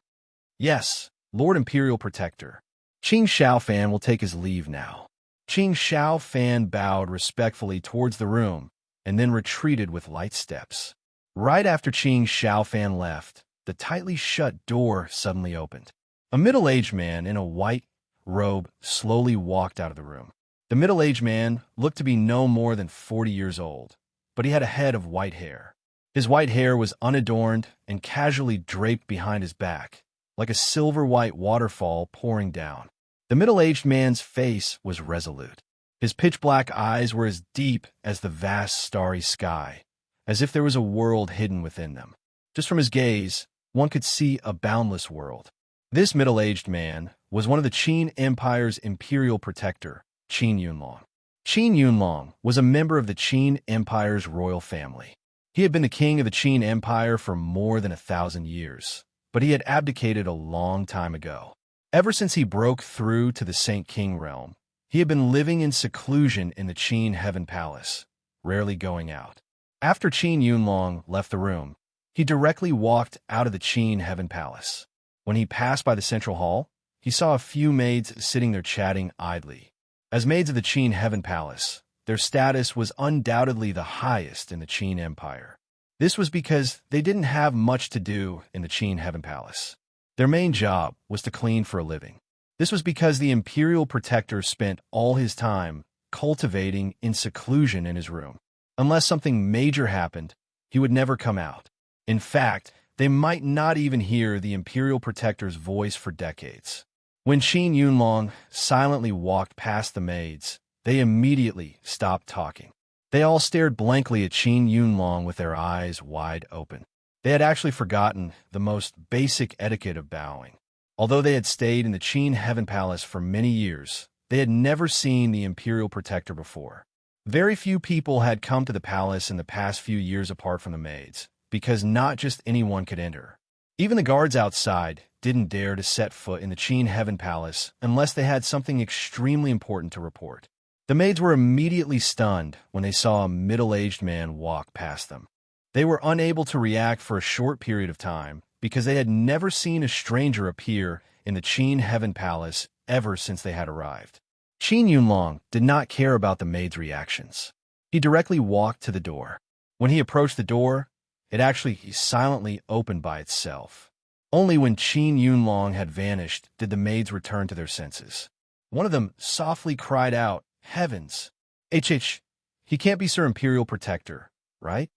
Yes, Lord Imperial Protector. Qin Shaofan will take his leave now. Qin Shaofan bowed respectfully towards the room and then retreated with light steps. Right after Qin Shaofan left, the tightly shut door suddenly opened. A middle-aged man in a white robe slowly walked out of the room. The middle-aged man looked to be no more than 40 years old, but he had a head of white hair. His white hair was unadorned and casually draped behind his back, like a silver-white waterfall pouring down. The middle-aged man's face was resolute. His pitch-black eyes were as deep as the vast starry sky, as if there was a world hidden within them. Just from his gaze, one could see a boundless world. This middle-aged man was one of the Qin Empire's imperial protector, Qin Yunlong. Qin Yunlong was a member of the Qin Empire's royal family. He had been the king of the Qin Empire for more than 1,000 years, but he had abdicated a long time ago. Ever since he broke through to the Saint King realm, he had been living in seclusion in the Qin Heaven Palace, rarely going out. After Qin Yunlong left the room, he directly walked out of the Qin Heaven Palace. When he passed by the central hall, he saw a few maids sitting there chatting idly. As maids of the Qin Heaven Palace, their status was undoubtedly the highest in the Qin Empire. This was because they didn't have much to do in the Qin Heaven Palace. Their main job was to clean for a living. This was because the imperial protector spent all his time cultivating in seclusion in his room. Unless something major happened, he would never come out. In fact, they might not even hear the imperial protector's voice for decades. When Qin Yunlong silently walked past the maids, they immediately stopped talking. They all stared blankly at Qin Yunlong with their eyes wide open. They had actually forgotten the most basic etiquette of bowing. Although they had stayed in the Qin Heaven Palace for many years, they had never seen the imperial protector before. Very few people had come to the palace in the past few years apart from the maids, because not just anyone could enter. Even the guards outside didn't dare to set foot in the Qin Heaven Palace unless they had something extremely important to report. The maids were immediately stunned when they saw a middle-aged man walk past them. They were unable to react for a short period of time because they had never seen a stranger appear in the Qin Heaven Palace ever since they had arrived. Qin Yunlong did not care about the maids' reactions. He directly walked to the door. When he approached the door, it actually silently opened by itself. Only when Qin Yunlong had vanished did the maids return to their senses. One of them softly cried out, "Heavens! He can't be Sir Imperial Protector, right?"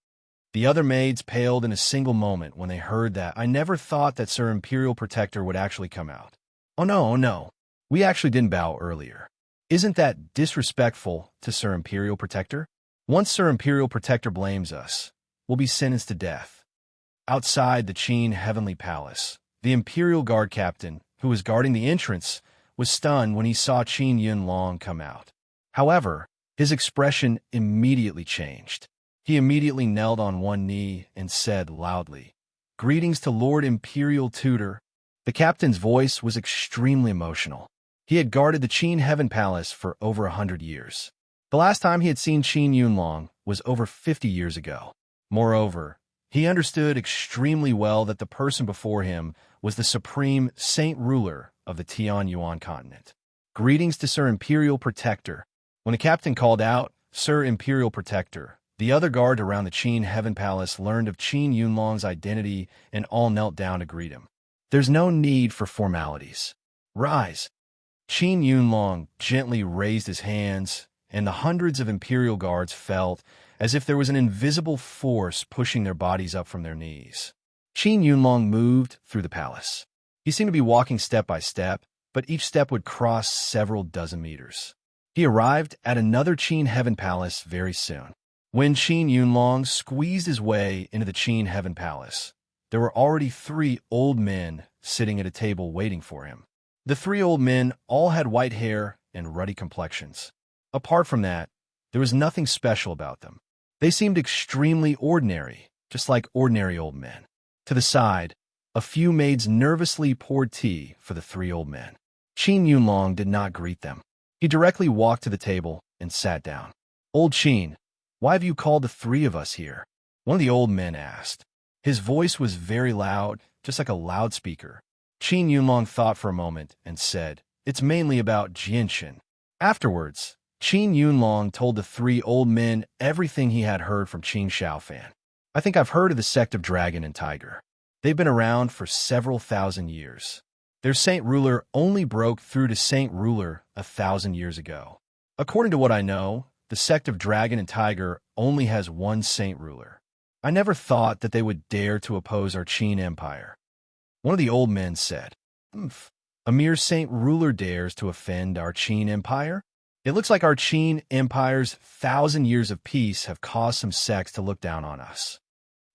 The other maids paled in a single moment when they heard that. "I never thought that Sir Imperial Protector would actually come out." Oh no. We actually didn't bow earlier. Isn't that disrespectful to Sir Imperial Protector? Once Sir Imperial Protector blames us, we'll be sentenced to death." Outside the Qin Heavenly Palace, the Imperial Guard Captain, who was guarding the entrance, was stunned when he saw Qin Yunlong come out. However, his expression immediately changed. He immediately knelt on one knee and said loudly, "Greetings to Lord Imperial Tutor." The captain's voice was extremely emotional. He had guarded the Qin Heaven Palace for over 100 years. The last time he had seen Qin Yunlong was over 50 years ago. Moreover, he understood extremely well that the person before him was the supreme saint ruler of the Tian Yuan continent. "Greetings to Sir Imperial Protector." When the captain called out, "Sir Imperial Protector," the other guard around the Qin Heaven Palace learned of Qin Yunlong's identity and all knelt down to greet him. "There's no need for formalities. Rise." Qin Yunlong gently raised his hands, and the hundreds of imperial guards felt as if there was an invisible force pushing their bodies up from their knees. Qin Yunlong moved through the palace. He seemed to be walking step by step, but each step would cross several dozen meters. He arrived at another Qin Heaven Palace very soon. When Qin Yunlong squeezed his way into the Qin Heaven Palace, there were already 3 old men sitting at a table waiting for him. The 3 old men all had white hair and ruddy complexions. Apart from that, there was nothing special about them. They seemed extremely ordinary, just like ordinary old men. To the side, a few maids nervously poured tea for the 3 old men. Qin Yunlong did not greet them. He directly walked to the table and sat down. "Old Qin, Why have you called the three of us here? One of the old men asked. His voice was very loud, just like a loudspeaker. Qin Yunlong thought for a moment and said, "It's mainly about Jianshan." Afterwards, Qin Yunlong told the three old men everything he had heard from Qin Shaofan. "I think I've heard of the sect of Dragon and Tiger. They've been around for several thousand years. Their saint ruler only broke through to saint ruler 1,000 years ago. According to what I know, the sect of Dragon and Tiger only has one saint ruler. I never thought that they would dare to oppose our Qin Empire." One of the old men said, "Humph. A mere saint ruler dares to offend our Qin Empire? It looks like our Qin Empire's 1,000 years of peace have caused some sects to look down on us."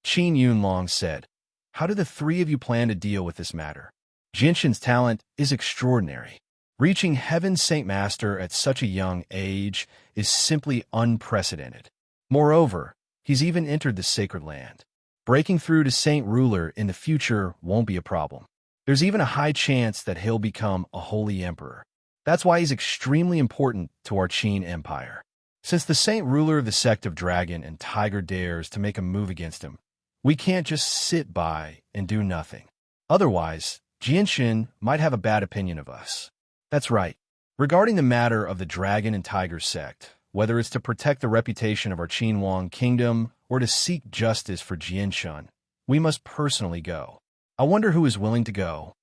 Qin Yunlong said, "How do the three of you plan to deal with this matter? Jinshan's talent is extraordinary. Reaching Heaven's Saint Master at such a young age is simply unprecedented. Moreover, he's even entered the sacred land. Breaking through to Saint Ruler in the future won't be a problem. There's even a high chance that he'll become a holy emperor. That's why he's extremely important to our Qin Empire. Since the Saint Ruler of the sect of Dragon and Tiger dares to make a move against him, we can't just sit by and do nothing. Otherwise, Jianshan might have a bad opinion of us." That's right. Regarding the matter of the Dragon and Tiger sect, whether it's to protect the reputation of our Qinhuang kingdom or to seek justice for Jianshan, we must personally go. I wonder who is willing to go."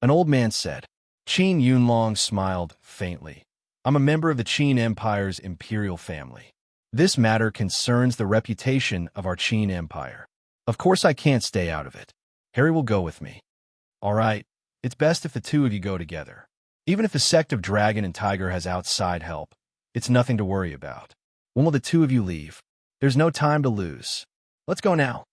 An old man said. Qin Yunlong smiled faintly. "I'm a member of the Qin Empire's imperial family. This matter concerns the reputation of our Qin Empire. Of course I can't stay out of it. Harry will go with me." "All right. It's best if the two of you go together. Even if the sect of Dragon and Tiger has outside help, it's nothing to worry about. When will the two of you leave? There's no time to lose. Let's go now."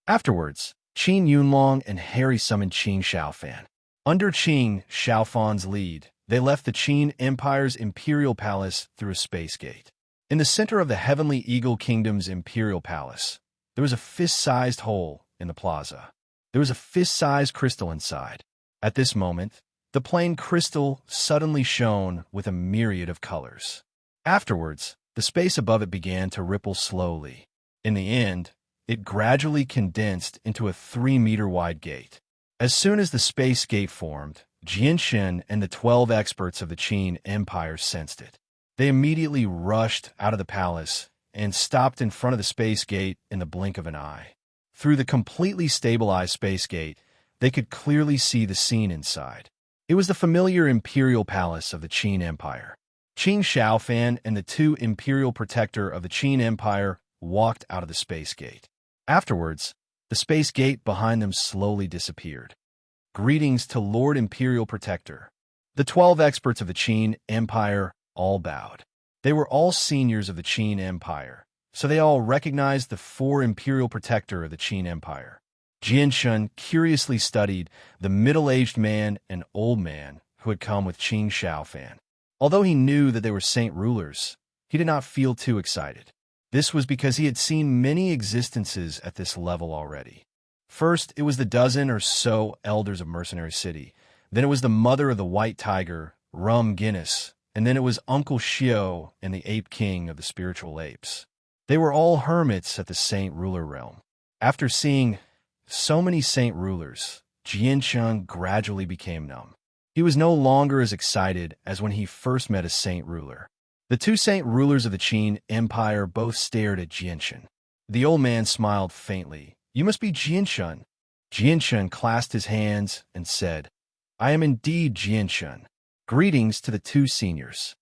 Afterwards, Qin Yunlong and Harry summoned Qin Shaofan. Under Qin Shaofan's lead, they left the Qin Empire's imperial palace through a space gate. In the center of the Heavenly Eagle Kingdom's imperial palace, there was a fist-sized hole in the plaza. There was a fist-sized crystal inside. At this moment, the plain crystal suddenly shone with a myriad of colors. Afterwards, the space above it began to ripple slowly. In the end, it gradually condensed into a 3-meter-wide gate. As soon as the space gate formed, Jianshan and the 12 experts of the Qin Empire sensed it. They immediately rushed out of the palace and stopped in front of the space gate in the blink of an eye. Through the completely stabilized space gate, they could clearly see the scene inside. It was the familiar imperial palace of the Qin Empire. Qin Shaofan and the two imperial protector of the Qin Empire walked out of the space gate. Afterwards, the space gate behind them slowly disappeared. "Greetings to Lord Imperial Protector." The 12 experts of the Qin Empire all bowed. They were all seniors of the Qin Empire, so they all recognized the 4 Imperial Protector of the Qin Empire. Jianshan curiously studied the middle-aged man and old man who had come with Qin Shaofan. Although he knew that they were saint rulers, he did not feel too excited. This was because he had seen many existences at this level already. First, it was the dozen or so elders of Mercenary City. Then it was the mother of the White Tiger, Rum Guinness. And then it was Uncle Shio and the Ape King of the Spiritual Apes. They were all hermits at the Saint Ruler realm. After seeing so many saint rulers, Jianshan gradually became numb. He was no longer as excited as when he first met a saint ruler. The two saint rulers of the Qin Empire both stared at Jianshan. The old man smiled faintly. "You must be Jianshan." Jianshan clasped his hands and said, "I am indeed Jianshan. Greetings to the two seniors."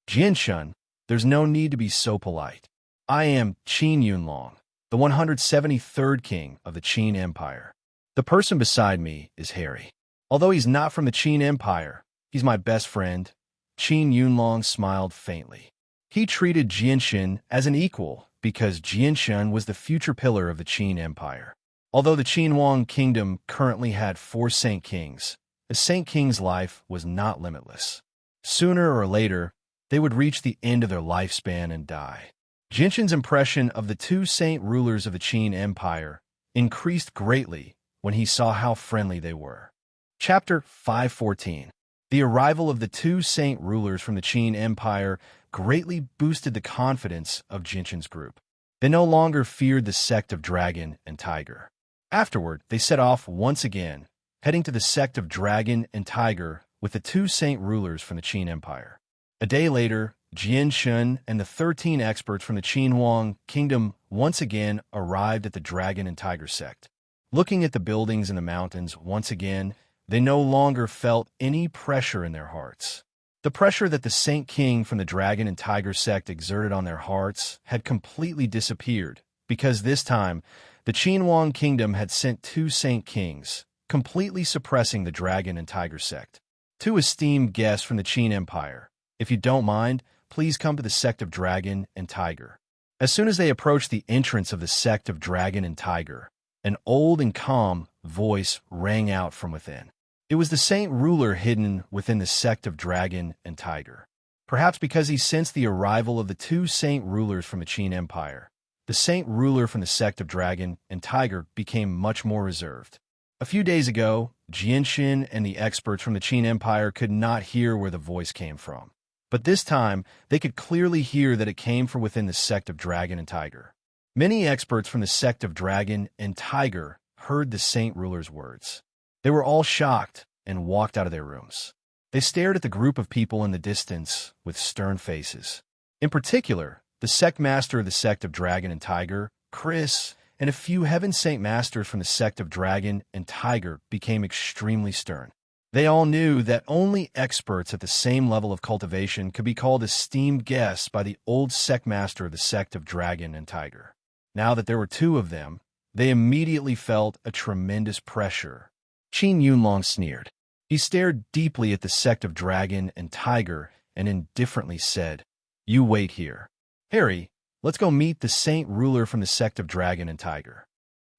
"Jianshan, there's no need to be so polite. I am Qin Yunlong, the 173rd king of the Qin Empire. The person beside me is Harry. Although he's not from the Qin Empire, he's my best friend." Qin Yunlong smiled faintly. He treated Jianshan as an equal because Jianshan was the future pillar of the Qin Empire. Although the Qinhuang kingdom currently had 4 saint kings, a saint king's life was not limitless. Sooner or later, they would reach the end of their lifespan and die. Jianshan's impression of the two saint rulers of the Qin Empire increased greatly when he saw how friendly they were. Chapter 514. The arrival of the two saint rulers from the Qin Empire greatly boosted the confidence of Jianshan's group. They no longer feared the sect of Dragon and Tiger. Afterward, they set off once again, heading to the sect of Dragon and Tiger with the two saint rulers from the Qin Empire. A day later, Jian Shun and the 13 experts from the Qin Huang kingdom once again arrived at the Dragon and Tiger sect. Looking at the buildings in the mountains once again, they no longer felt any pressure in their hearts. The pressure that the Saint King from the Dragon and Tiger sect exerted on their hearts had completely disappeared, because this time, the Qin Huang kingdom had sent two Saint Kings, completely suppressing the Dragon and Tiger sect. Two esteemed guests from the Qin Empire. If you don't mind, please come to the sect of Dragon and Tiger. As soon as they approached the entrance of the sect of Dragon and Tiger, an old and calm voice rang out from within. It was the saint ruler hidden within the sect of Dragon and Tiger. Perhaps because he sensed the arrival of the two saint rulers from the Qin Empire, the saint ruler from the sect of Dragon and Tiger became much more reserved. A few days ago, Jianshin and the experts from the Qin Empire could not hear where the voice came from. But this time, they could clearly hear that it came from within the sect of Dragon and Tiger. Many experts from the sect of Dragon and Tiger heard the saint ruler's words. They were all shocked and walked out of their rooms. They stared at the group of people in the distance with stern faces. In particular, the sect master of the sect of Dragon and Tiger, Chris, and a few heaven saint masters from the sect of Dragon and Tiger became extremely stern. They all knew that only experts at the same level of cultivation could be called esteemed guests by the old sect master of the sect of Dragon and Tiger. Now that there were two of them, they immediately felt a tremendous pressure. Qin Yunlong sneered. He stared deeply at the sect of Dragon and Tiger and indifferently said, "You wait here. Harry, let's go meet the saint ruler from the sect of Dragon and Tiger."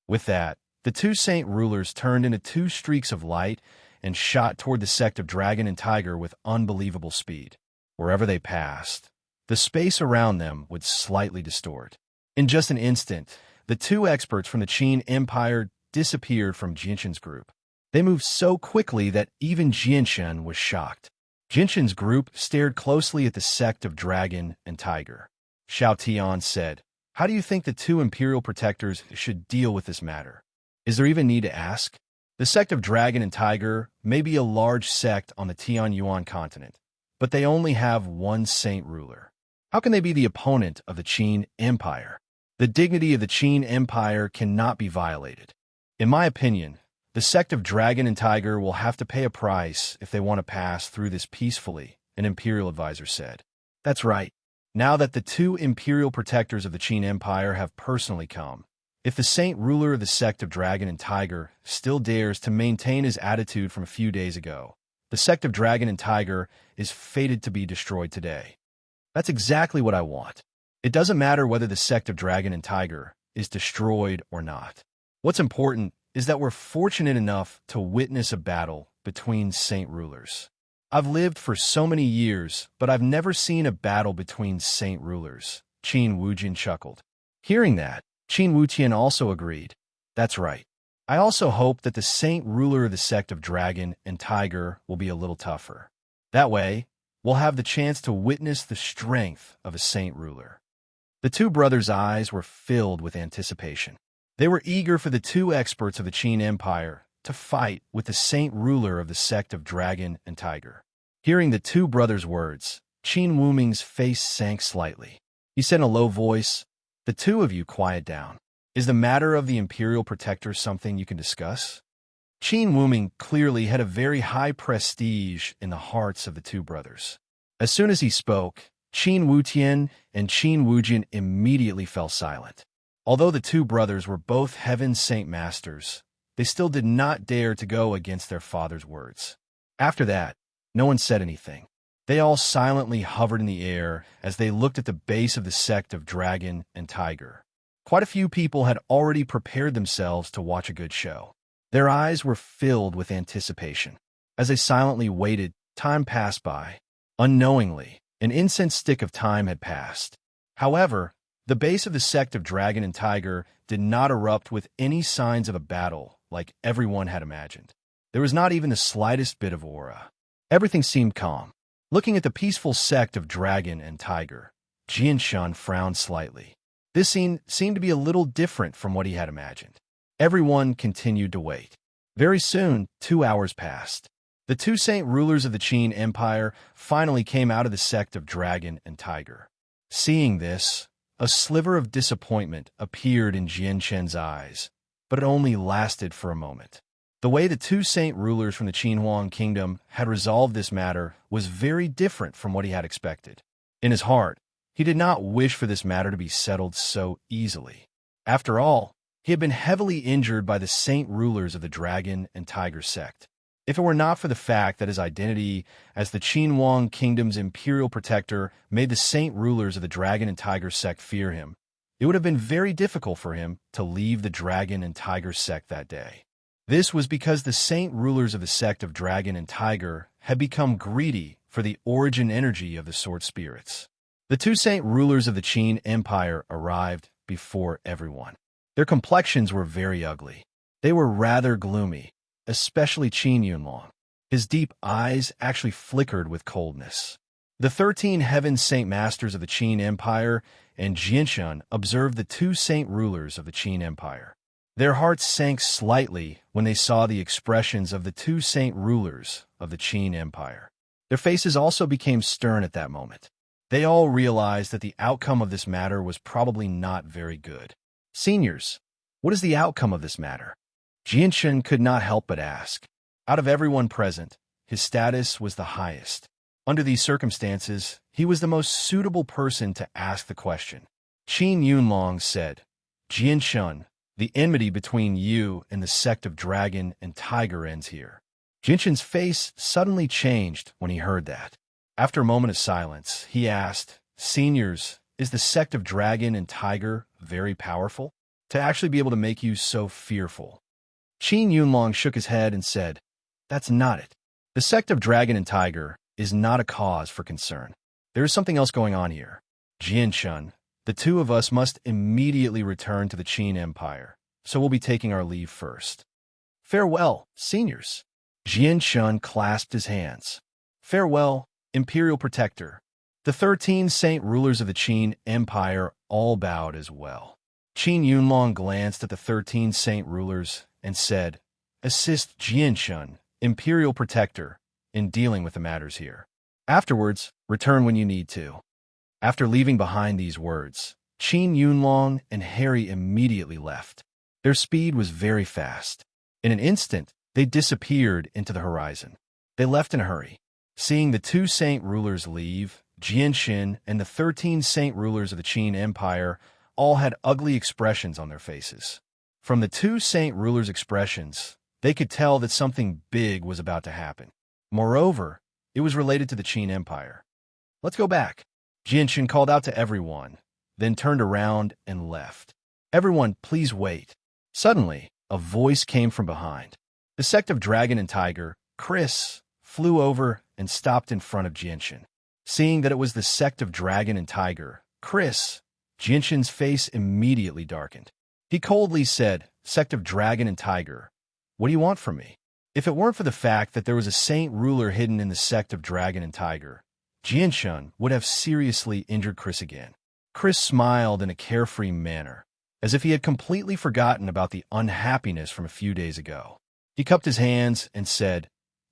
With that, the two saint rulers turned into two streaks of light and shot toward the sect of Dragon and Tiger with unbelievable speed. Wherever they passed, the space around them would slightly distort. In just an instant, the two experts from the Qin Empire disappeared from Jinshin's group. They moved so quickly that even Jinshin was shocked. Jinshin's group stared closely at the sect of Dragon and Tiger. Xiao Tian said, "How do you think the two imperial protectors should deal with this matter? Is there even need to ask? The sect of Dragon and Tiger may be a large sect on the Tianyuan continent, but they only have one saint ruler. How can they be the opponent of the Qin Empire? The dignity of the Qin Empire cannot be violated. In my opinion, the sect of Dragon and Tiger will have to pay a price if they want to pass through this peacefully," an imperial advisor said. "That's right. Now that the two imperial protectors of the Qin Empire have personally come, if the saint ruler of the sect of Dragon and Tiger still dares to maintain his attitude from a few days ago, the sect of Dragon and Tiger is fated to be destroyed today. That's exactly what I want. It doesn't matter whether the sect of Dragon and Tiger is destroyed or not. What's important is that we're fortunate enough to witness a battle between saint rulers. I've lived for so many years, but I've never seen a battle between saint rulers," Qin Wujin chuckled. Hearing that, Qin Wuqian also agreed. "That's right. I also hope that the saint ruler of the sect of Dragon and Tiger will be a little tougher. That way, we'll have the chance to witness the strength of a saint ruler." The two brothers' eyes were filled with anticipation. They were eager for the two experts of the Qin Empire to fight with the saint ruler of the sect of Dragon and Tiger. Hearing the two brothers' words, Qin Wuming's face sank slightly. He said in a low voice, "The two of you quiet down. Is the matter of the imperial protector something you can discuss?" Qin Wuming clearly had a very high prestige in the hearts of the two brothers. As soon as he spoke, Qin Wutian and Qin Wujin immediately fell silent. Although the two brothers were both heaven saint masters, they still did not dare to go against their father's words. After that, no one said anything. They all silently hovered in the air as they looked at the base of the sect of Dragon and Tiger. Quite a few people had already prepared themselves to watch a good show. Their eyes were filled with anticipation. As they silently waited, time passed by. Unknowingly, an incense stick of time had passed. However, the base of the sect of Dragon and Tiger did not erupt with any signs of a battle like everyone had imagined. There was not even the slightest bit of aura. Everything seemed calm. Looking at the peaceful sect of Dragon and Tiger, Jianshan frowned slightly. This scene seemed to be a little different from what he had imagined. Everyone continued to wait. Very soon, 2 hours passed. The two saint rulers of the Qin Empire finally came out of the sect of Dragon and Tiger. Seeing this, a sliver of disappointment appeared in Jianshen's eyes, but it only lasted for a moment. The way the two saint rulers from the Qinhuang kingdom had resolved this matter was very different from what he had expected. In his heart, he did not wish for this matter to be settled so easily. After all, he had been heavily injured by the saint rulers of the Dragon and Tiger sect. If it were not for the fact that his identity as the Qinhuang kingdom's imperial protector made the saint rulers of the Dragon and Tiger sect fear him, it would have been very difficult for him to leave the Dragon and Tiger sect that day. This was because the saint rulers of the sect of Dragon and Tiger had become greedy for the origin energy of the sword spirits. The two saint rulers of the Qin Empire arrived before everyone. Their complexions were very ugly. They were rather gloomy, especially Qin Yunlong. His deep eyes actually flickered with coldness. The 13 heaven saint masters of the Qin Empire and Jianshen observed the two saint rulers of the Qin Empire. Their hearts sank slightly when they saw the expressions of the two saint rulers of the Qin Empire. Their faces also became stern at that moment. They all realized that the outcome of this matter was probably not very good. Seniors, what is the outcome of this matter? Jianshen could not help but ask. Out of everyone present, his status was the highest. Under these circumstances, he was the most suitable person to ask the question. Qin Yunlong said, Jianshen, the enmity between you and the sect of Dragon and Tiger ends here. Jianshen's face suddenly changed when he heard that. After a moment of silence, he asked, Seniors, is the sect of Dragon and Tiger very powerful? To actually be able to make you so fearful? Qin Yunlong shook his head and said, That's not it. The sect of Dragon and Tiger is not a cause for concern. There is something else going on here. Jianshen, the two of us must immediately return to the Qin Empire, so we'll be taking our leave first. Farewell, seniors. Jianshen clasped his hands. Farewell, Imperial Protector. The 13 saint rulers of the Qin Empire all bowed as well. Qin Yunlong glanced at the 13 saint rulers and said, Assist Jianshen, Imperial Protector, in dealing with the matters here. Afterwards, return when you need to. After leaving behind these words, Qin Yunlong and Harry immediately left. Their speed was very fast. In an instant, they disappeared into the horizon. They left in a hurry. Seeing the two saint rulers leave, Jianshen and the 13 saint rulers of the Qin Empire all had ugly expressions on their faces. From the two saint rulers' expressions, they could tell that something big was about to happen. Moreover, it was related to the Qin Empire. Let's go back. Jianshen called out to everyone, then turned around and left. Everyone, please wait. Suddenly, a voice came from behind. The sect of Dragon and Tiger, Chris, flew over and stopped in front of Jianshen. Seeing that it was the sect of Dragon and Tiger, Chris, Jianshen's face immediately darkened. He coldly said, Sect of Dragon and Tiger, what do you want from me? If it weren't for the fact that there was a saint ruler hidden in the sect of Dragon and Tiger, Jianshen would have seriously injured Chris again. Chris smiled in a carefree manner, as if he had completely forgotten about the unhappiness from a few days ago. He cupped his hands and said,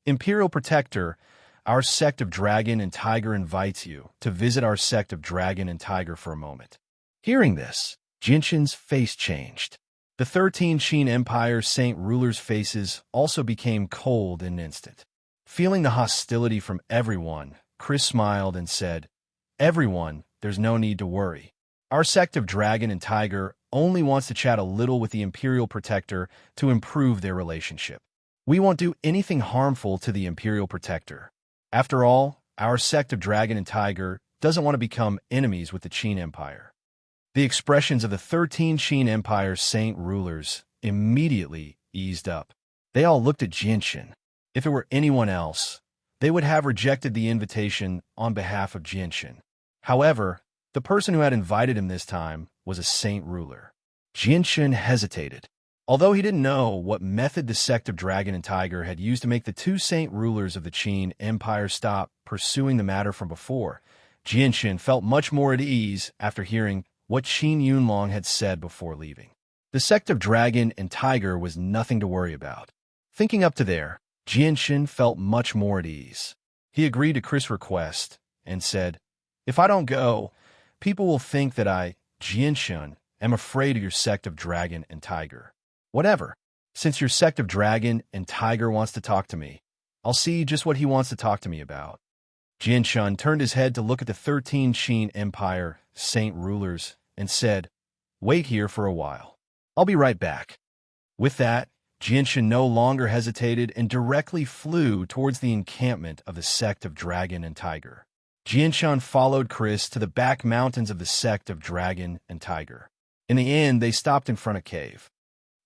Imperial Protector, our sect of Dragon and Tiger invites you to visit our sect of Dragon and Tiger for a moment. Hearing this, Jianshen's face changed. The 13 Qin Empire saint rulers' faces also became cold in an instant. Feeling the hostility from everyone, Chris smiled and said, Everyone, there's no need to worry. Our sect of Dragon and Tiger only wants to chat a little with the Imperial Protector to improve their relationship. We won't do anything harmful to the Imperial Protector. After all, our sect of Dragon and Tiger doesn't want to become enemies with the Qin Empire. The expressions of the 13 Qin Empire saint rulers immediately eased up. They all looked at Jianshen. If it were anyone else, they would have rejected the invitation on behalf of Jianshen. However, the person who had invited him this time was a saint ruler. Jianshen hesitated. Although he didn't know what method the sect of Dragon and Tiger had used to make the two saint rulers of the Qin Empire stop pursuing the matter from before, Jianshen felt much more at ease after hearing what Qin Yunlong had said before leaving. The sect of Dragon and Tiger was nothing to worry about. Thinking up to there, Jianshan felt much more at ease. He agreed to Chris' request and said, "If I don't go, people will think that I, Jianshan, am afraid of your sect of Dragon and Tiger. Whatever. Since your sect of Dragon and Tiger wants to talk to me, I'll see just what he wants to talk to me about." Jianshan turned his head to look at the 13 Qin Empire saint rulers and said, "Wait here for a while. I'll be right back." With that, Jianshan no longer hesitated and directly flew towards the encampment of the sect of Dragon and Tiger. Jianshan followed Chris to the back mountains of the sect of Dragon and Tiger. In the end, they stopped in front of a cave.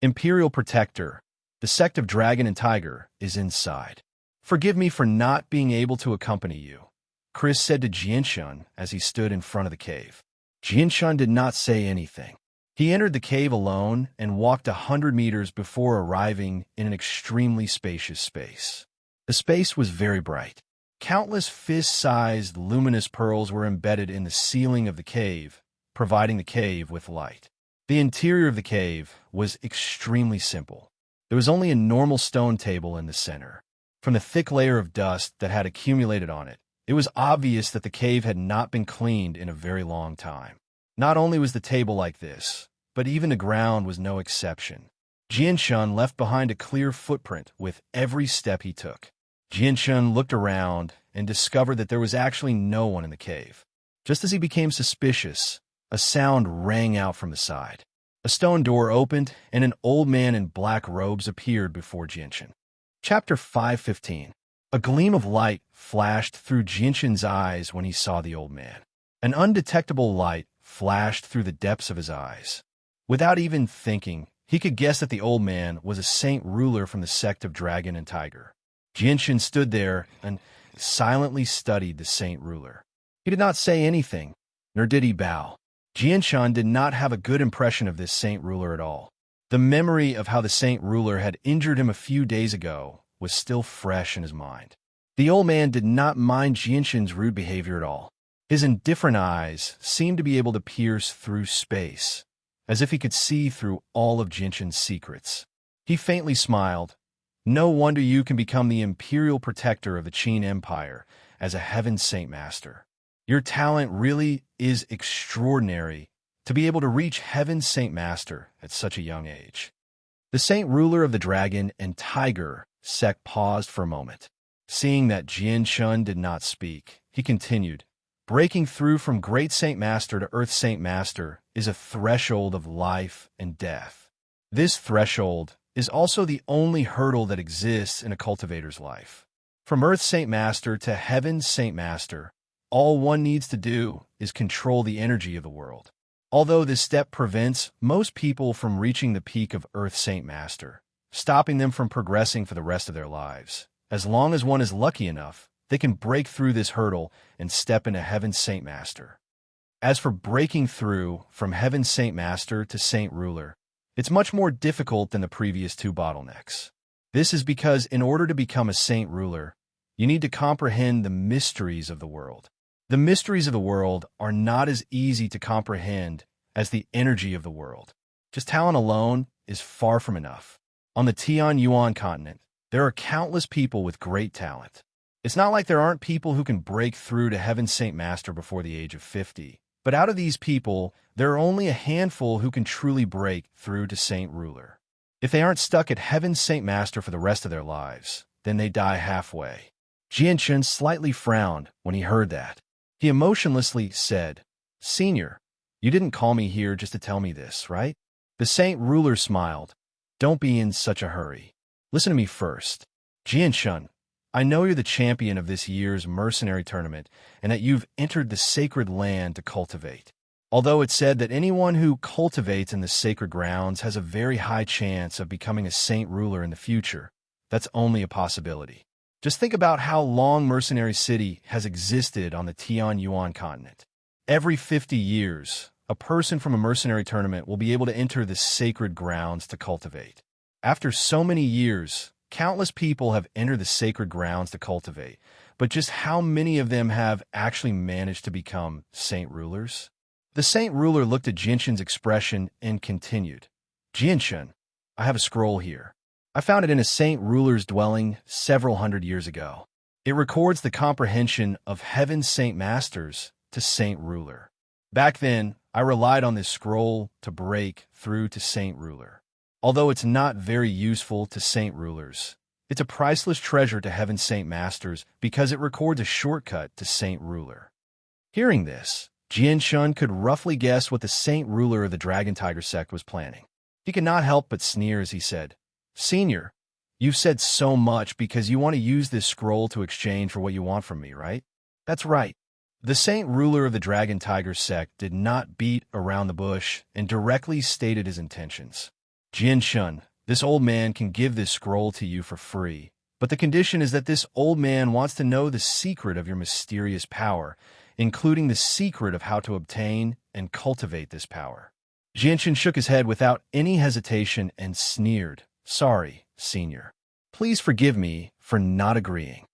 "Imperial Protector, the sect of Dragon and Tiger is inside. Forgive me for not being able to accompany you," Chris said to Jianshan as he stood in front of the cave. Jianshan did not say anything. He entered the cave alone and walked 100 meters before arriving in an extremely spacious space. The space was very bright. Countless fist-sized luminous pearls were embedded in the ceiling of the cave, providing the cave with light. The interior of the cave was extremely simple. There was only a normal stone table in the center. From the thick layer of dust that had accumulated on it, it was obvious that the cave had not been cleaned in a very long time. Not only was the table like this, but even the ground was no exception. Jianshan left behind a clear footprint with every step he took. Jianshan looked around and discovered that there was actually no one in the cave. Just as he became suspicious, a sound rang out from the side. A stone door opened, and an old man in black robes appeared before Jianshan. Chapter 5:15. A gleam of light flashed through Jianshan's eyes when he saw the old man. An undetectable light flashed through the depths of his eyes. Without even thinking, he could guess that the old man was a saint ruler from the sect of Dragon and Tiger. Jianshan stood there and silently studied the saint ruler. He did not say anything, nor did he bow. Jianshan did not have a good impression of this saint ruler at all. The memory of how the saint ruler had injured him a few days ago was still fresh in his mind. The old man did not mind Jianshan's rude behavior at all. His indifferent eyes seemed to be able to pierce through space, as if he could see through all of Jianshan's secrets. He faintly smiled. "No wonder you can become the imperial protector of the Qin Empire as a heaven saint master. Your talent really is extraordinary to be able to reach heaven saint master at such a young age." The saint ruler of the Dragon and Tiger sect paused for a moment. Seeing that Jianshan did not speak, he continued, "Breaking through from great saint master to earth saint master is a threshold of life and death. This threshold is also the only hurdle that exists in a cultivator's life. From earth saint master to heaven saint master, all one needs to do is control the energy of the world. Although this step prevents most people from reaching the peak of Earth Saint Master, stopping them from progressing for the rest of their lives. As long as one is lucky enough, they can break through this hurdle and step into Heaven Saint Master. As for breaking through from Heaven Saint Master to Saint Ruler, it's much more difficult than the previous two bottlenecks. This is because in order to become a Saint Ruler, you need to comprehend the mysteries of the world. The mysteries of the world are not as easy to comprehend as the energy of the world. Just talent alone is far from enough. On the Tianyuan continent, there are countless people with great talent. It's not like there aren't people who can break through to Heaven Saint Master before the age of 50. But out of these people, there are only a handful who can truly break through to Saint Ruler. If they aren't stuck at Heaven Saint Master for the rest of their lives, then they die halfway. Jianshan slightly frowned when he heard that. He emotionlessly said, "Senior, you didn't call me here just to tell me this, right?" The Saint Ruler smiled. "Don't be in such a hurry. Listen to me first. Jianshan, I know you're the champion of this year's mercenary tournament and that you've entered the sacred land to cultivate. Although it's said that anyone who cultivates in the sacred grounds has a very high chance of becoming a Saint Ruler in the future, that's only a possibility. Just think about how long Mercenary City has existed on the Tianyuan continent. Every 50 years, a person from a mercenary tournament will be able to enter the sacred grounds to cultivate. After so many years, countless people have entered the sacred grounds to cultivate, but just how many of them have actually managed to become Saint Rulers? The saint ruler looked at Jinshin's expression and continued. Jinshin, I have a scroll here. I found it in a saint ruler's dwelling several hundred years ago. It records the comprehension of heaven's saint masters to saint ruler. Back then, I relied on this scroll to break through to saint ruler. Although it's not very useful to saint rulers, it's a priceless treasure to heaven's saint masters because it records a shortcut to saint ruler. Hearing this, Jinshin could roughly guess what the saint ruler of the Dragon Tiger sect was planning. He could not help but sneer as he said, Senior, you've said so much because you want to use this scroll to exchange for what you want from me, right? That's right. The saint ruler of the Dragon Tiger sect did not beat around the bush and directly stated his intentions. Jinshin, this old man can give this scroll to you for free, but the condition is that this old man wants to know the secret of your mysterious power, including the secret of how to obtain and cultivate this power. Jinshin shook his head without any hesitation and sneered, Sorry, Senior. Please forgive me for not agreeing.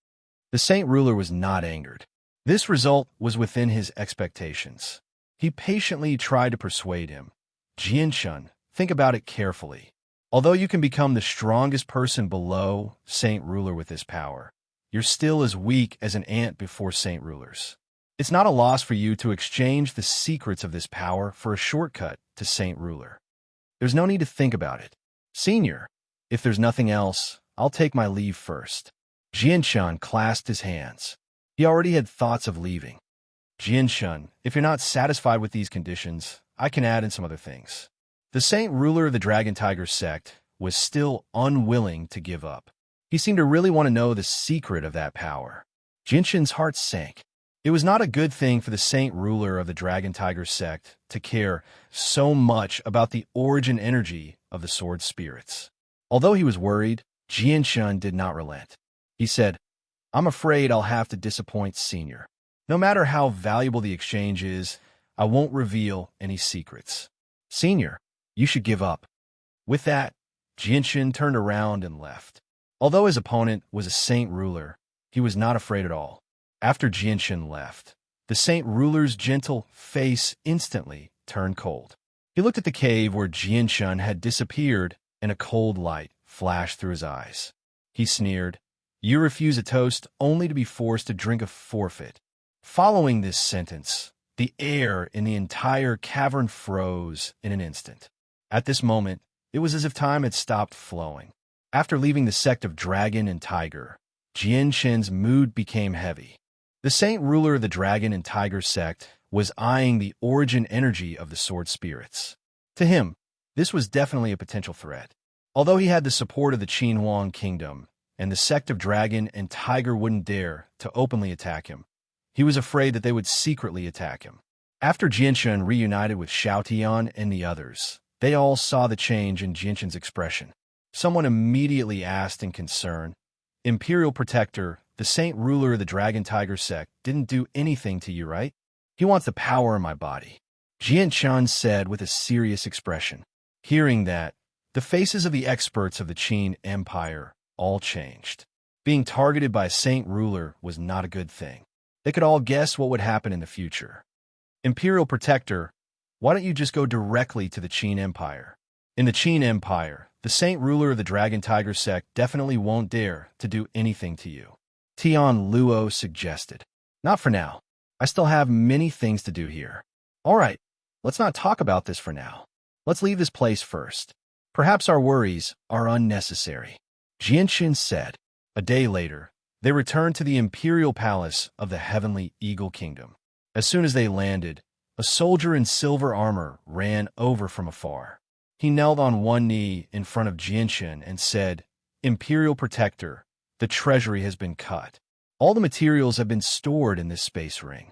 The saint ruler was not angered. This result was within his expectations. He patiently tried to persuade him. Jinshin, think about it carefully. Although you can become the strongest person below saint ruler with this power, you're still as weak as an ant before saint rulers. It's not a loss for you to exchange the secrets of this power for a shortcut to saint ruler. There's no need to think about it. Senior, if there's nothing else, I'll take my leave first. Jinshin clasped his hands. He already had thoughts of leaving. Jinshin, if you're not satisfied with these conditions, I can add in some other things. The saint ruler of the Dragon Tiger sect was still unwilling to give up. He seemed to really want to know the secret of that power. Jinshin's heart sank. It was not a good thing for the saint ruler of the Dragon Tiger sect to care so much about the origin energy of the sword spirits. Although he was worried, Jinshin did not relent. He said, I'm afraid I'll have to disappoint Senior. No matter how valuable the exchange is, I won't reveal any secrets. Senior, you should give up. With that, Jinshin turned around and left. Although his opponent was a saint ruler, he was not afraid at all. After Jinshin left, the saint ruler's gentle face instantly turned cold. He looked at the cave where Jinshin had disappeared, and a cold light flashed through his eyes. He sneered, You refuse a toast only to be forced to drink a forfeit. Following this sentence, the air in the entire cavern froze in an instant. At this moment, it was as if time had stopped flowing. After leaving the sect of Dragon and Tiger, Jinshin's mood became heavy. The saint ruler of the Dragon and Tiger sect was eyeing the origin energy of the sword spirits. To him, this was definitely a potential threat. Although he had the support of the Qinhuang kingdom, and the sect of Dragon and Tiger wouldn't dare to openly attack him, he was afraid that they would secretly attack him. After Jinshin reunited with Xiaotian and the others, they all saw the change in Jinshin's expression. Someone immediately asked in concern, Imperial Protector, the saint ruler of the Dragon Tiger sect didn't do anything to you, right? He wants the power in my body. Jinshin said with a serious expression. Hearing that, the faces of the experts of the Qin Empire all changed. Being targeted by a saint ruler was not a good thing. They could all guess what would happen in the future. Imperial Protector, why don't you just go directly to the Qin Empire? In the Qin Empire, the saint ruler of the Dragon Tiger sect definitely won't dare to do anything to you. Tian Luo suggested. Not for now. I still have many things to do here. All right, let's not talk about this for now. Let's leave this place first. Perhaps our worries are unnecessary. Jinshin said. A day later, they returned to the imperial palace of the Heavenly Eagle Kingdom. As soon as they landed, a soldier in silver armor ran over from afar. He knelt on one knee in front of Jinshin and said, Imperial Protector, the treasury has been cut. All the materials have been stored in this space ring.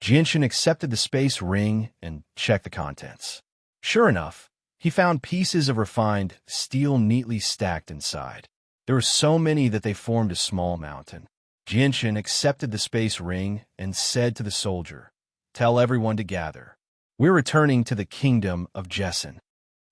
Jinshin accepted the space ring and checked the contents. Sure enough, he found pieces of refined steel neatly stacked inside. There were so many that they formed a small mountain. Jinshin accepted the space ring and said to the soldier, Tell everyone to gather. We're returning to the kingdom of Jessen.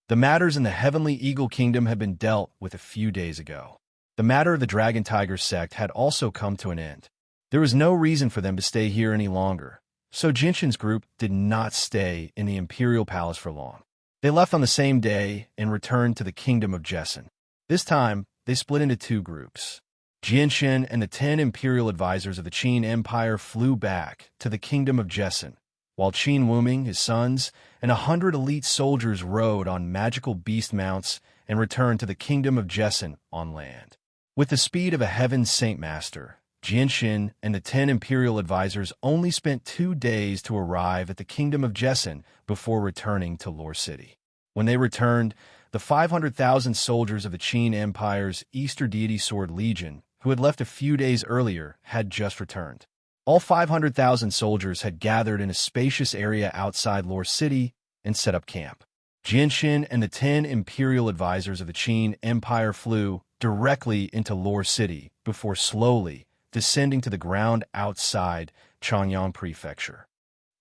The matters in the Heavenly Eagle Kingdom had been dealt with a few days ago. The matter of the Dragon Tiger sect had also come to an end. There was no reason for them to stay here any longer, So Jinshin's group did not stay in the imperial palace for long. They left on the same day and returned to the kingdom of Jessen. This time, they split into two groups. Jinshin and the 10 imperial advisors of the Qin Empire flew back to the kingdom of Jessen, while Qin Wuming, his sons, and 100 elite soldiers rode on magical beast mounts and returned to the kingdom of Jessen on land. With the speed of a heaven saint master, Jinshin and the 10 imperial advisors only spent 2 days to arrive at the kingdom of Jessen before returning to Lore City. When they returned, the 500,000 soldiers of the Qin Empire's Easter Deity Sword Legion, who had left a few days earlier, had just returned. All 500,000 soldiers had gathered in a spacious area outside Lore City and set up camp. Jinshin and the 10 imperial advisors of the Qin Empire flew directly into Lore City before slowly descending to the ground outside Changyang Prefecture.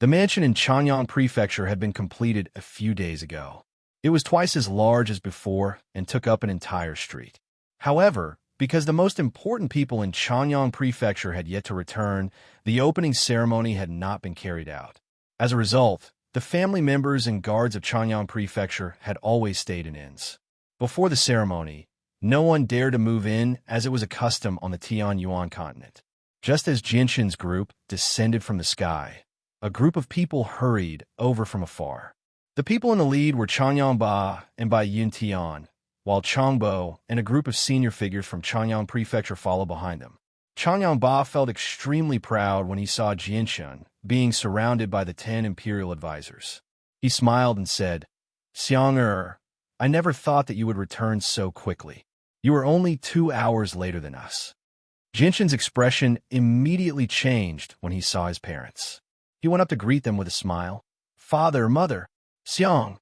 The mansion in Changyang Prefecture had been completed a few days ago. It was twice as large as before and took up an entire street. However, because the most important people in Changyang Prefecture had yet to return, the opening ceremony had not been carried out. As a result, the family members and guards of Changyang Prefecture had always stayed in inns. Before the ceremony, no one dared to move in as it was a custom on the Tianyuan continent. Just as Jinshin's group descended from the sky, a group of people hurried over from afar. The people in the lead were Changyang Ba and Bai Yuntian, while Changbo and a group of senior figures from Changyang Prefecture followed behind them. Changyang Ba felt extremely proud when he saw Jinshin being surrounded by the 10 imperial advisors. He smiled and said, "Xiang, I never thought that you would return so quickly. You are only 2 hours later than us." Jinshin's expression immediately changed when he saw his parents. He went up to greet them with a smile. "Father, Mother, Xiang,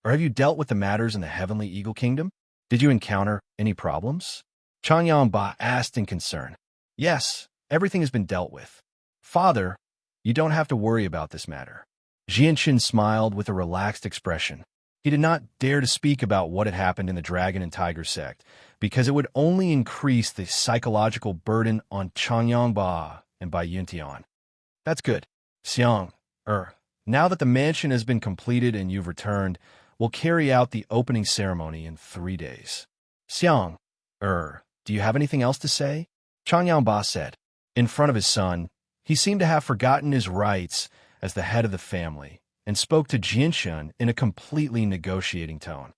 have you dealt with the matters in the Heavenly Eagle Kingdom? Did you encounter any problems?" Changyang Ba asked in concern. "Yes, everything has been dealt with. Father, you don't have to worry about this matter." Jinshin smiled with a relaxed expression. He did not dare to speak about what had happened in the Dragon and Tiger sect, because it would only increase the psychological burden on Changyang Ba and Bai Yuntian. "That's good. Xiang, now that the mansion has been completed and you've returned, we'll carry out the opening ceremony in 3 days. Xiang, do you have anything else to say?" Changyang Ba said. In front of his son, he seemed to have forgotten his rights as the head of the family, and spoke to Jinshin in a completely negotiating tone.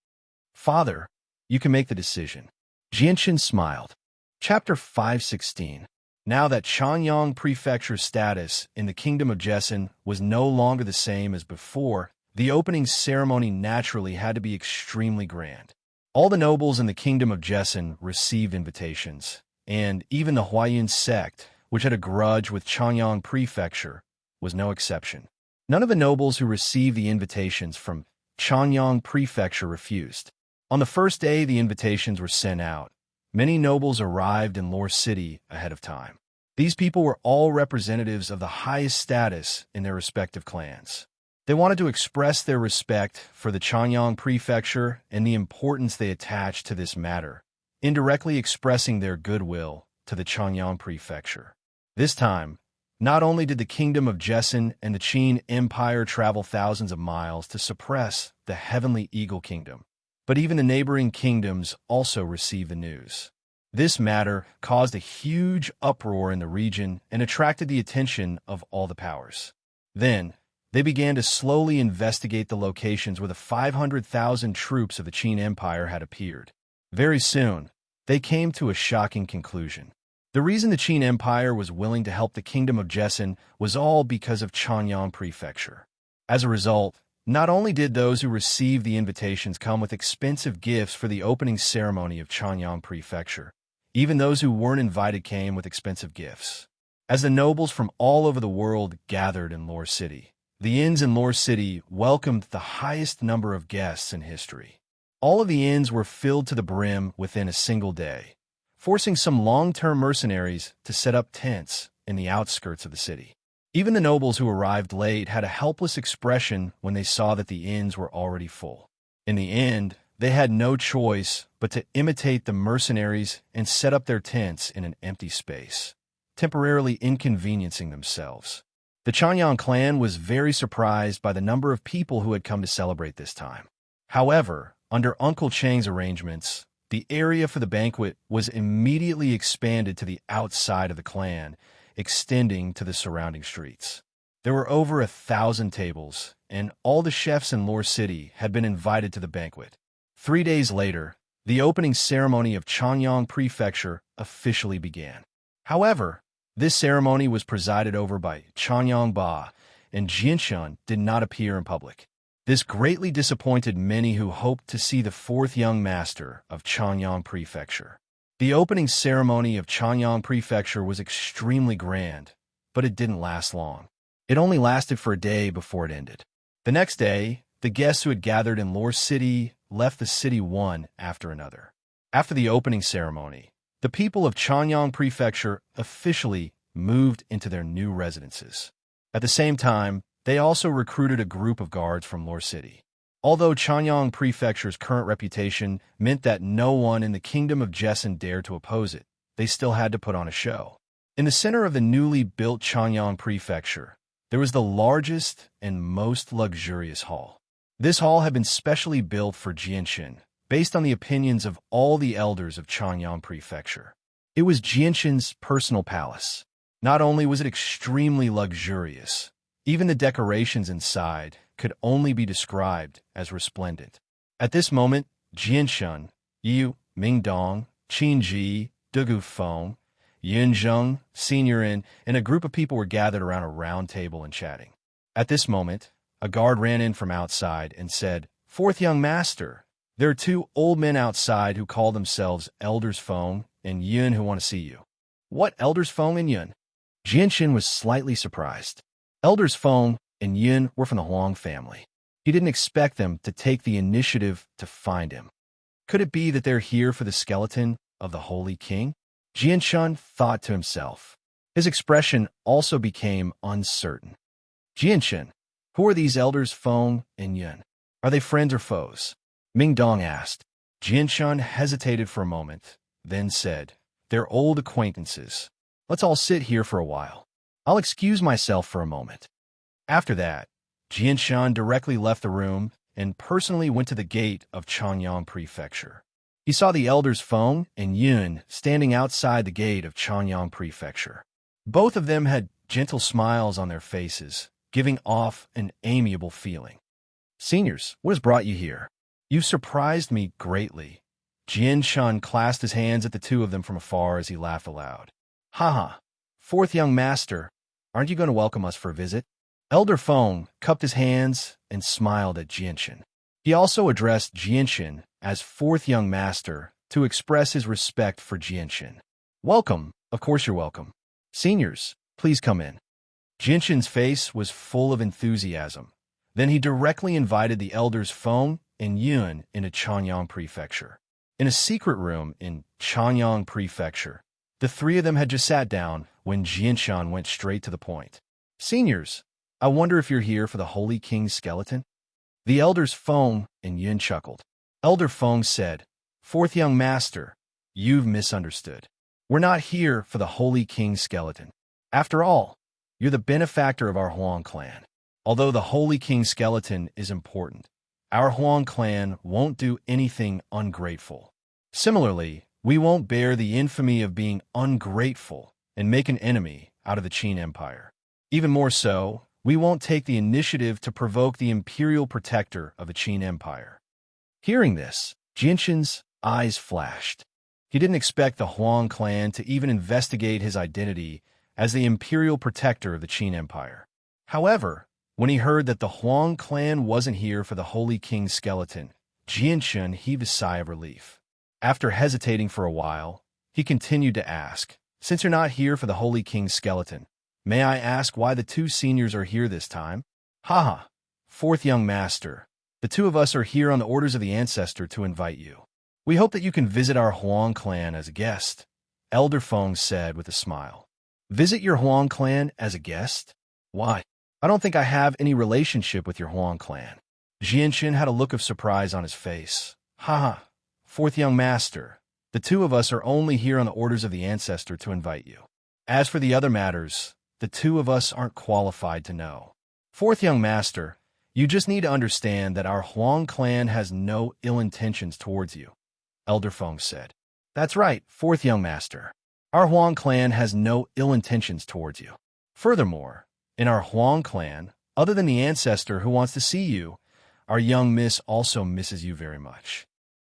"Father, you can make the decision." Jinshin smiled. Chapter 516. Now that Changyang Prefecture's status in the Kingdom of Jessen was no longer the same as before, the opening ceremony naturally had to be extremely grand. All the nobles in the Kingdom of Jessen received invitations, and even the Huayun sect, which had a grudge with Changyang Prefecture, was no exception. None of the nobles who received the invitations from Changyang Prefecture refused. On the first day the invitations were sent out, many nobles arrived in Lore City ahead of time. These people were all representatives of the highest status in their respective clans. They wanted to express their respect for the Changyang Prefecture and the importance they attached to this matter, indirectly expressing their goodwill to the Changyang Prefecture. This time, not only did the Kingdom of Jessen and the Qin Empire travel thousands of miles to suppress the Heavenly Eagle Kingdom, but even the neighboring kingdoms also received the news. This matter caused a huge uproar in the region and attracted the attention of all the powers. Then, they began to slowly investigate the locations where the 500,000 troops of the Qin Empire had appeared. Very soon, they came to a shocking conclusion. The reason the Qin Empire was willing to help the Kingdom of Jessen was all because of Changyang Prefecture. As a result, not only did those who received the invitations come with expensive gifts for the opening ceremony of Changyang Prefecture, even those who weren't invited came with expensive gifts. As the nobles from all over the world gathered in Lore City, the inns in Lore City welcomed the highest number of guests in history. All of the inns were filled to the brim within a single day, forcing some long-term mercenaries to set up tents in the outskirts of the city. Even the nobles who arrived late had a helpless expression when they saw that the inns were already full. In the end, they had no choice but to imitate the mercenaries and set up their tents in an empty space, temporarily inconveniencing themselves. The Chanyang clan was very surprised by the number of people who had come to celebrate this time. However, under Uncle Chang's arrangements, the area for the banquet was immediately expanded to the outside of the clan, extending to the surrounding streets. There were over 1,000 tables, and all the chefs in Lore City had been invited to the banquet. 3 days later, the opening ceremony of Chanyang Prefecture officially began. However, this ceremony was presided over by Chanyang Ba, and Jianshun did not appear in public. This greatly disappointed many who hoped to see the fourth young master of Chanyang Prefecture. The opening ceremony of Chanyang Prefecture was extremely grand, but it didn't last long. It only lasted for a day before it ended. The next day, the guests who had gathered in Lore City left the city one after another. After the opening ceremony, the people of Chanyang Prefecture officially moved into their new residences. At the same time, they also recruited a group of guards from Lore City. Although Chanyang Prefecture's current reputation meant that no one in the kingdom of Jessen dared to oppose it, they still had to put on a show. In the center of the newly built Chanyang Prefecture, there was the largest and most luxurious hall. This hall had been specially built for Jianshin, based on the opinions of all the elders of Chanyang Prefecture. It was Jianshin's personal palace. Not only was it extremely luxurious, even the decorations inside could only be described as resplendent. At this moment, Jianshin, Yu, Mingdong, Qinji, Dugu Feng, Yunzheng, Senior and a group of people were gathered around a round table and chatting. At this moment, a guard ran in from outside and said, "Fourth young master, there are 2 old men outside who call themselves Elders Feng and Yun who want to see you." "What Elders Feng and Yun?" Jianshin was slightly surprised. Elders Feng and Yun were from the Huang family. He didn't expect them to take the initiative to find him. Could it be that they're here for the skeleton of the Holy King? Jianshin thought to himself. His expression also became uncertain. "Jianshin, who are these elders Feng and Yun? Are they friends or foes?" Mingdong asked. Jianshin hesitated for a moment, then said, "They're old acquaintances. Let's all sit here for a while. I'll excuse myself for a moment." After that, Jianshin directly left the room and personally went to the gate of Chanyang Prefecture. He saw the elders Feng and Yun standing outside the gate of Chanyang Prefecture. Both of them had gentle smiles on their faces, giving off an amiable feeling. "Seniors, what has brought you here? You've surprised me greatly." Jianshin clasped his hands at the 2 of them from afar as he laughed aloud. "Haha, fourth young master, aren't you going to welcome us for a visit?" Elder Feng cupped his hands and smiled at Jianshin. He also addressed Jianshin as fourth young master to express his respect for Jianshin. "Welcome, of course you're welcome. Seniors, please come in." Jianshin's face was full of enthusiasm. Then he directly invited the elders Feng and Yun into Chanyang Prefecture. In a secret room in Chanyang Prefecture, the 3 of them had just sat down when Jianshin went straight to the point. "Seniors, I wonder if you're here for the Holy King's skeleton?" The elders Feng and Yun chuckled. Elder Feng said, "Fourth young master, you've misunderstood. We're not here for the Holy King's skeleton. After all, you're the benefactor of our Huang clan. Although the Holy King's skeleton is important, our Huang clan won't do anything ungrateful. Similarly, we won't bear the infamy of being ungrateful and make an enemy out of the Qin Empire. Even more so, we won't take the initiative to provoke the imperial protector of the Qin Empire." Hearing this, Jianshin's eyes flashed. He didn't expect the Huang clan to even investigate his identity as the imperial protector of the Qin Empire. However, when he heard that the Huang clan wasn't here for the Holy King's skeleton, Jianshin heaved a sigh of relief. After hesitating for a while, he continued to ask, "Since you're not here for the Holy King's skeleton, may I ask why the 2 seniors are here this time?" "Haha, fourth young master, the 2 of us are here on the orders of the ancestor to invite you. We hope that you can visit our Huang clan as a guest," Elder Feng said with a smile. "Visit your Huang clan as a guest? Why, I don't think I have any relationship with your Huang clan." Jianshin had a look of surprise on his face. "Haha, fourth young master, the 2 of us are only here on the orders of the ancestor to invite you. As for the other matters, the two of us aren't qualified to know. Fourth young master, you just need to understand that our Huang clan has no ill intentions towards you, Elder Feng said. That's right, fourth young master. Our Huang clan has no ill intentions towards you. Furthermore, in our Huang clan, other than the ancestor who wants to see you, our young miss also misses you very much.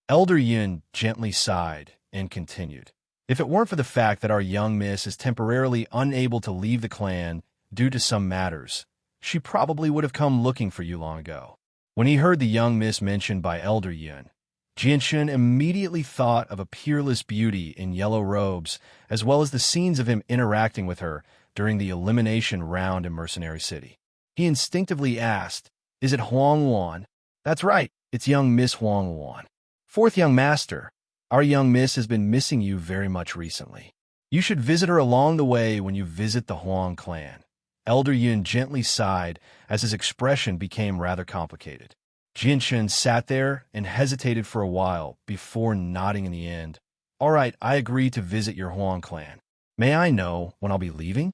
Elder Yun gently sighed and continued. If it weren't for the fact that our young miss is temporarily unable to leave the clan due to some matters, she probably would have come looking for you long ago. When he heard the young miss mentioned by Elder Yun, Jianshun immediately thought of a peerless beauty in yellow robes, as well as the scenes of him interacting with her during the elimination round in Mercenary City. He instinctively asked, "Is it Huang Wan?" "That's right, it's young Miss Huang Wan." "Fourth young master, our young miss has been missing you very much recently. You should visit her along the way when you visit the Huang clan." Elder Yun gently sighed as his expression became rather complicated. Jianshun sat there and hesitated for a while before nodding in the end. "All right, I agree to visit your Huang clan. May I know when I'll be leaving?"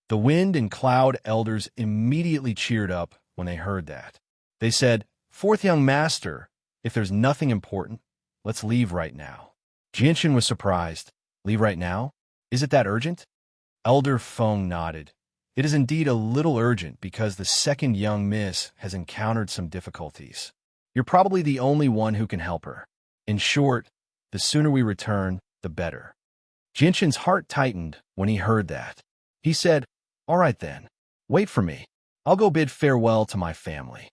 The wind and cloud elders immediately cheered up when they heard that. They said, "Fourth young master, if there's nothing important, let's leave right now." Jianshun was surprised. "Leave right now? Is it that urgent?" Elder Feng nodded. "It is indeed a little urgent because the second young miss has encountered some difficulties. You're probably the only one who can help her. In short, the sooner we return, the better." Jianshun's heart tightened when he heard that. He said, "All right then, wait for me. I'll go bid farewell to my family."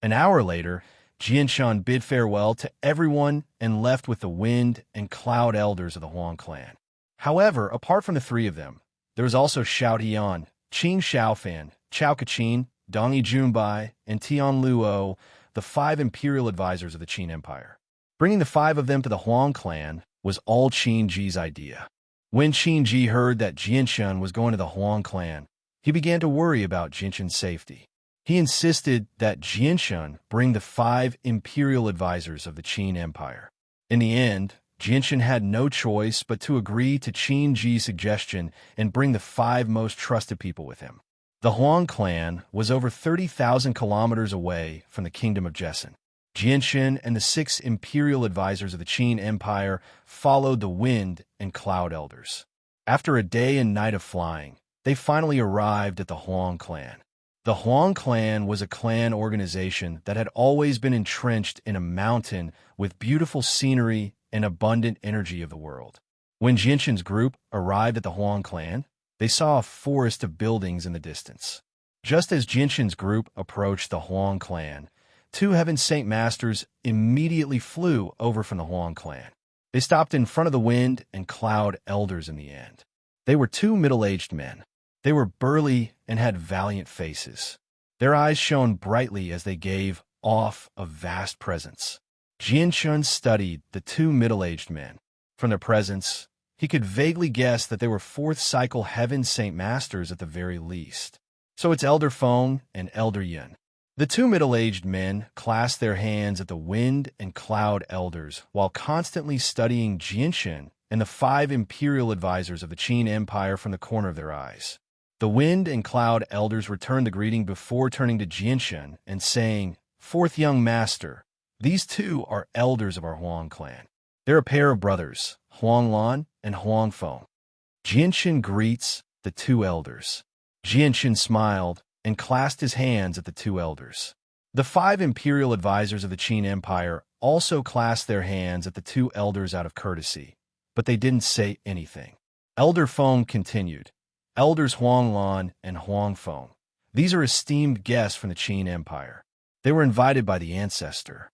An hour later, Jianshun bid farewell to everyone and left with the wind and cloud elders of the Huang clan. However, apart from the three of them, there was also Xiao Tian, Qing Xiaofan, Chao Kachin, Dongi Junbai, and Tian Luo, the 5 imperial advisors of the Qin Empire. Bringing the 5 of them to the Huang clan was all Qin Ji's idea. When Qin Ji heard that Jianshun was going to the Huang clan, he began to worry about Jianshun's safety. He insisted that Jianshun bring the 5 imperial advisors of the Qin Empire. In the end, Jianshun had no choice but to agree to Qin Ji's suggestion and bring the 5 most trusted people with him. The Huang clan was over 30,000 kilometers away from the kingdom of Jessen. Jianshun and the 6 imperial advisors of the Qin Empire followed the wind and cloud elders. After a day and night of flying, they finally arrived at the Huang clan. The Huang clan was a clan organization that had always been entrenched in a mountain with beautiful scenery and abundant energy of the world. When Jianshun's group arrived at the Huang clan, they saw a forest of buildings in the distance. Just as Jianshun's group approached the Huang clan, 2 Heaven Saint Masters immediately flew over from the Huang clan. They stopped in front of the wind and cloud elders in the end. They were 2 middle-aged men. They were burly and had valiant faces. Their eyes shone brightly as they gave off a vast presence. Jianshun studied the 2 middle-aged men. From their presence, he could vaguely guess that they were 4th cycle Heaven Saint Masters at the very least. So it's Elder Feng and Elder Yun. The 2 middle-aged men clasped their hands at the wind and cloud elders while constantly studying Jianshun and the 5 imperial advisors of the Qin Empire from the corner of their eyes. The wind and cloud elders returned the greeting before turning to Jianshun and saying, "Fourth young master, these 2 are elders of our Huang clan. They're a pair of brothers, Huang Lan and Huang Feng." Jianshun greets the 2 elders. Jianshun smiled and clasped his hands at the 2 elders. The 5 imperial advisors of the Qin Empire also clasped their hands at the 2 elders out of courtesy, but they didn't say anything. Elder Feng continued, "Elders Huang Lan and Huang Feng. These are esteemed guests from the Qin Empire. They were invited by the ancestor."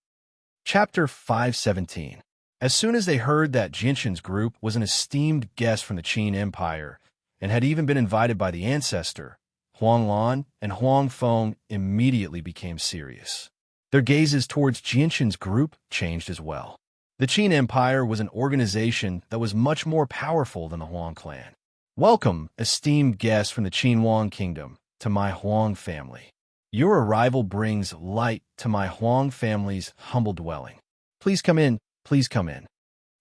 Chapter 517. As soon as they heard that Jianshun's group was an esteemed guest from the Qin Empire and had even been invited by the ancestor, Huang Lan and Huang Feng immediately became serious. Their gazes towards Jianshun's group changed as well. The Qin Empire was an organization that was much more powerful than the Huang clan. "Welcome, esteemed guests from the Qinhuang Kingdom, to my Huang family. Your arrival brings light to my Huang family's humble dwelling. Please come in, please come in."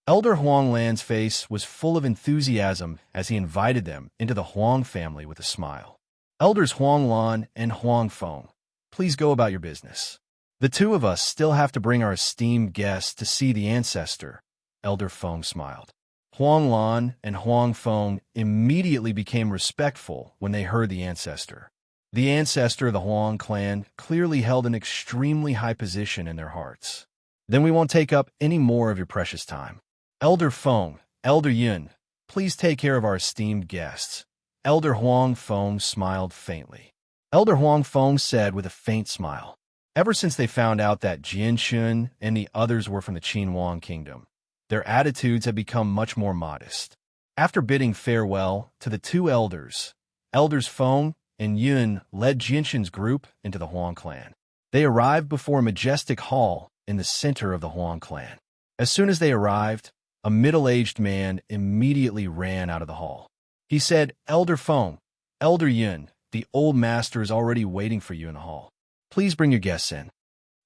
Elder Huang Lan's face was full of enthusiasm as he invited them into the Huang family with a smile. Elders Huang Lan and Huang Feng, please go about your business. The two of us still have to bring our esteemed guests to see the ancestor. Elder Feng smiled. Huang Lan and Huang Feng immediately became respectful when they heard the ancestor. The ancestor of the Huang clan clearly held an extremely high position in their hearts. Then we won't take up any more of your precious time. Elder Feng, Elder Yun, please take care of our esteemed guests. Elder Huang Feng smiled faintly. Elder Huang Feng said with a faint smile, ever since they found out that Jian Shun and the others were from the Qin Huang kingdom, their attitudes have become much more modest. After bidding farewell to the two elders, Elders Feng and Yun led Jianshun's group into the Huang clan. They arrived before a majestic hall in the center of the Huang clan. As soon as they arrived, a middle-aged man immediately ran out of the hall. He said, Elder Feng, Elder Yun, the old master is already waiting for you in the hall. Please bring your guests in.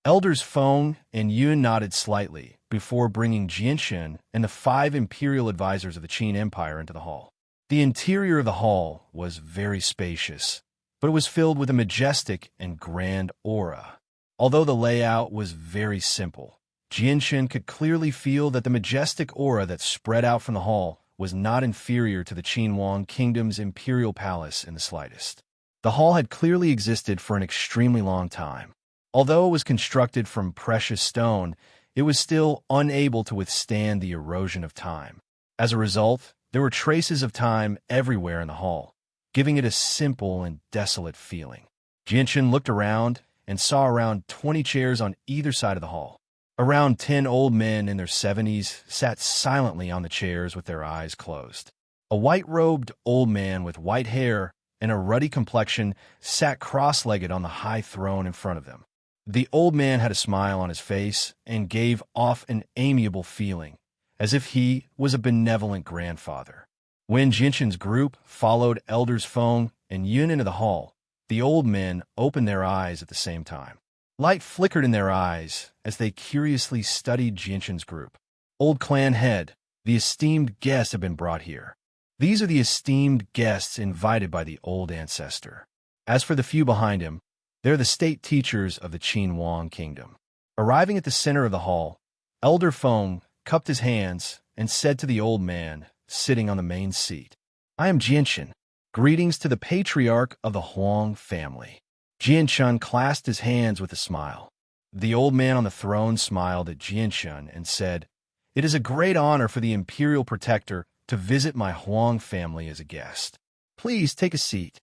Elders Feng and Yun nodded slightly before bringing Jianshun and the 5 imperial advisors of the Qin Empire into the hall. The interior of the hall was very spacious, but it was filled with a majestic and grand aura. Although the layout was very simple, Jianshun could clearly feel that the majestic aura that spread out from the hall was not inferior to the Qin Huang kingdom's imperial palace in the slightest. The hall had clearly existed for an extremely long time. Although it was constructed from precious stone, it was still unable to withstand the erosion of time. As a result, there were traces of time everywhere in the hall, giving it a simple and desolate feeling. Jianshun looked around and saw around 20 chairs on either side of the hall. Around 10 old men in their 70s sat silently on the chairs with their eyes closed. A white-robed old man with white hair and a ruddy complexion sat cross-legged on the high throne in front of them. The old man had a smile on his face and gave off an amiable feeling, as if he was a benevolent grandfather. When Jianshun's group followed Elders Feng and Yun into the hall, the old men opened their eyes at the same time. Light flickered in their eyes as they curiously studied Jianshun's group. Old clan head, the esteemed guests have been brought here. These are the esteemed guests invited by the old ancestor. As for the few behind him, they're the state teachers of the Qin Huang kingdom. Arriving at the center of the hall, Elder Feng cupped his hands and said to the old man sitting on the main seat, I am Jianshun. Greetings to the patriarch of the Huang family. Jianshun clasped his hands with a smile. The old man on the throne smiled at Jianshun and said, It is a great honor for the imperial protector to visit my Huang family as a guest. Please take a seat.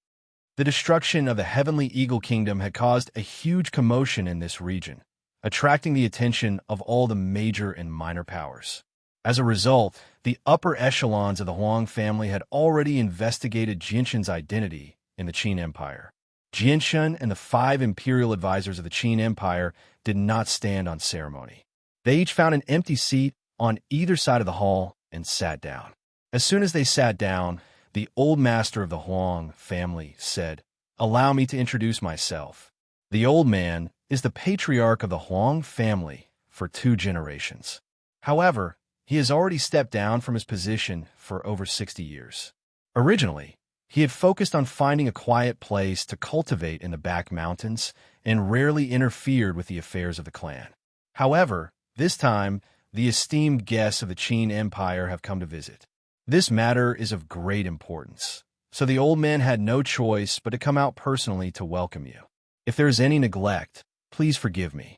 The destruction of the Heavenly Eagle Kingdom had caused a huge commotion in this region, attracting the attention of all the major and minor powers. As a result, the upper echelons of the Huang family had already investigated Jianshun's identity in the Qin Empire. Jianshun and the 5 imperial advisors of the Qin Empire did not stand on ceremony. They each found an empty seat on either side of the hall and sat down. As soon as they sat down, the old master of the Huang family said, Allow me to introduce myself. The old man is the patriarch of the Huang family for 2 generations. However, he has already stepped down from his position for over 60 years. Originally, he had focused on finding a quiet place to cultivate in the back mountains and rarely interfered with the affairs of the clan. However, this time, the esteemed guests of the Qin Empire have come to visit. This matter is of great importance, so the old man had no choice but to come out personally to welcome you. If there is any neglect, please forgive me.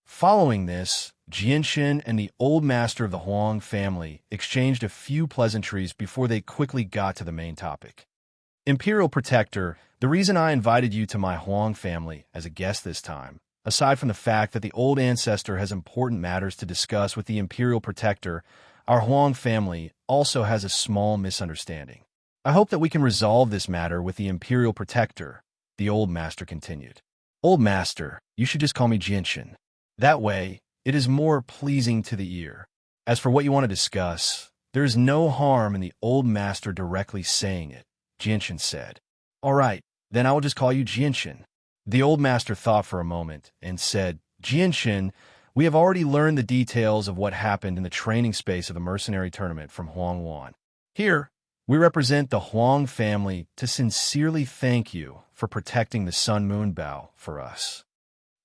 Following this, Jianshun and the old master of the Huang family exchanged a few pleasantries before they quickly got to the main topic. Imperial Protector, the reason I invited you to my Huang family as a guest this time, aside from the fact that the old ancestor has important matters to discuss with the Imperial Protector, our Huang family also has a small misunderstanding. I hope that we can resolve this matter with the Imperial Protector, the old master continued. Old master, you should just call me Jianshun. That way, it is more pleasing to the ear. As for what you want to discuss, there is no harm in the old master directly saying it, Jianshun said. All right, then I will just call you Jianshun. The old master thought for a moment and said, Jianshun, We have already learned the details of what happened in the training space of the mercenary tournament from Huang Wan. Here, we represent the Huang family to sincerely thank you for protecting the Sun Moon Bow for us.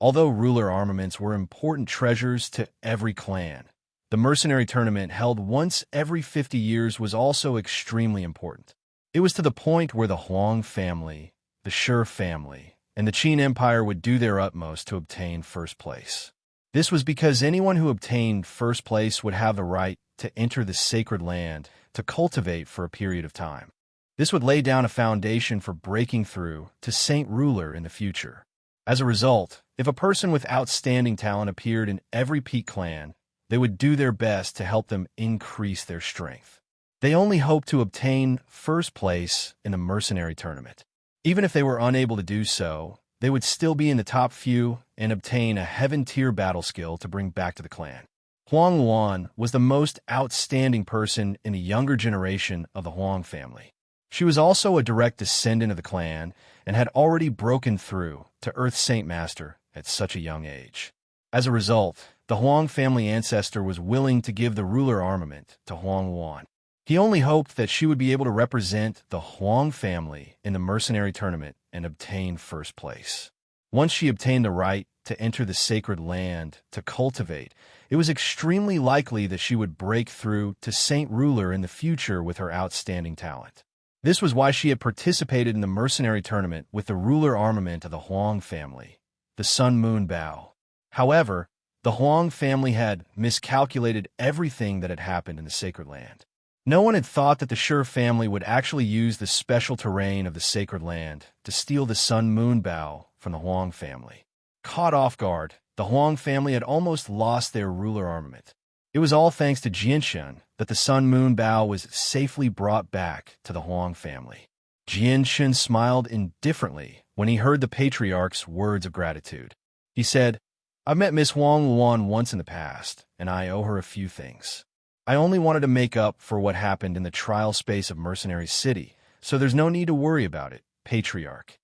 Although ruler armaments were important treasures to every clan, the mercenary tournament held once every 50 years was also extremely important. It was to the point where the Huang family, the Shi family, and the Qin Empire would do their utmost to obtain first place. This was because anyone who obtained first place would have the right to enter the sacred land to cultivate for a period of time. This would lay down a foundation for breaking through to Saint Ruler in the future. As a result, if a person with outstanding talent appeared in every peak clan, they would do their best to help them increase their strength. They only hoped to obtain first place in the mercenary tournament. Even if they were unable to do so, they would still be in the top few and obtain a heaven-tier battle skill to bring back to the clan. Huang Wan was the most outstanding person in the younger generation of the Huang family. She was also a direct descendant of the clan and had already broken through to Earth Saint Master at such a young age. As a result, the Huang family ancestor was willing to give the ruler armament to Huang Wan. He only hoped that she would be able to represent the Huang family in the mercenary tournament and obtain first place. Once she obtained the right to enter the sacred land to cultivate, it was extremely likely that she would break through to Saint Ruler in the future with her outstanding talent. This was why she had participated in the mercenary tournament with the ruler armament of the Huang family, the Sun Moon Bow. However, the Huang family had miscalculated everything that had happened in the sacred land. No one had thought that the Shi family would actually use the special terrain of the sacred land to steal the Sun Moon Bow from the Huang family. Caught off guard, the Huang family had almost lost their ruler armament. It was all thanks to Jianshan that the Sun Moon Bow was safely brought back to the Huang family. Jianshan smiled indifferently when he heard the patriarch's words of gratitude. He said, "I've met Miss Huang Wan once in the past, and I owe her a few things. I only wanted to make up for what happened in the trial space of Mercenary City, so there's no need to worry about it, Patriarch."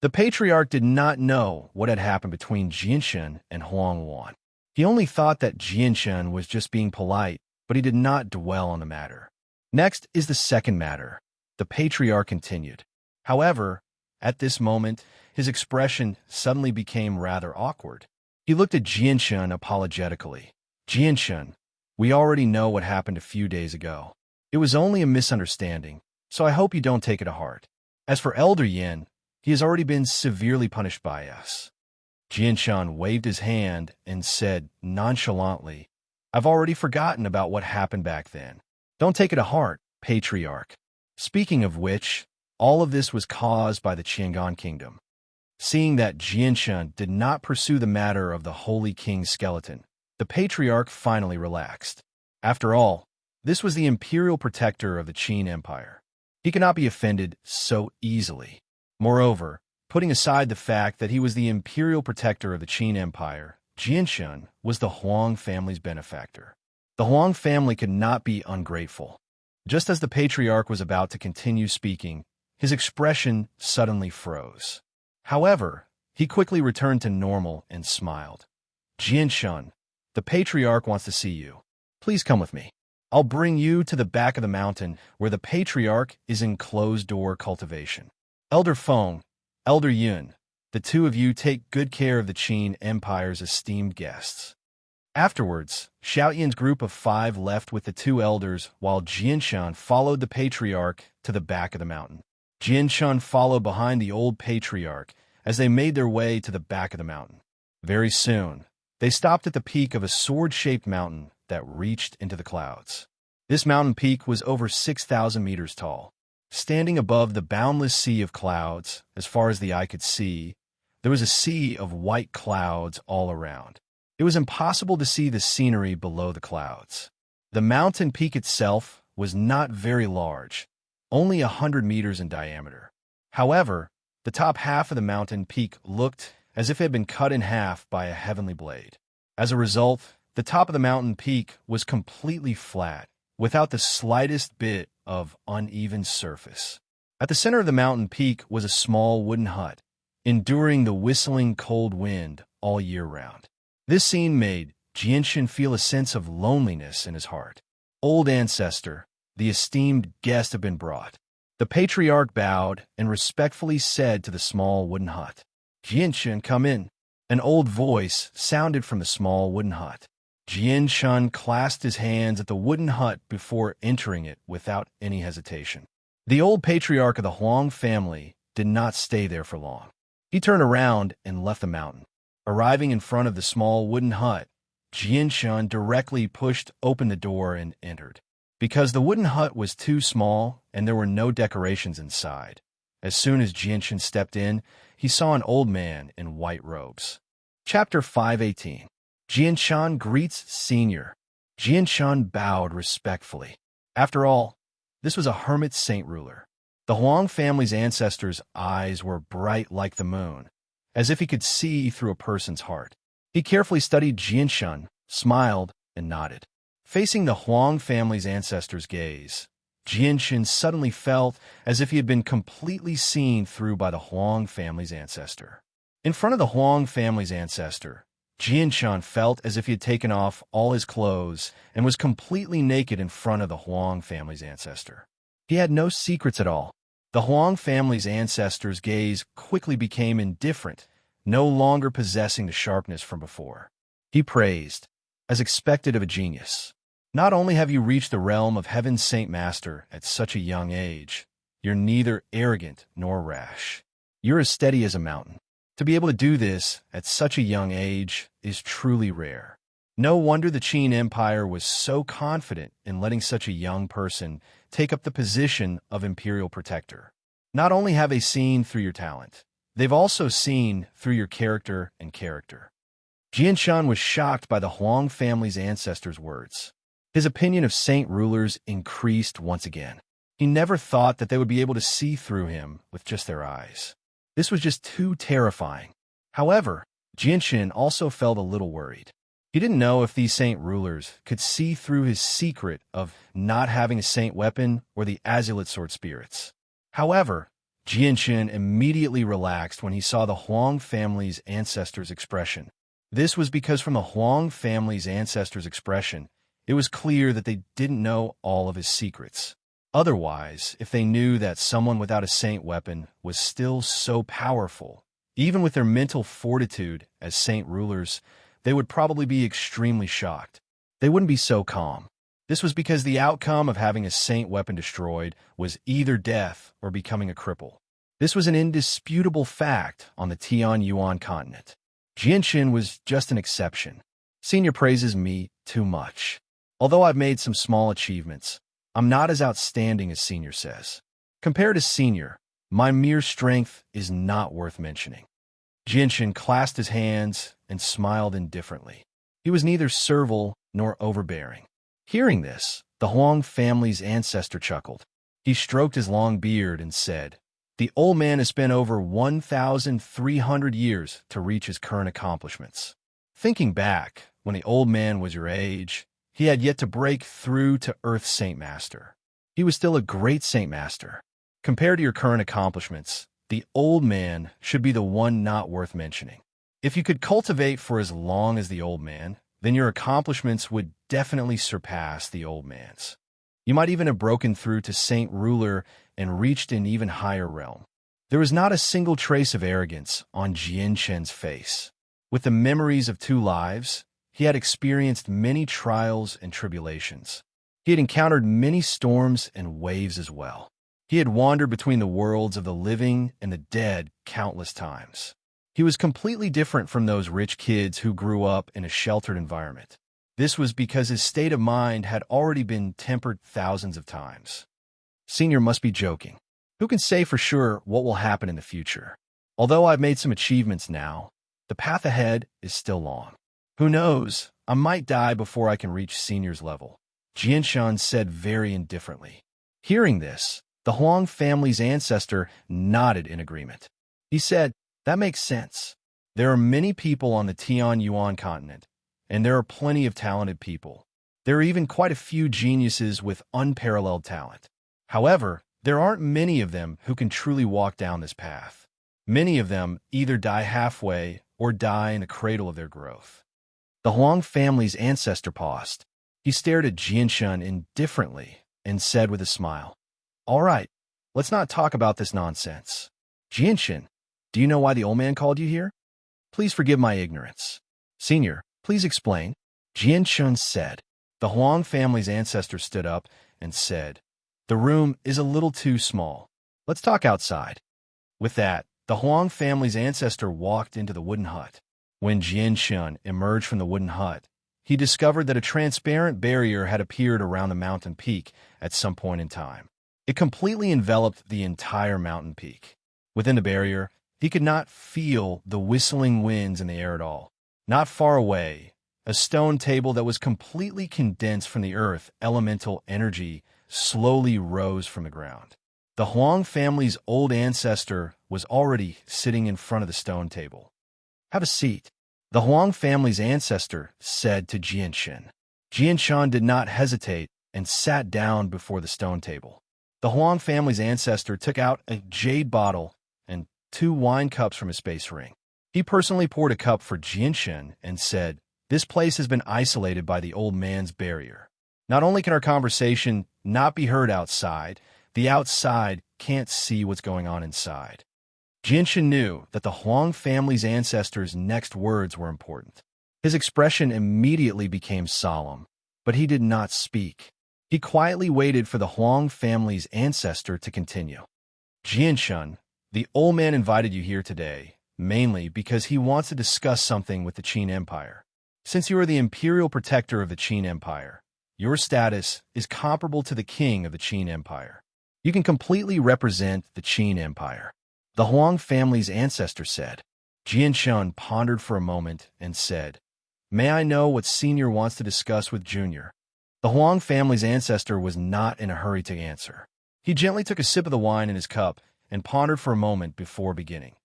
The Patriarch did not know what had happened between Jianshan and Huang Wan. He only thought that Jianshan was just being polite, but he did not dwell on the matter. Next is the second matter. The Patriarch continued. However, at this moment, his expression suddenly became rather awkward. He looked at Jianshan apologetically. "Jianshan, we already know what happened a few days ago. It was only a misunderstanding, so I hope you don't take it to heart. As for Elder Yin, he has already been severely punished by us." Jianshan waved his hand and said nonchalantly, "I've already forgotten about what happened back then. Don't take it to heart, Patriarch." Speaking of which, all of this was caused by the Qiangan Kingdom. Seeing that Jianshan did not pursue the matter of the Holy King's skeleton, the Patriarch finally relaxed. After all, this was the imperial protector of the Qin Empire. He could not be offended so easily. Moreover, putting aside the fact that he was the imperial protector of the Qin Empire, Jianshan was the Huang family's benefactor. The Huang family could not be ungrateful. Just as the Patriarch was about to continue speaking, his expression suddenly froze. However, he quickly returned to normal and smiled. "Jianshan, the Patriarch wants to see you. Please come with me. I'll bring you to the back of the mountain where the Patriarch is in closed-door cultivation. Elder Feng, Elder Yun, the two of you take good care of the Qin Empire's esteemed guests." Afterwards, Xiaoyan's group of 5 left with the 2 elders while Jianshan followed the Patriarch to the back of the mountain. Jianshan followed behind the old Patriarch as they made their way to the back of the mountain. Very soon, they stopped at the peak of a sword-shaped mountain that reached into the clouds. This mountain peak was over 6,000 meters tall. Standing above the boundless sea of clouds, as far as the eye could see, there was a sea of white clouds all around. It was impossible to see the scenery below the clouds. The mountain peak itself was not very large, only 100 meters in diameter. However, the top half of the mountain peak looked as if it had been cut in half by a heavenly blade. As a result, the top of the mountain peak was completely flat, without the slightest bit of uneven surface. At the center of the mountain peak was a small wooden hut, enduring the whistling cold wind all year round. This scene made Jianshan feel a sense of loneliness in his heart. Old ancestor, the esteemed guest have been brought. The patriarch bowed and respectfully said to the small wooden hut, Jianshan, come in. An old voice sounded from the small wooden hut. Jianshan clasped his hands at the wooden hut before entering it without any hesitation. The old patriarch of the Huang family did not stay there for long. He turned around and left the mountain. Arriving in front of the small wooden hut, Jianshan directly pushed open the door and entered. Because the wooden hut was too small and there were no decorations inside, as soon as Jianshan stepped in, he saw an old man in white robes. Chapter 518. Jianshan greets Senior. Jianshan bowed respectfully. After all, this was a hermit saint ruler. The Huang family's ancestors' eyes were bright like the moon, as if he could see through a person's heart. He carefully studied Jianshan, smiled, and nodded. Facing the Huang family's ancestors' gaze, Jianshan suddenly felt as if he had been completely seen through by the Huang family's ancestor. In front of the Huang family's ancestor, Jianshan felt as if he had taken off all his clothes and was completely naked in front of the Huang family's ancestor. He had no secrets at all. The Huang family's ancestors' gaze quickly became indifferent, no longer possessing the sharpness from before. He praised, as expected of a genius. Not only have you reached the realm of Heaven's Saint Master at such a young age, you're neither arrogant nor rash. You're as steady as a mountain. To be able to do this at such a young age is truly rare. No wonder the Qin Empire was so confident in letting such a young person take up the position of imperial protector. Not only have they seen through your talent, they've also seen through your character and character. Jianshan was shocked by the Huang family's ancestors' words. His opinion of saint rulers increased once again. He never thought that they would be able to see through him with just their eyes. This was just too terrifying. However, Jianshan also felt a little worried. He didn't know if these saint rulers could see through his secret of not having a saint weapon or the azulate sword spirits. However, Jianshan immediately relaxed when he saw the Huang family's ancestors' expression. This was because from the Huang family's ancestors' expression, it was clear that they didn't know all of his secrets. Otherwise, if they knew that someone without a saint weapon was still so powerful, even with their mental fortitude as saint rulers, they would probably be extremely shocked. They wouldn't be so calm. This was because the outcome of having a saint weapon destroyed was either death or becoming a cripple. This was an indisputable fact on the Tianyuan continent. Jianshan was just an exception. Senior praises me too much. Although I've made some small achievements, I'm not as outstanding as Senior says. Compared to Senior, my mere strength is not worth mentioning. Jianshan clasped his hands and smiled indifferently. He was neither servile nor overbearing. Hearing this, the Huang family's ancestor chuckled. He stroked his long beard and said, "The old man has spent over 1,300 years to reach his current accomplishments." Thinking back, when the old man was your age, he had yet to break through to Earth's Saint Master. He was still a great Saint Master. Compared to your current accomplishments, the old man should be the one not worth mentioning. If you could cultivate for as long as the old man, then your accomplishments would definitely surpass the old man's. You might even have broken through to Saint Ruler and reached an even higher realm. There was not a single trace of arrogance on Jianshan's face. With the memories of 2 lives, he had experienced many trials and tribulations. He had encountered many storms and waves as well. He had wandered between the worlds of the living and the dead countless times. He was completely different from those rich kids who grew up in a sheltered environment. This was because his state of mind had already been tempered thousands of times. Senior must be joking. Who can say for sure what will happen in the future? Although I've made some achievements now, the path ahead is still long. Who knows, I might die before I can reach Senior's level, Jianshan said very indifferently. Hearing this, the Huang family's ancestor nodded in agreement. He said, "That makes sense. There are many people on the Tianyuan continent, and there are plenty of talented people. There are even quite a few geniuses with unparalleled talent. However, there aren't many of them who can truly walk down this path. Many of them either die halfway or die in the cradle of their growth." The Huang family's ancestor paused. He stared at Jianshun indifferently and said with a smile, "All right, let's not talk about this nonsense. Jianshun, do you know why the old man called you here? Please forgive my ignorance." "Senior, please explain," Jianshun said. The Huang family's ancestor stood up and said, "The room is a little too small. Let's talk outside." With that, the Huang family's ancestor walked into the wooden hut. When Jianshun emerged from the wooden hut, he discovered that a transparent barrier had appeared around the mountain peak at some point in time. It completely enveloped the entire mountain peak. Within the barrier, he could not feel the whistling winds in the air at all. Not far away, a stone table that was completely condensed from the earth elemental energy slowly rose from the ground. The Huang family's old ancestor was already sitting in front of the stone table. "Have a seat," the Huang family's ancestor said to Jianshun. Jianshun did not hesitate and sat down before the stone table. The Huang family's ancestor took out a jade bottle and 2 wine cups from his space ring. He personally poured a cup for Jianshun and said, "This place has been isolated by the old man's barrier. Not only can our conversation not be heard outside, the outside can't see what's going on inside." Jianshun knew that the Huang family's ancestor's next words were important. His expression immediately became solemn, but he did not speak. He quietly waited for the Huang family's ancestor to continue. "Jianshun, the old man invited you here today, mainly because he wants to discuss something with the Qin Empire. Since you are the imperial protector of the Qin Empire, your status is comparable to the king of the Qin Empire. You can completely represent the Qin Empire," the Huang family's ancestor said. Jianshun pondered for a moment and said, "May I know what Senior wants to discuss with Junior?" The Huang family's ancestor was not in a hurry to answer. He gently took a sip of the wine in his cup and pondered for a moment before beginning.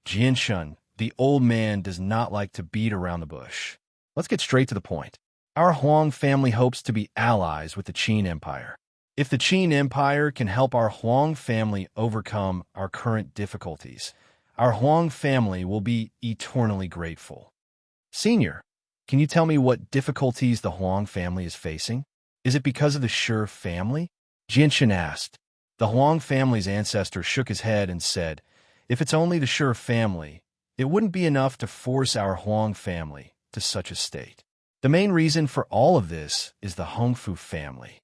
"Jianshun, the old man does not like to beat around the bush. Let's get straight to the point. Our Huang family hopes to be allies with the Qin Empire. If the Qin Empire can help our Huang family overcome our current difficulties, our Huang family will be eternally grateful." "Senior, can you tell me what difficulties the Huang family is facing? Is it because of the Shi family?" Jianshun asked. The Huang family's ancestor shook his head and said, "If it's only the Shi family, it wouldn't be enough to force our Huang family to such a state. The main reason for all of this is the Hongfu family."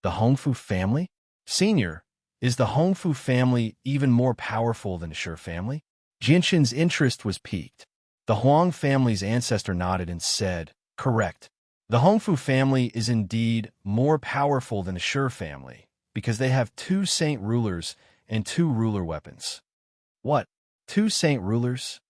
"The Hongfu family? Senior, is the Hongfu family even more powerful than the Shi family?" Jianshun's interest was piqued. The Huang family's ancestor nodded and said, "Correct. The Hongfu family is indeed more powerful than the Shi family because they have 2 saint rulers and 2 ruler weapons." "What? 2 saint rulers?"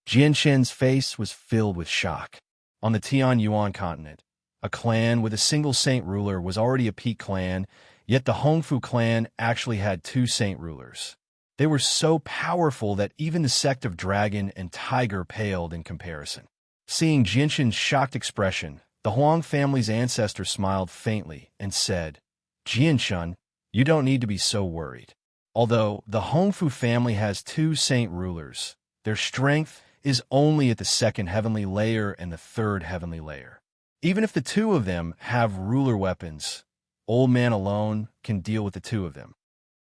Jianshun's face was filled with shock. On the Tianyuan continent, a clan with a single saint ruler was already a peak clan, yet the Hongfu clan actually had 2 saint rulers. They were so powerful that even the sect of Dragon and Tiger paled in comparison. Seeing Jianshun's shocked expression, the Huang family's ancestor smiled faintly and said, "Jianshun, you don't need to be so worried. Although the Hongfu family has 2 saint rulers, their strength is only at the 2nd heavenly layer and the 3rd heavenly layer. Even if the 2 of them have ruler weapons, old man alone can deal with the 2 of them."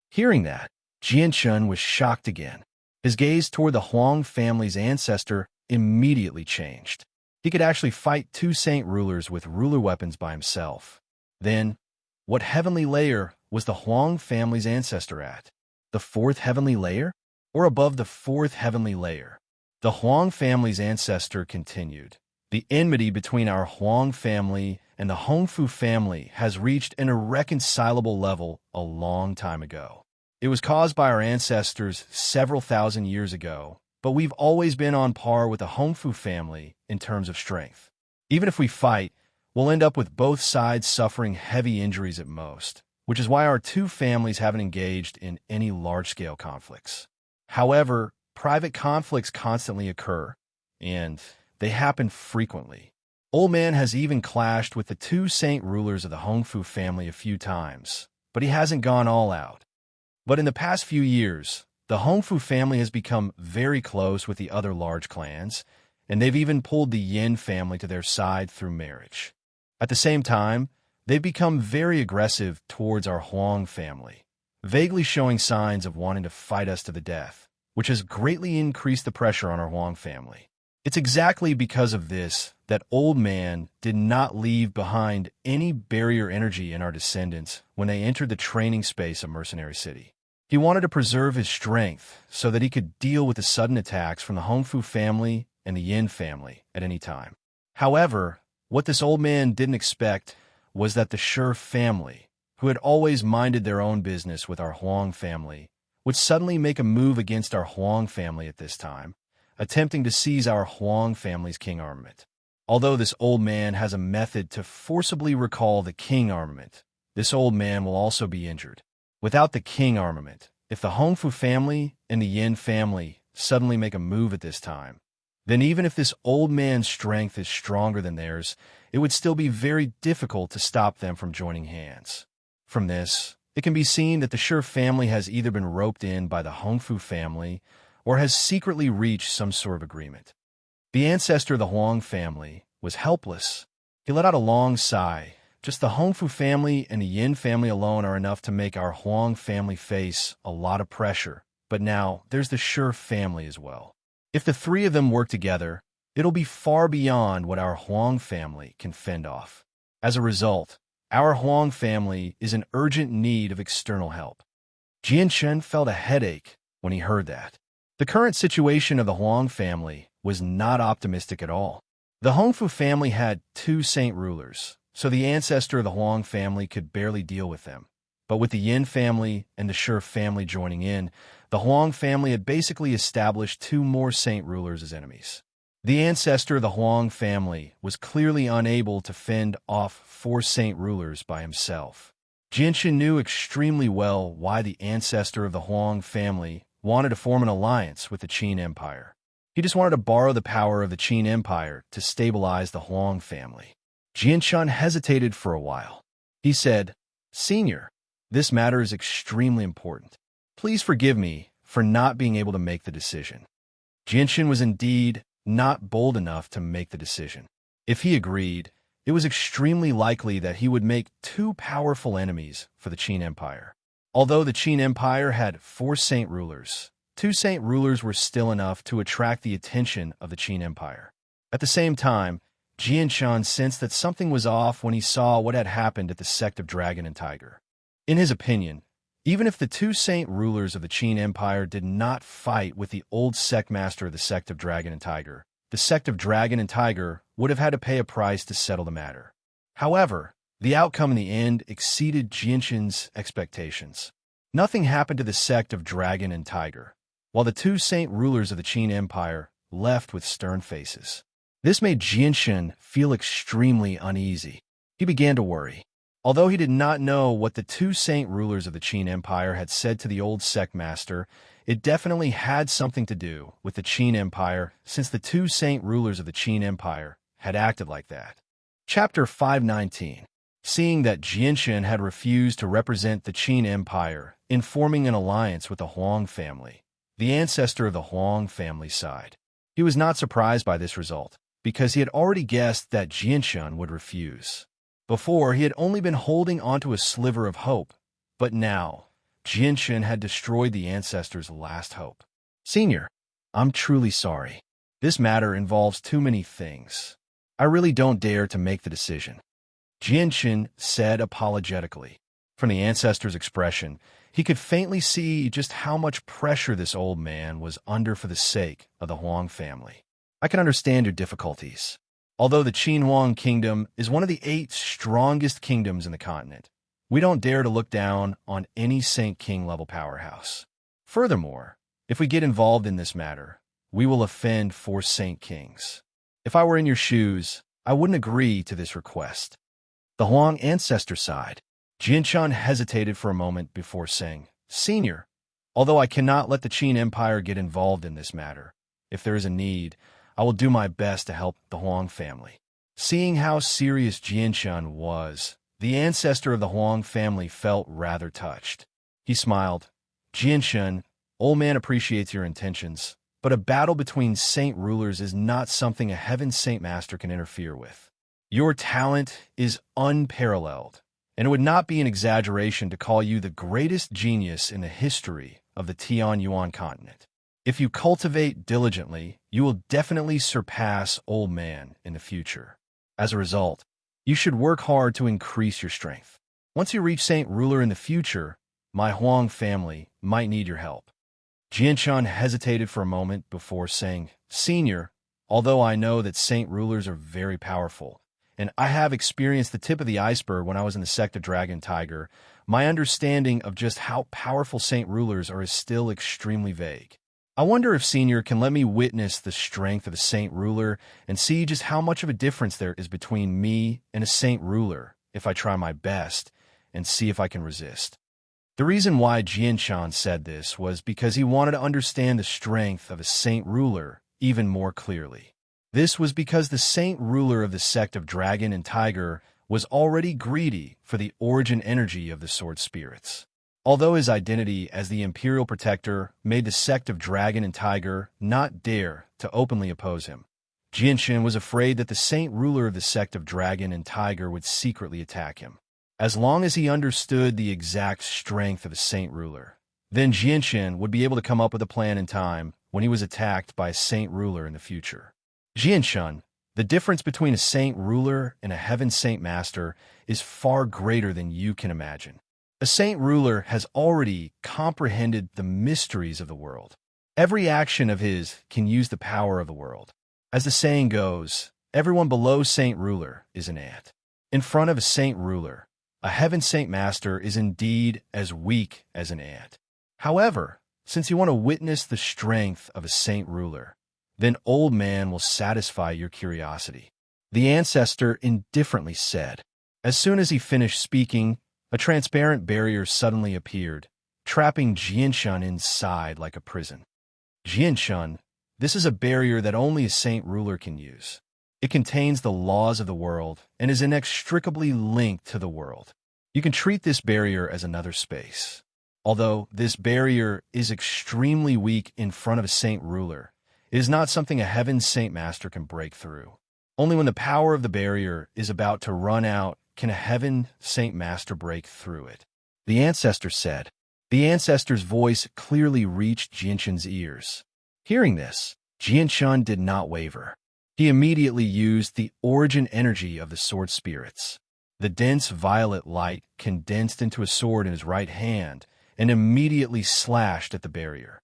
Hearing that, Jianshun was shocked again. His gaze toward the Huang family's ancestor immediately changed. He could actually fight 2 saint rulers with ruler weapons by himself. Then, what heavenly layer was the Huang family's ancestor at? The 4th heavenly layer? Or above the 4th heavenly layer? The Huang family's ancestor continued. "The enmity between our Huang family and the Hongfu family has reached an irreconcilable level a long time ago. It was caused by our ancestors several thousand years ago, but we've always been on par with the Hongfu family in terms of strength. Even if we fight, we'll end up with both sides suffering heavy injuries at most, which is why our 2 families haven't engaged in any large-scale conflicts. However, private conflicts constantly occur, and they happen frequently. Old man has even clashed with the 2 saint rulers of the Hongfu family a few times, but he hasn't gone all out. But in the past few years, the Hongfu family has become very close with the other large clans, and they've even pulled the Yin family to their side through marriage. At the same time, they've become very aggressive towards our Huang family, vaguely showing signs of wanting to fight us to the death, which has greatly increased the pressure on our Huang family. It's exactly because of this that Old Man did not leave behind any barrier energy in our descendants when they entered the training space of Mercenary City. He wanted to preserve his strength so that he could deal with the sudden attacks from the Hongfu family and the Yin family at any time. However, what this old man didn't expect was that the Shi family, who had always minded their own business with our Huang family, would suddenly make a move against our Huang family at this time, attempting to seize our Huang family's king armament. Although this old man has a method to forcibly recall the king armament, this old man will also be injured. Without the king armament, if the Hongfu family and the Yin family suddenly make a move at this time, then even if this old man's strength is stronger than theirs, it would still be very difficult to stop them from joining hands. From this, it can be seen that the Shi family has either been roped in by the Hongfu family or has secretly reached some sort of agreement. The ancestor of the Huang family was helpless. He let out a long sigh. Just the Hongfu family and the Yin family alone are enough to make our Huang family face a lot of pressure, but now there's the Shi family as well. If the three of them work together, it'll be far beyond what our Huang family can fend off. As a result, our Huang family is in urgent need of external help. Jianshen felt a headache when he heard that. The current situation of the Huang family was not optimistic at all. The Hongfu family had 2 saint rulers, so the ancestor of the Huang family could barely deal with them. But with the Yin family and the Shi family joining in, the Huang family had basically established 2 more saint rulers as enemies. The ancestor of the Huang family was clearly unable to fend off 4 saint rulers by himself. Jianshen knew extremely well why the ancestor of the Huang family wanted to form an alliance with the Qin Empire. He just wanted to borrow the power of the Qin Empire to stabilize the Huang family. Jianshen hesitated for a while. He said, "Senior, this matter is extremely important. Please forgive me for not being able to make the decision." Jianshen was indeed not bold enough to make the decision. If he agreed, it was extremely likely that he would make 2 powerful enemies for the Qin Empire. Although the Qin Empire had 4 saint rulers, 2 saint rulers were still enough to attract the attention of the Qin Empire. At the same time, Jianshen sensed that something was off when he saw what had happened at the sect of Dragon and Tiger. In his opinion, even if the 2 saint rulers of the Qin Empire did not fight with the old sect master of the sect of Dragon and Tiger, the sect of Dragon and Tiger would have had to pay a price to settle the matter. However, the outcome in the end exceeded Jianshen's expectations. Nothing happened to the sect of Dragon and Tiger, while the 2 saint rulers of the Qin Empire left with stern faces. This made Jianshen feel extremely uneasy. He began to worry. Although he did not know what the 2 saint rulers of the Qin Empire had said to the old sect master, it definitely had something to do with the Qin Empire, since the 2 saint rulers of the Qin Empire had acted like that. Chapter 519. Seeing that Jianshen had refused to represent the Qin Empire in forming an alliance with the Huang family, the ancestor of the Huang family sighed. He was not surprised by this result, because he had already guessed that Jianshen would refuse. Before, he had only been holding onto a sliver of hope, but now, Jianshen had destroyed the ancestor's last hope. "Senior, I'm truly sorry. This matter involves too many things. I really don't dare to make the decision," Jianshen said apologetically. From the ancestor's expression, he could faintly see just how much pressure this old man was under for the sake of the Huang family. "I can understand your difficulties. Although the Qin Huang kingdom is one of the 8 strongest kingdoms in the continent, we don't dare to look down on any Saint King level powerhouse. Furthermore, if we get involved in this matter, we will offend 4 Saint Kings. If I were in your shoes, I wouldn't agree to this request." The Huang ancestor sighed. Jianshen hesitated for a moment before saying, "Senior, although I cannot let the Qin Empire get involved in this matter, if there is a need, I will do my best to help the Huang family." Seeing how serious Jianshen was, the ancestor of the Huang family felt rather touched. He smiled. "Jianshen, old man appreciates your intentions, but a battle between saint rulers is not something a heaven saint master can interfere with. Your talent is unparalleled, and it would not be an exaggeration to call you the greatest genius in the history of the Tian Yuan continent. If you cultivate diligently, you will definitely surpass Old Man in the future. As a result, you should work hard to increase your strength. Once you reach Saint Ruler in the future, my Huang family might need your help. Jianshan hesitated for a moment before saying, Senior, although I know that Saint Rulers are very powerful, and I have experienced the tip of the iceberg when I was in the sect of Dragon Tiger, my understanding of just how powerful Saint Rulers are is still extremely vague. I wonder if Senior can let me witness the strength of a Saint Ruler and see just how much of a difference there is between me and a Saint Ruler if I try my best and see if I can resist. The reason why Jianshan said this was because he wanted to understand the strength of a Saint Ruler even more clearly. This was because the Saint Ruler of the sect of Dragon and Tiger was already greedy for the origin energy of the Sword Spirits. Although his identity as the Imperial Protector made the sect of Dragon and Tiger not dare to openly oppose him, Jianshan was afraid that the Saint Ruler of the sect of Dragon and Tiger would secretly attack him. As long as he understood the exact strength of a Saint Ruler, then Jianshan would be able to come up with a plan in time when he was attacked by a Saint Ruler in the future. Jianshan, the difference between a Saint Ruler and a Heaven Saint Master is far greater than you can imagine. A Saint Ruler has already comprehended the mysteries of the world. Every action of his can use the power of the world. As the saying goes, everyone below Saint Ruler is an ant. In front of a Saint Ruler, a Heaven Saint Master is indeed as weak as an ant. However, since you want to witness the strength of a Saint Ruler, then Old Man will satisfy your curiosity. The ancestor indifferently said. As soon as he finished speaking, a transparent barrier suddenly appeared, trapping Jianshan inside like a prison. Jianshan, this is a barrier that only a Saint Ruler can use. It contains the laws of the world and is inextricably linked to the world. You can treat this barrier as another space. Although this barrier is extremely weak in front of a Saint Ruler, it is not something a Heaven Saint Master can break through. Only when the power of the barrier is about to run out can a Heaven Saint Master break through it. The ancestor said. The ancestor's voice clearly reached Jianshan's ears. Hearing this, Jianshan did not waver. He immediately used the origin energy of the Sword Spirits. The dense violet light condensed into a sword in his right hand and immediately slashed at the barrier.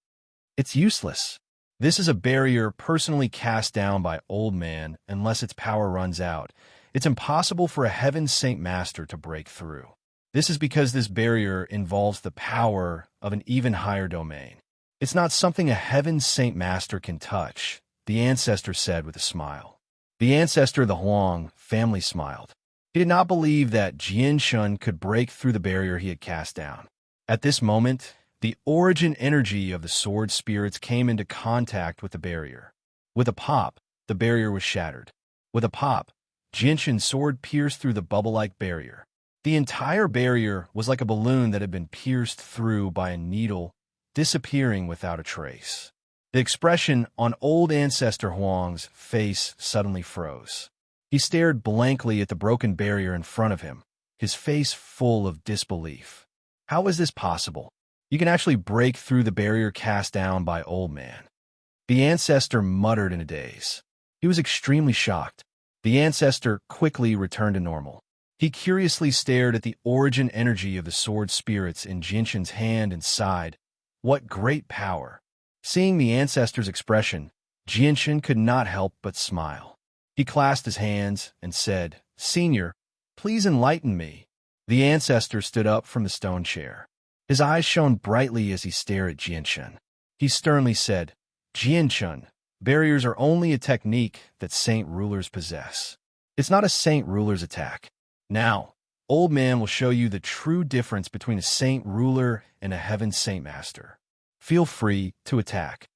It's useless. This is a barrier personally cast down by Old Man unless its power runs out. It's impossible for a Heaven Saint Master to break through. This is because this barrier involves the power of an even higher domain. It's not something a Heaven Saint Master can touch, the ancestor said with a smile. The ancestor of the Huang family smiled. He did not believe that Jianshan could break through the barrier he had cast down. At this moment, the origin energy of the Sword Spirits came into contact with the barrier. With a pop, the barrier was shattered. With a pop, Jianshan's sword pierced through the bubble-like barrier. The entire barrier was like a balloon that had been pierced through by a needle, disappearing without a trace. The expression on old ancestor Huang's face suddenly froze. He stared blankly at the broken barrier in front of him, his face full of disbelief. How is this possible? You can actually break through the barrier cast down by Old Man. The ancestor muttered in a daze. He was extremely shocked. The ancestor quickly returned to normal. He curiously stared at the origin energy of the Sword Spirits in Jianshan's hand and sighed. What great power! Seeing the ancestor's expression, Jianshan could not help but smile. He clasped his hands and said, Senior, please enlighten me. The ancestor stood up from the stone chair. His eyes shone brightly as he stared at Jianshan. He sternly said, Jianshan, barriers are only a technique that Saint Rulers possess. It's not a Saint Ruler's attack. Now, Old Man will show you the true difference between a Saint Ruler and a Heaven Saint Master. Feel free to attack.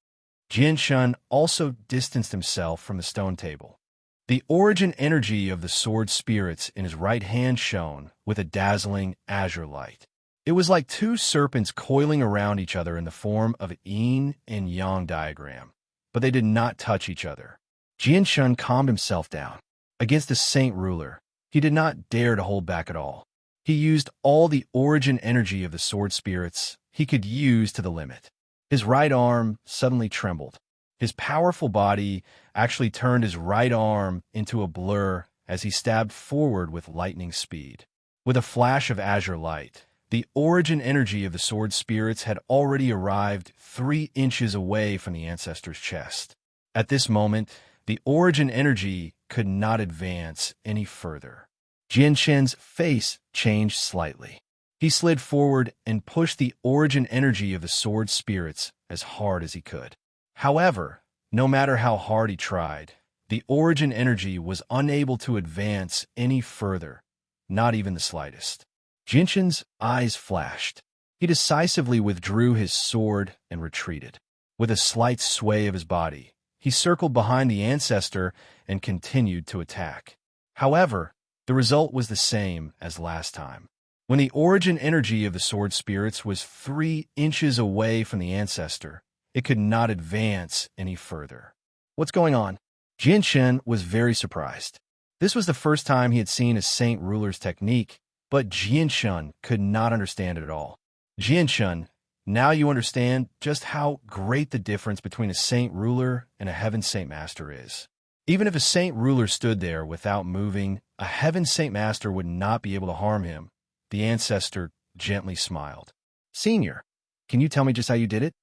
Jianshan also distanced himself from the stone table. The origin energy of the Sword Spirits in his right hand shone with a dazzling azure light. It was like two serpents coiling around each other in the form of an yin and yang diagram. but they did not touch each other. Jianshun calmed himself down. Against the Saint Ruler, he did not dare to hold back at all. He used all the origin energy of the sword spirits he could use to the limit. His right arm suddenly trembled. His powerful body actually turned his right arm into a blur as he stabbed forward with lightning speed. With a flash of azure light, the origin energy of the sword spirits had already arrived 3 inches away from the ancestor's chest. At this moment, the origin energy could not advance any further. Jianshen's face changed slightly. He slid forward and pushed the origin energy of the sword spirits as hard as he could. However, no matter how hard he tried, the origin energy was unable to advance any further, not even the slightest. Jinshin's eyes flashed. He decisively withdrew his sword and retreated. With a slight sway of his body, he circled behind the ancestor and continued to attack. However, the result was the same as last time. When the origin energy of the sword spirits was 3 inches away from the ancestor, it could not advance any further. What's going on? Jianshen was very surprised. This was the first time he had seen a Saint Ruler's technique, but Jianshen could not understand it at all. Jianshen, now you understand just how great the difference between a Saint Ruler and a Heaven Saint Master is. Even if a Saint Ruler stood there without moving, a Heaven Saint Master would not be able to harm him. The ancestor gently smiled. Senior, can you tell me just how you did it?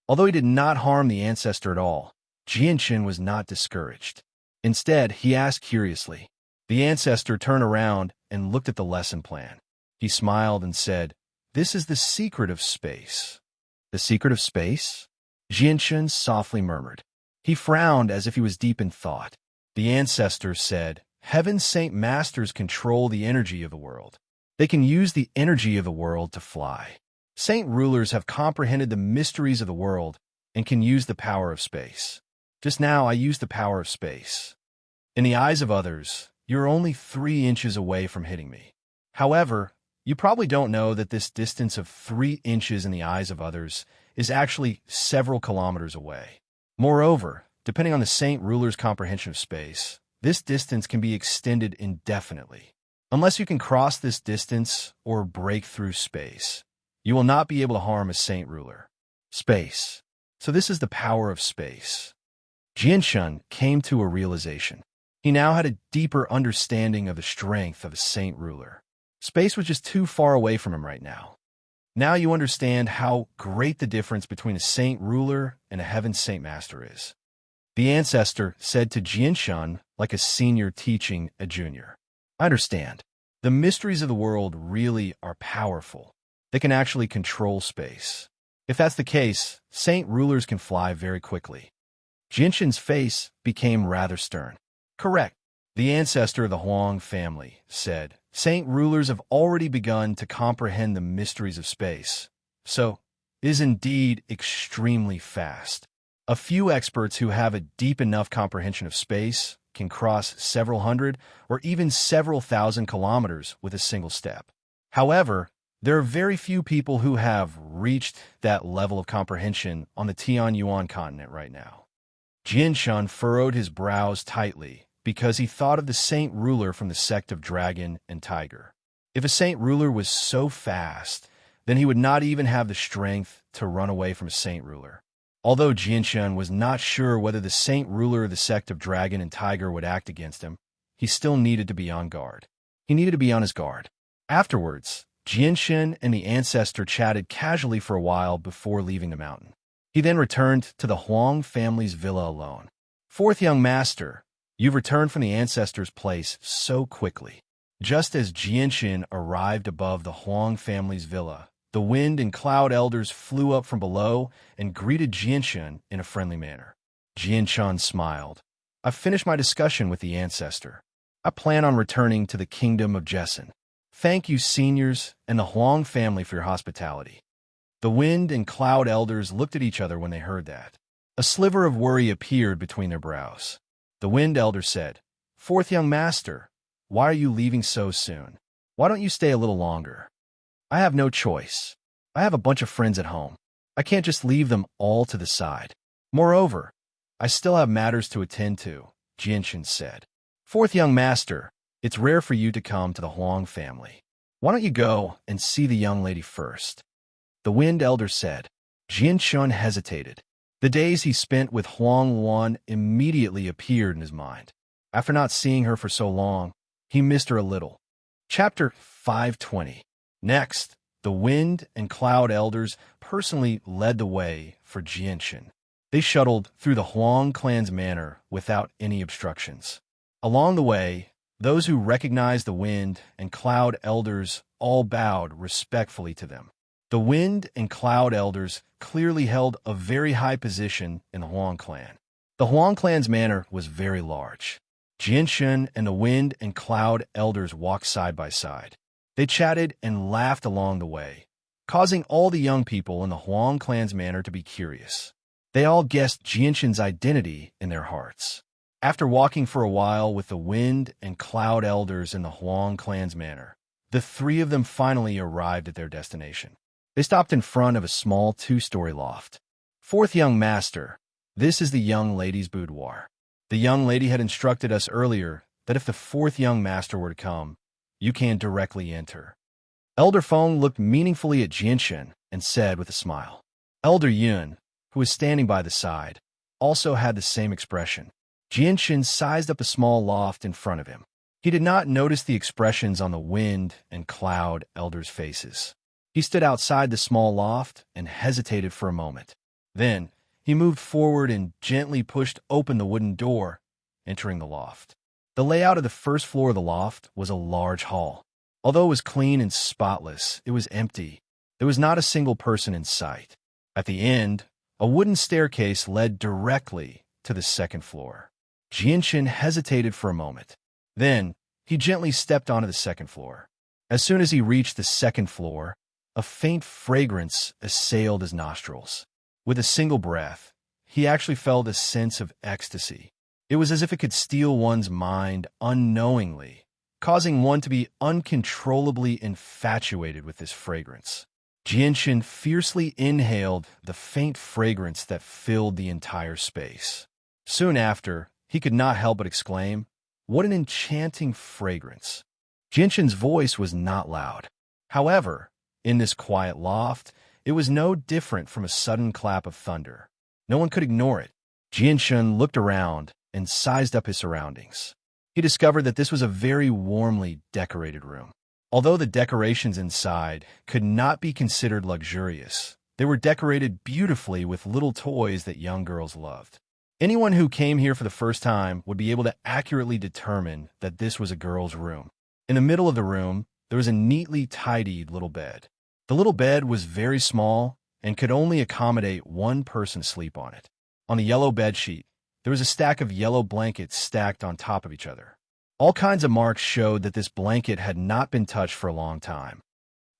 Although he did not harm the ancestor at all, Jianshen was not discouraged. Instead, he asked curiously. The ancestor turned around and looked at the lesson plan. He smiled and said, "This is the secret of space." The secret of space? Jianshen softly murmured. He frowned as if he was deep in thought. The ancestor said, Heaven Saint Masters control the energy of the world. They can use the energy of the world to fly. Saint Rulers have comprehended the mysteries of the world and can use the power of space. Just now, I used the power of space. In the eyes of others, you're only 3 inches away from hitting me. However, you probably don't know that this distance of 3 inches in the eyes of others is actually several kilometers away. Moreover, depending on the Saint Ruler's comprehension of space, this distance can be extended indefinitely. Unless you can cross this distance or break through space, you will not be able to harm a Saint Ruler. Space. So this is the power of space. Jianshen came to a realization. He now had a deeper understanding of the strength of a Saint Ruler. Space was just too far away from him right now. Now you understand how great the difference between a Saint Ruler and a Heaven Saint Master is. The ancestor said to Jianshen like a senior teaching a junior. I understand. The mysteries of the world really are powerful. They can actually control space. If that's the case, Saint Rulers can fly very quickly. Jianshen's face became rather stern. Correct. The ancestor of the Huang family said, Saint Rulers have already begun to comprehend the mysteries of space. So, it is indeed extremely fast. A few experts who have a deep enough comprehension of space can cross several hundred or even several thousand kilometers with a single step. However, there are very few people who have reached that level of comprehension on the Tianyuan continent right now. Jianshen furrowed his brows tightly because he thought of the Saint Ruler from the sect of Dragon and Tiger. If a Saint Ruler was so fast, then he would not even have the strength to run away from a Saint Ruler. Although Jianshen was not sure whether the Saint Ruler of the sect of Dragon and Tiger would act against him, he still needed to be on guard. He needed to be on his guard. Afterwards, Jianshen and the ancestor chatted casually for a while before leaving the mountain. He then returned to the Huang family's villa alone. Fourth young master, you've returned from the ancestor's place so quickly. Just as Jianshen arrived above the Huang family's villa, the wind and cloud elders flew up from below and greeted Jianshen in a friendly manner. Jianshen smiled. I've finished my discussion with the ancestor. I plan on returning to the kingdom of Jessen. Thank you, seniors, and the Huang family for your hospitality. The wind and cloud elders looked at each other when they heard that. A sliver of worry appeared between their brows. The wind elder said, Fourth young master, why are you leaving so soon? Why don't you stay a little longer? I have no choice. I have a bunch of friends at home. I can't just leave them all to the side. Moreover, I still have matters to attend to, Jianshan said. Fourth young master, it's rare for you to come to the Huang family. Why don't you go and see the young lady first? The Wind Elder said. Jianshan hesitated. The days he spent with Huang Wan immediately appeared in his mind. After not seeing her for so long, he missed her a little. Chapter 520. Next, the Wind and Cloud Elders personally led the way for Jianshan. They shuttled through the Huang clan's manor without any obstructions. Along the way, those who recognized the Wind and Cloud Elders all bowed respectfully to them. The Wind and Cloud Elders clearly held a very high position in the Huang clan. The Huang clan's manor was very large. Jianshan and the Wind and Cloud Elders walked side by side. They chatted and laughed along the way, causing all the young people in the Huang clan's manor to be curious. They all guessed Jianshan's identity in their hearts. After walking for a while with the Wind and Cloud Elders in the Huang clan's manor, the three of them finally arrived at their destination. They stopped in front of a small two-story loft. Fourth young master, this is the young lady's boudoir. The young lady had instructed us earlier that if the fourth young master were to come, you can directly enter. Elder Feng looked meaningfully at Jianshan and said with a smile. Elder Yun, who was standing by the side, also had the same expression. Jianshan sized up the small loft in front of him. He did not notice the expressions on the Wind and Cloud Elders' faces. He stood outside the small loft and hesitated for a moment. Then, he moved forward and gently pushed open the wooden door, entering the loft. The layout of the first floor of the loft was a large hall. Although it was clean and spotless, it was empty. There was not a single person in sight. At the end, a wooden staircase led directly to the second floor. Jianshan hesitated for a moment. Then, he gently stepped onto the second floor. As soon as he reached the second floor, a faint fragrance assailed his nostrils. With a single breath, he actually felt a sense of ecstasy. It was as if it could steal one's mind unknowingly, causing one to be uncontrollably infatuated with this fragrance. Jianshan fiercely inhaled the faint fragrance that filled the entire space. Soon after, he could not help but exclaim, "What an enchanting fragrance!" Jianshan's voice was not loud. However, in this quiet loft, it was no different from a sudden clap of thunder. No one could ignore it. Jianshan looked around and sized up his surroundings. He discovered that this was a very warmly decorated room. Although the decorations inside could not be considered luxurious, they were decorated beautifully with little toys that young girls loved. Anyone who came here for the first time would be able to accurately determine that this was a girl's room. In the middle of the room, there was a neatly tidied little bed. The little bed was very small and could only accommodate one person to sleep on it. On the yellow bedsheet, there was a stack of yellow blankets stacked on top of each other. All kinds of marks showed that this blanket had not been touched for a long time.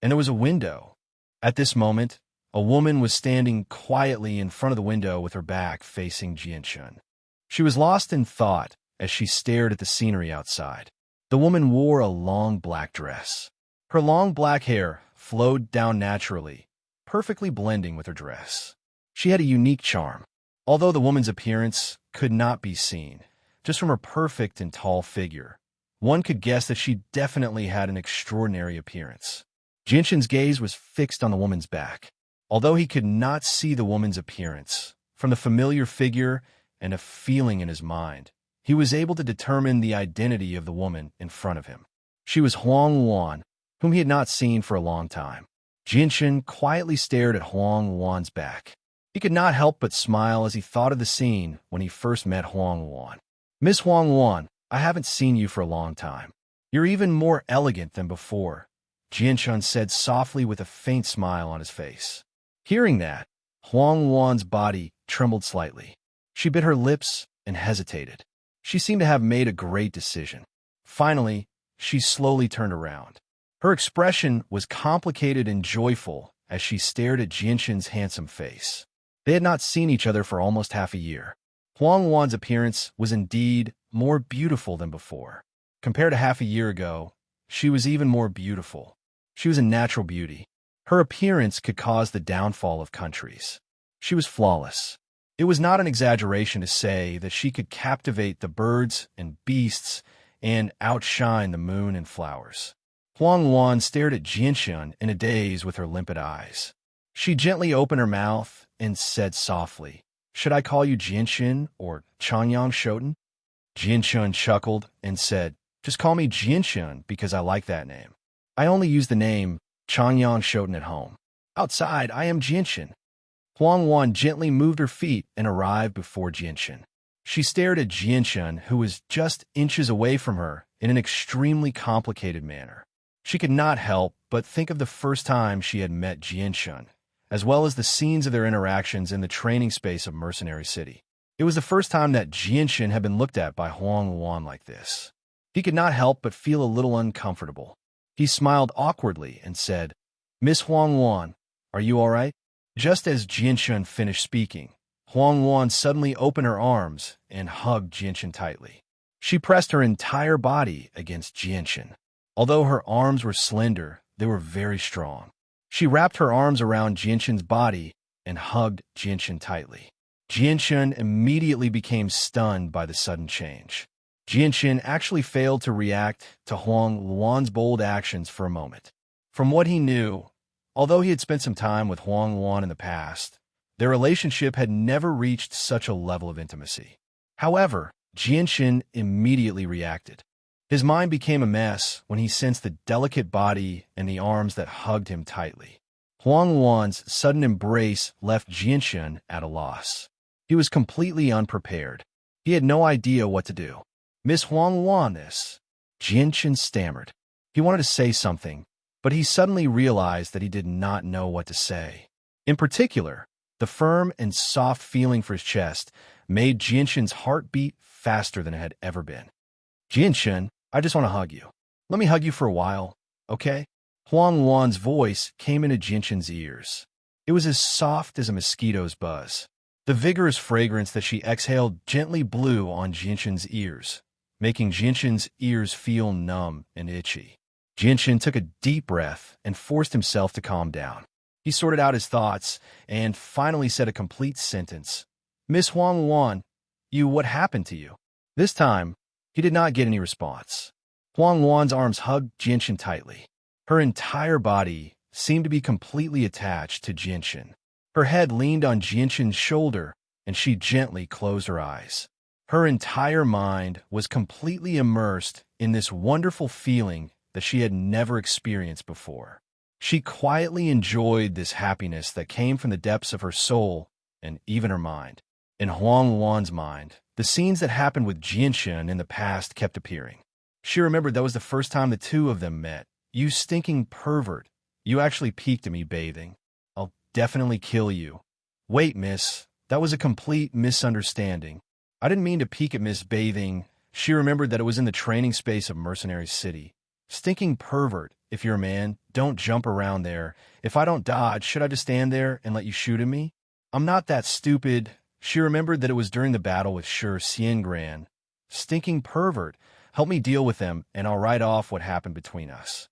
And there was a window. At this moment, a woman was standing quietly in front of the window with her back facing Jianshan. She was lost in thought as she stared at the scenery outside. The woman wore a long black dress. Her long black hair flowed down naturally, perfectly blending with her dress. She had a unique charm. Although the woman's appearance could not be seen, just from her perfect and tall figure, one could guess that she definitely had an extraordinary appearance. Jianshan's gaze was fixed on the woman's back. Although he could not see the woman's appearance, from the familiar figure and a feeling in his mind, he was able to determine the identity of the woman in front of him. She was Huang Wan, whom he had not seen for a long time. Jianshan quietly stared at Huang Wan's back. He could not help but smile as he thought of the scene when he first met Huang Wan. "Miss Huang Wan, I haven't seen you for a long time. You're even more elegant than before," Jianshan said softly with a faint smile on his face. Hearing that, Huang Wan's body trembled slightly. She bit her lips and hesitated. She seemed to have made a great decision. Finally, she slowly turned around. Her expression was complicated and joyful as she stared at Jianshan's handsome face. They had not seen each other for almost half a year. Huang Wan's appearance was indeed more beautiful than before. Compared to half a year ago, she was even more beautiful. She was a natural beauty. Her appearance could cause the downfall of countries. She was flawless. It was not an exaggeration to say that she could captivate the birds and beasts and outshine the moon and flowers. Huang Wan stared at Jianshun in a daze with her limpid eyes. She gently opened her mouth and said softly, "Should I call you Jianshun or Changyang Shoten?" Jianshun chuckled and said, "Just call me Jianshun because I like that name. I only use the name Changyang Shoten at home. Outside, I am Jianshun." Huang Wan gently moved her feet and arrived before Jianshun. She stared at Jianshun, who was just inches away from her, in an extremely complicated manner. She could not help but think of the first time she had met Jianshun, as well as the scenes of their interactions in the training space of Mercenary City. It was the first time that Jianshun had been looked at by Huang Wan like this. He could not help but feel a little uncomfortable. He smiled awkwardly and said, "Miss Huang Wan, are you all right?" Just as Jianshun finished speaking, Huang Wan suddenly opened her arms and hugged Jianshun tightly. She pressed her entire body against Jianshun. Although her arms were slender, they were very strong. She wrapped her arms around Jianshun's body and hugged Jianshun tightly. Jianshun immediately became stunned by the sudden change. Jianshun actually failed to react to Huang Wan's bold actions for a moment. From what he knew, although he had spent some time with Huang Wan in the past, their relationship had never reached such a level of intimacy. However, Jianshun immediately reacted. His mind became a mess when he sensed the delicate body and the arms that hugged him tightly. Huang Wan's sudden embrace left Jianshun at a loss. He was completely unprepared. He had no idea what to do. "Miss Huang Wan, this..." Jianshun stammered. He wanted to say something, but he suddenly realized that he did not know what to say. In particular, the firm and soft feeling for his chest made Jianshun's heart beat faster than it had ever been. "Jianshun, I just want to hug you. Let me hug you for a while, okay?" Huang Wan's voice came into Jianshun's ears. It was as soft as a mosquito's buzz. The vigorous fragrance that she exhaled gently blew on Jianshun's ears, making Jianshun's ears feel numb and itchy. Jianshun took a deep breath and forced himself to calm down. He sorted out his thoughts and finally said a complete sentence. "Miss Huang Wan, what happened to you?" This time, he did not get any response. Huang Wan's arms hugged Jianshun tightly. Her entire body seemed to be completely attached to Jianshun. Her head leaned on Jianshun's shoulder, and she gently closed her eyes. Her entire mind was completely immersed in this wonderful feeling that she had never experienced before. She quietly enjoyed this happiness that came from the depths of her soul and even her mind. In Huang Wan's mind, the scenes that happened with Jianshun in the past kept appearing. She remembered that was the first time the two of them met. "You stinking pervert. You actually peeked at me bathing. I'll definitely kill you." "Wait, miss. That was a complete misunderstanding. I didn't mean to peek at Miss bathing." She remembered that it was in the training space of Mercenary City. "Stinking pervert. If you're a man, don't jump around there. If I don't dodge, should I just stand there and let you shoot at me? I'm not that stupid." She remembered that it was during the battle with Sure Xiangran. "Stinking pervert. Help me deal with them, and I'll write off what happened between us."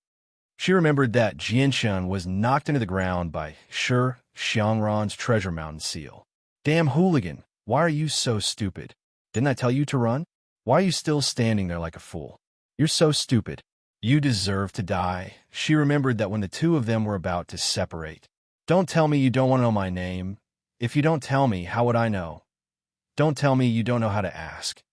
She remembered that Jianshun was knocked into the ground by Sure Xiangran's Treasure Mountain seal. "Damn hooligan, why are you so stupid? Didn't I tell you to run? Why are you still standing there like a fool? You're so stupid. You deserve to die." She remembered that when the two of them were about to separate. "Don't tell me you don't want to know my name. If you don't tell me, how would I know? Don't tell me you don't know how to ask."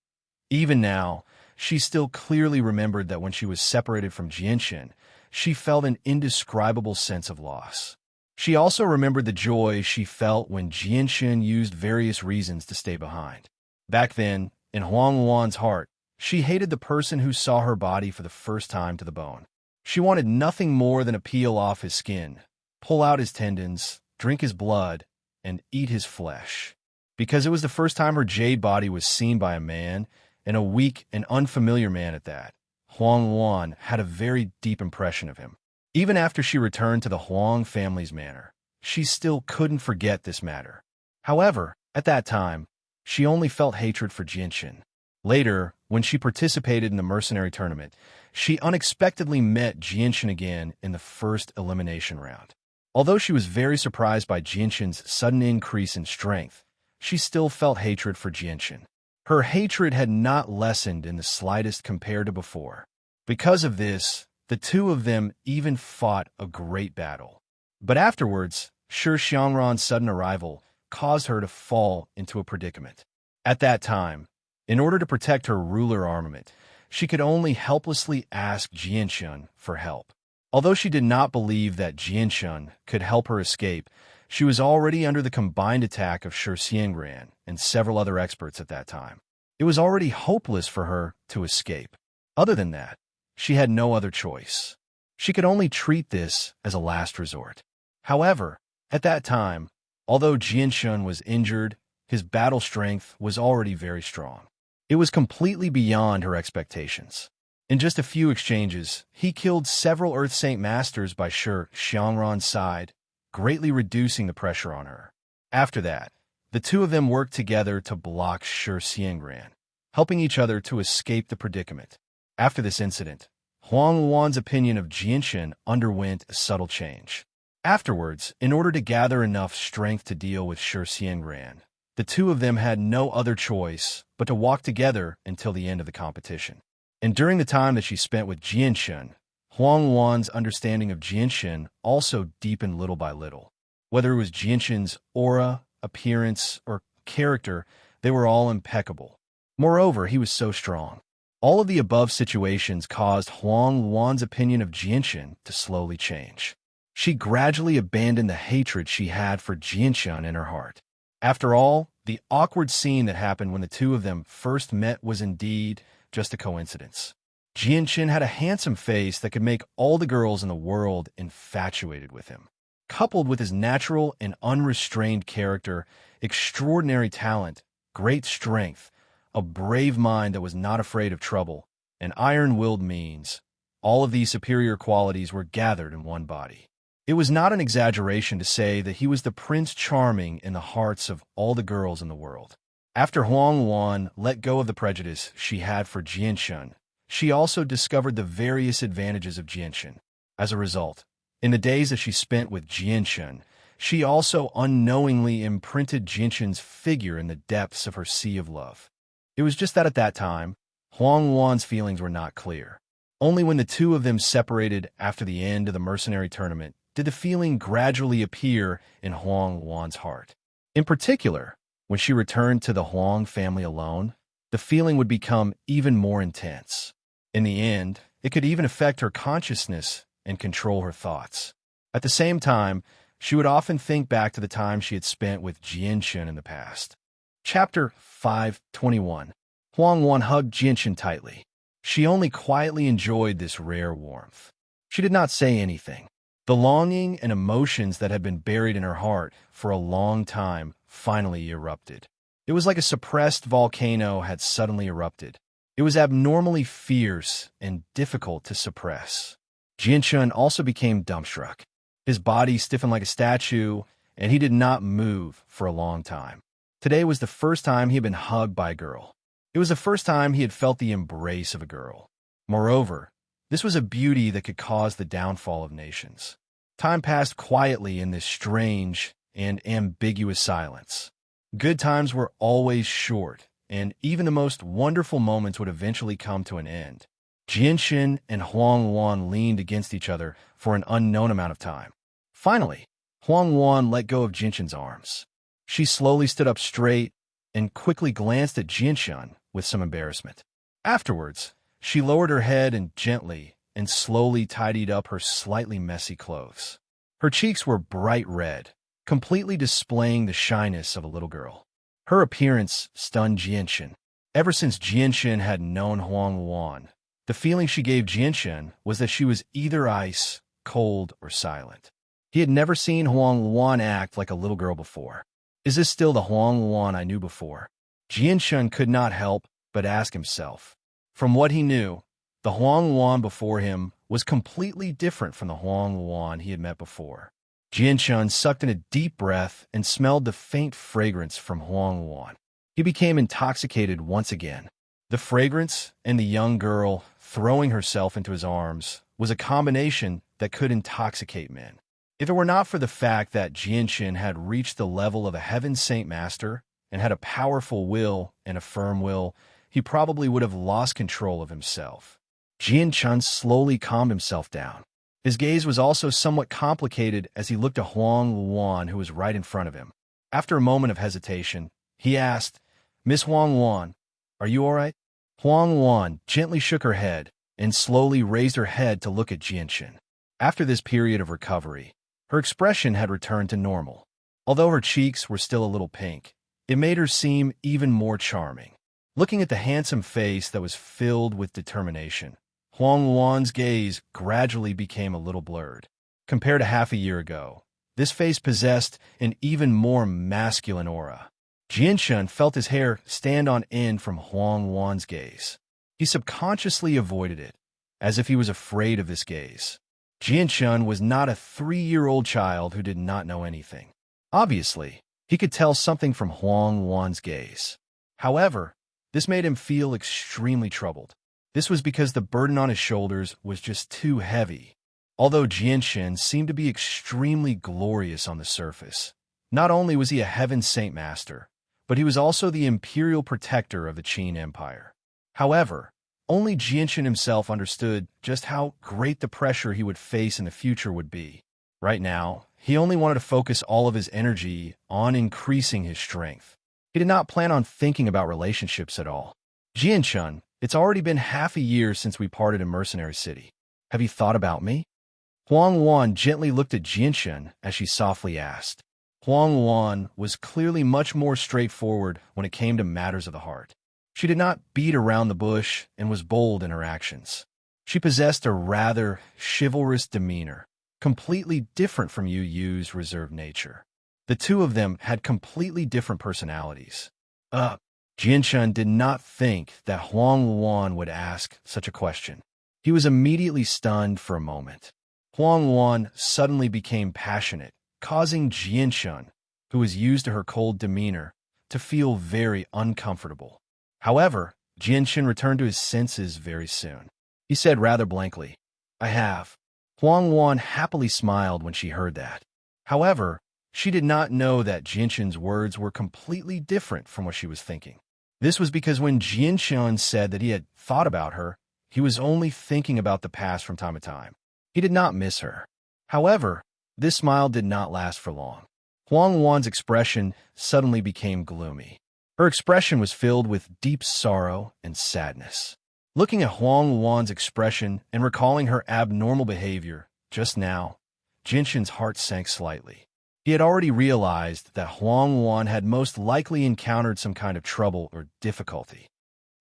Even now, she still clearly remembered that when she was separated from Jianshun, she felt an indescribable sense of loss. She also remembered the joy she felt when Jianshun used various reasons to stay behind. Back then, in Huang Wan's heart, she hated the person who saw her body for the first time to the bone. She wanted nothing more than to peel off his skin, pull out his tendons, drink his blood, and eat his flesh. Because it was the first time her jade body was seen by a man, and a weak and unfamiliar man at that. Huang Wan had a very deep impression of him. Even after she returned to the Huang family's manor, she still couldn't forget this matter. However, at that time, she only felt hatred for Jianshun. Later, when she participated in the mercenary tournament, she unexpectedly met Jianshun again in the first elimination round. Although she was very surprised by Jianshun's sudden increase in strength, she still felt hatred for Jianchen. Her hatred had not lessened in the slightest compared to before. Because of this, the two of them even fought a great battle. But afterwards, Shi Xiangran's sudden arrival caused her to fall into a predicament. At that time, in order to protect her ruler armament, she could only helplessly ask Jianchen for help. Although she did not believe that Jianchen could help her escape, she was already under the combined attack of Shi Xiangran and several other experts at that time. It was already hopeless for her to escape. Other than that, she had no other choice. She could only treat this as a last resort. However, at that time, although Jianchen was injured, his battle strength was already very strong. It was completely beyond her expectations. In just a few exchanges, he killed several Earth Saint Masters by Shi Xiangran's side, greatly reducing the pressure on her. After that, the two of them worked together to block Shi Xiangran, helping each other to escape the predicament. After this incident, Huang Wan's opinion of Jianchen underwent a subtle change. Afterwards, in order to gather enough strength to deal with Shi Xiangran, the two of them had no other choice but to walk together until the end of the competition. And during the time that she spent with Jianchen, Huang Wan's understanding of Jianchen also deepened little by little. Whether it was Jianchen's aura, appearance, or character, they were all impeccable. Moreover, he was so strong. All of the above situations caused Huang Wan's opinion of Jianchen to slowly change. She gradually abandoned the hatred she had for Jianchen in her heart. After all, the awkward scene that happened when the two of them first met was indeed just a coincidence. Jianchen had a handsome face that could make all the girls in the world infatuated with him. Coupled with his natural and unrestrained character, extraordinary talent, great strength, a brave mind that was not afraid of trouble, and iron-willed means, all of these superior qualities were gathered in one body. It was not an exaggeration to say that he was the Prince Charming in the hearts of all the girls in the world. After Huang Wan let go of the prejudice she had for Jianchen, she also discovered the various advantages of Jianchen. As a result, in the days that she spent with Jianchen, she also unknowingly imprinted Jianchen's figure in the depths of her sea of love. It was just that at that time, Huang Wan's feelings were not clear. Only when the two of them separated after the end of the mercenary tournament did the feeling gradually appear in Huang Wan's heart. In particular, when she returned to the Huang family alone, the feeling would become even more intense. In the end, it could even affect her consciousness and control her thoughts. At the same time, she would often think back to the time she had spent with Jianchen in the past. Chapter 5:21. Huang Wan hugged Jianchen tightly. She only quietly enjoyed this rare warmth. She did not say anything. The longing and emotions that had been buried in her heart for a long time finally erupted. It was like a suppressed volcano had suddenly erupted. It was abnormally fierce and difficult to suppress. Jianchen also became dumbstruck. His body stiffened like a statue, and he did not move for a long time. Today was the first time he had been hugged by a girl. It was the first time he had felt the embrace of a girl. Moreover, this was a beauty that could cause the downfall of nations. Time passed quietly in this strange and ambiguous silence. Good times were always short, and even the most wonderful moments would eventually come to an end. Jianchen and Huang Wan leaned against each other for an unknown amount of time. Finally, Huang Wan let go of Jianchen's arms. She slowly stood up straight and quickly glanced at Jianchen with some embarrassment. Afterwards, she lowered her head and gently and slowly tidied up her slightly messy clothes. Her cheeks were bright red, completely displaying the shyness of a little girl. Her appearance stunned Jianchen. Ever since Jianchen had known Huang Wan, the feeling she gave Jianchen was that she was either ice, cold, or silent. He had never seen Huang Wan act like a little girl before. Is this still the Huang Wan I knew before? Jianchen could not help but ask himself. From what he knew, the Huang Wan before him was completely different from the Huang Wan he had met before. Jianchen sucked in a deep breath and smelled the faint fragrance from Huang Wan. He became intoxicated once again. The fragrance and the young girl throwing herself into his arms was a combination that could intoxicate men. If it were not for the fact that Jianchen had reached the level of a Heaven Saint Master and had a powerful will and a firm will, he probably would have lost control of himself. Jian-chun slowly calmed himself down. His gaze was also somewhat complicated as he looked at Huang Luan, who was right in front of him. After a moment of hesitation, he asked, "Miss Huang Luan, are you all right?" Huang Luan gently shook her head and slowly raised her head to look at Jian-chun. After this period of recovery, her expression had returned to normal. Although her cheeks were still a little pink, it made her seem even more charming. Looking at the handsome face that was filled with determination, Huang Luan's gaze gradually became a little blurred. Compared to half a year ago, this face possessed an even more masculine aura. Jian-chun felt his hair stand on end from Huang Luan's gaze. He subconsciously avoided it, as if he was afraid of this gaze. Jian-chun was not a 3-year-old child who did not know anything. Obviously, he could tell something from Huang Luan's gaze. However, this made him feel extremely troubled. This was because the burden on his shoulders was just too heavy. Although Jian-chun seemed to be extremely glorious on the surface, not only was he a heaven saint master, but he was also the imperial protector of the Qin Empire. However, only Jian-chun himself understood just how great the pressure he would face in the future would be. Right now, he only wanted to focus all of his energy on increasing his strength. He did not plan on thinking about relationships at all. "Jian-chun, it's already been half a year since we parted in Mercenary City. Have you thought about me?" Huang Luan gently looked at Jian-chun as she softly asked. Huang Luan was clearly much more straightforward when it came to matters of the heart. She did not beat around the bush and was bold in her actions. She possessed a rather chivalrous demeanor, completely different from Yu Yu's reserved nature. The two of them had completely different personalities. Jian-chun did not think that Huang Luan would ask such a question. He was immediately stunned for a moment. Huang Luan suddenly became passionate, causing Jian-chun, who was used to her cold demeanor, to feel very uncomfortable. However, Jian-chun returned to his senses very soon. He said rather blankly, "I have." Huang Luan happily smiled when she heard that. However, she did not know that Jian-chun's words were completely different from what she was thinking. This was because when Jian-chun said that he had thought about her, he was only thinking about the past from time to time. He did not miss her. However, this smile did not last for long. Huang Luan's expression suddenly became gloomy. Her expression was filled with deep sorrow and sadness. Looking at Huang Luan's expression and recalling her abnormal behavior just now, Jian-chun's heart sank slightly. He had already realized that Huang Luan had most likely encountered some kind of trouble or difficulty.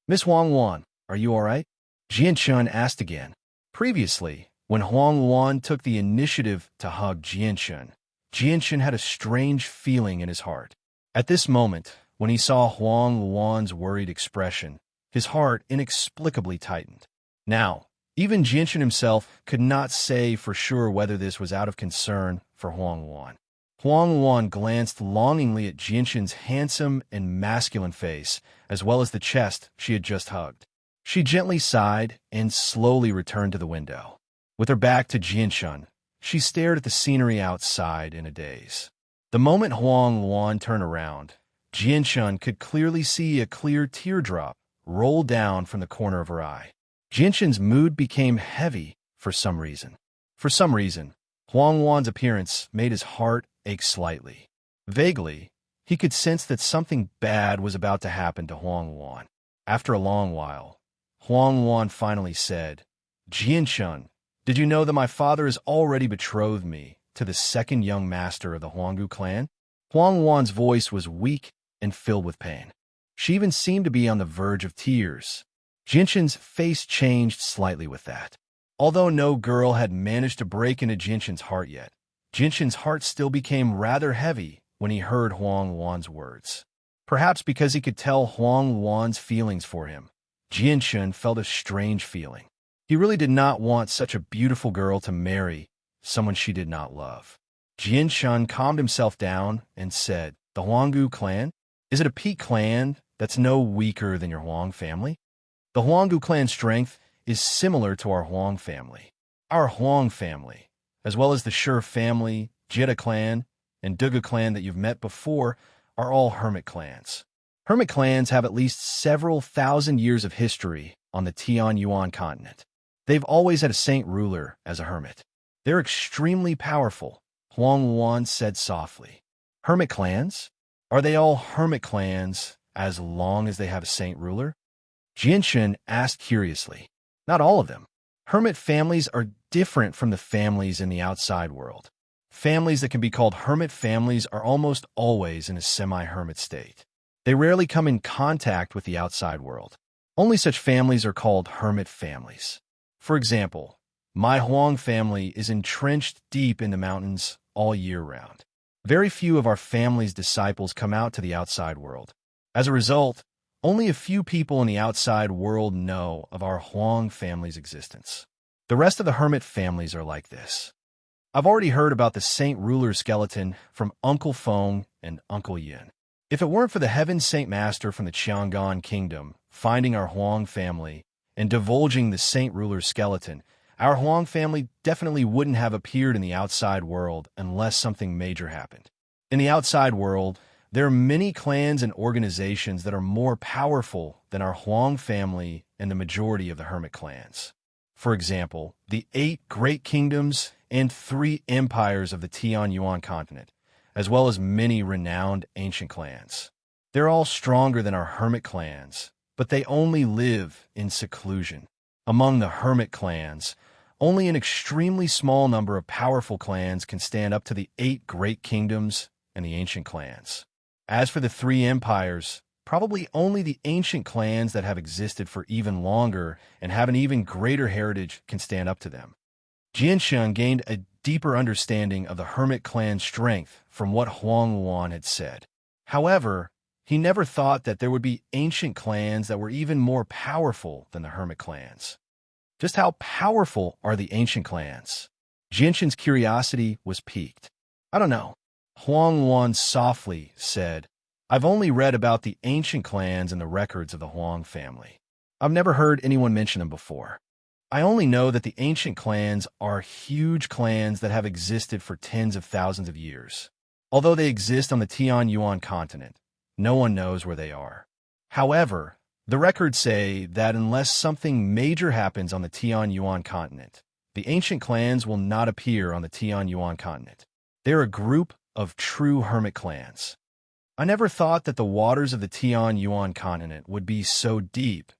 "Miss Huang Luan, are you all right?" Jian-chun asked again. Previously, when Huang Luan took the initiative to hug Jian-chun, Jian-chun had a strange feeling in his heart. At this moment, when he saw Huang Luan's worried expression, his heart inexplicably tightened. Now, even Jian-chun himself could not say for sure whether this was out of concern for Huang Luan. Huang Luan glanced longingly at Jian-chun's handsome and masculine face, as well as the chest she had just hugged. She gently sighed and slowly returned to the window. With her back to Jian-chun, she stared at the scenery outside in a daze. The moment Huang Luan turned around, Jian-chun could clearly see a clear teardrop roll down from the corner of her eye. Jian-chun's mood became heavy for some reason. Huang Luan's appearance made his heart ache slightly. Vaguely, he could sense that something bad was about to happen to Huang Luan. After a long while, Huang Luan finally said, "Jian-chun, did you know that my father has already betrothed me to the second young master of the Huanggu clan?" Huang Luan's voice was weak and filled with pain. She even seemed to be on the verge of tears. Jian-chun's face changed slightly with that. Although no girl had managed to break into Jian-chun's heart yet, Jian-chun's heart still became rather heavy when he heard Huang Luan's words. Perhaps because he could tell Huang Luan's feelings for him, Jian-chun felt a strange feeling. He really did not want such a beautiful girl to marry someone she did not love. Jian-chun calmed himself down and said, "The Huanggu clan? Is it a peak clan that's no weaker than your Huang family?" The Huanggu clan's strength is similar to our Huang family. Our Huang family, as well as the Shi family, Jetta clan, and Duga clan that you've met before, are all hermit clans. Hermit clans have at least several thousand years of history on the Tianyuan continent. They've always had a saint ruler as a hermit. They're extremely powerful, Huang Wan said softly. Hermit clans? Are they all hermit clans as long as they have a saint ruler? Jinshan asked curiously. Not all of them. Hermit families are different from the families in the outside world. Families that can be called hermit families are almost always in a semi-hermit state. They rarely come in contact with the outside world. Only such families are called hermit families. For example, my Huang family is entrenched deep in the mountains all year round. Very few of our family's disciples come out to the outside world. As a result, only a few people in the outside world know of our Huang family's existence. The rest of the hermit families are like this. I've already heard about the Saint Ruler skeleton from Uncle Feng and Uncle Yin. If it weren't for the Heaven Saint Master from the Qiangan Kingdom finding our Huang family and divulging the Saint Ruler skeleton, our Huang family definitely wouldn't have appeared in the outside world unless something major happened. In the outside world, there are many clans and organizations that are more powerful than our Huang family and the majority of the hermit clans. For example, the 8 great kingdoms and 3 empires of the Tianyuan continent, as well as many renowned ancient clans. They're all stronger than our hermit clans, but they only live in seclusion. Among the hermit clans, only an extremely small number of powerful clans can stand up to the 8 great kingdoms and the ancient clans. As for the 3 empires, probably only the ancient clans that have existed for even longer and have an even greater heritage can stand up to them. Jinshan gained a deeper understanding of the hermit clan's strength from what Huang Wan had said. However, he never thought that there would be ancient clans that were even more powerful than the hermit clans. Just how powerful are the ancient clans? Jinshan's curiosity was piqued. I don't know. Huang Wan softly said, I've only read about the ancient clans in the records of the Huang family. I've never heard anyone mention them before. I only know that the ancient clans are huge clans that have existed for tens of thousands of years. Although they exist on the Tianyuan continent, no one knows where they are. However, the records say that unless something major happens on the Tianyuan continent, the ancient clans will not appear on the Tianyuan continent. They're a group of true hermit clans. I never thought that the waters of the Tianyuan continent would be so deep,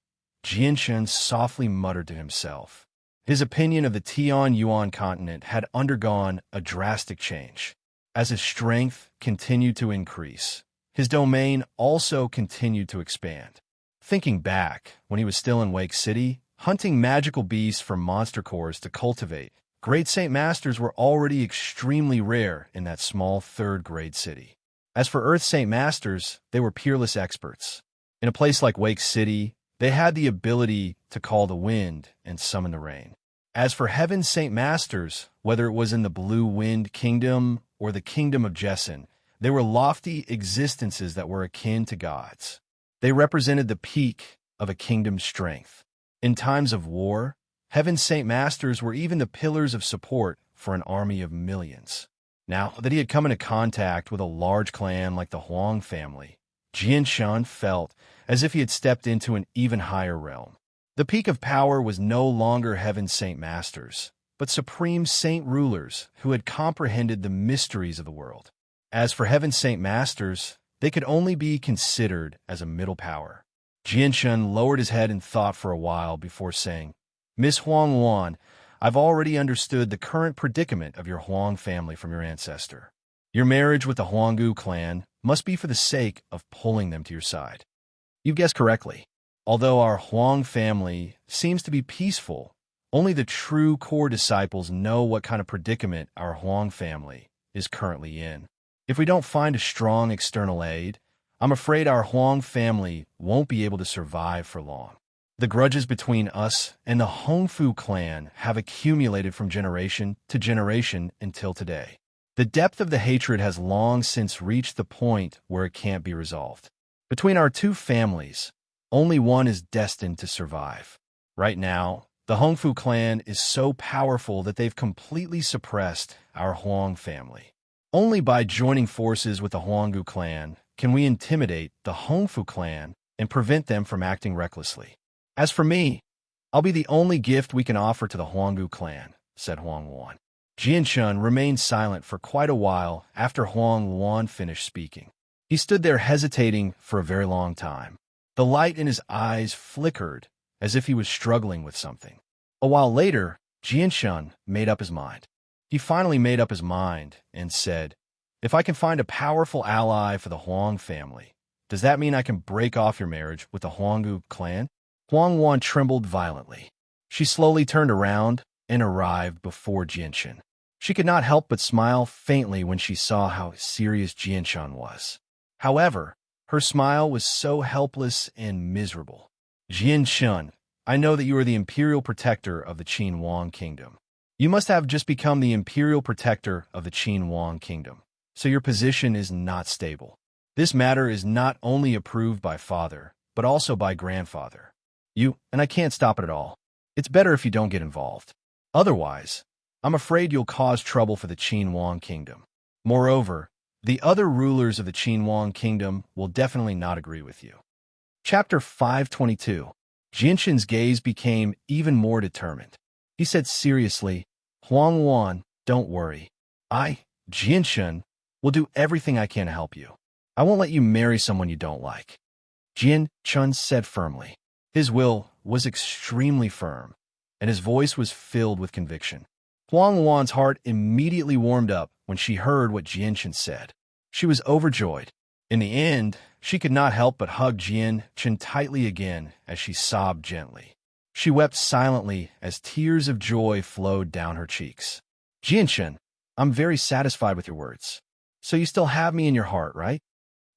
Jinshan softly muttered to himself. His opinion of the Tianyuan continent had undergone a drastic change. As his strength continued to increase, his domain also continued to expand. Thinking back, when he was still in Wake City, hunting magical beasts for monster cores to cultivate, Great Saint Masters were already extremely rare in that small third-grade city. As for Earth Saint Masters, they were peerless experts. In a place like Wake City, they had the ability to call the wind and summon the rain. As for Heaven Saint Masters, whether it was in the Blue Wind Kingdom or the Kingdom of Jessin, they were lofty existences that were akin to gods. They represented the peak of a kingdom's strength. In times of war, Heaven Saint Masters were even the pillars of support for an army of millions. Now that he had come into contact with a large clan like the Huang family, Jinshan felt as if he had stepped into an even higher realm. The peak of power was no longer Heaven Saint Masters, but supreme saint rulers who had comprehended the mysteries of the world. As for Heaven Saint Masters, they could only be considered as a middle power. Jinshan lowered his head in thought for a while before saying, Miss Huang Wan, I've already understood the current predicament of your Huang family from your ancestor. Your marriage with the Huanggu clan must be for the sake of pulling them to your side. You've guessed correctly. Although our Huang family seems to be peaceful, only the true core disciples know what kind of predicament our Huang family is currently in. If we don't find a strong external aid, I'm afraid our Huang family won't be able to survive for long. The grudges between us and the Hongfu clan have accumulated from generation to generation until today. The depth of the hatred has long since reached the point where it can't be resolved. Between our two families, only one is destined to survive. Right now, the Hongfu clan is so powerful that they've completely suppressed our Huang family. Only by joining forces with the Huanggu clan can we intimidate the Hongfu clan and prevent them from acting recklessly. As for me, I'll be the only gift we can offer to the Huanggu clan, said Huang Wan. Jianshun remained silent for quite a while after Huang Wan finished speaking. He stood there hesitating for a very long time. The light in his eyes flickered as if he was struggling with something. A while later, Jianshun made up his mind. He finally made up his mind and said, "If I can find a powerful ally for the Huang family, does that mean I can break off your marriage with the Huanggu clan?" Huang Wan trembled violently. She slowly turned around and arrived before Jianshun. She could not help but smile faintly when she saw how serious Jianshun was. However, her smile was so helpless and miserable. "Jianshun, I know that you are the imperial protector of the Qin Wang kingdom. You must have just become the imperial protector of the Qin Wang kingdom, so your position is not stable. This matter is not only approved by father, but also by grandfather. And I can't stop it at all. It's better if you don't get involved. Otherwise, I'm afraid you'll cause trouble for the Qin Wang kingdom. Moreover, the other rulers of the Qin Wang kingdom will definitely not agree with you." Chapter 522. Jianshun's gaze became even more determined. He said seriously, "Huang Wan, don't worry. Jianshun, will do everything I can to help you. I won't let you marry someone you don't like." Jianshun said firmly. His will was extremely firm, and his voice was filled with conviction. Huang Wan's heart immediately warmed up when she heard what Jianshun said. She was overjoyed. In the end, she could not help but hug Jianshun tightly again as she sobbed gently. She wept silently as tears of joy flowed down her cheeks. "Jianshun, I'm very satisfied with your words. So you still have me in your heart, right?"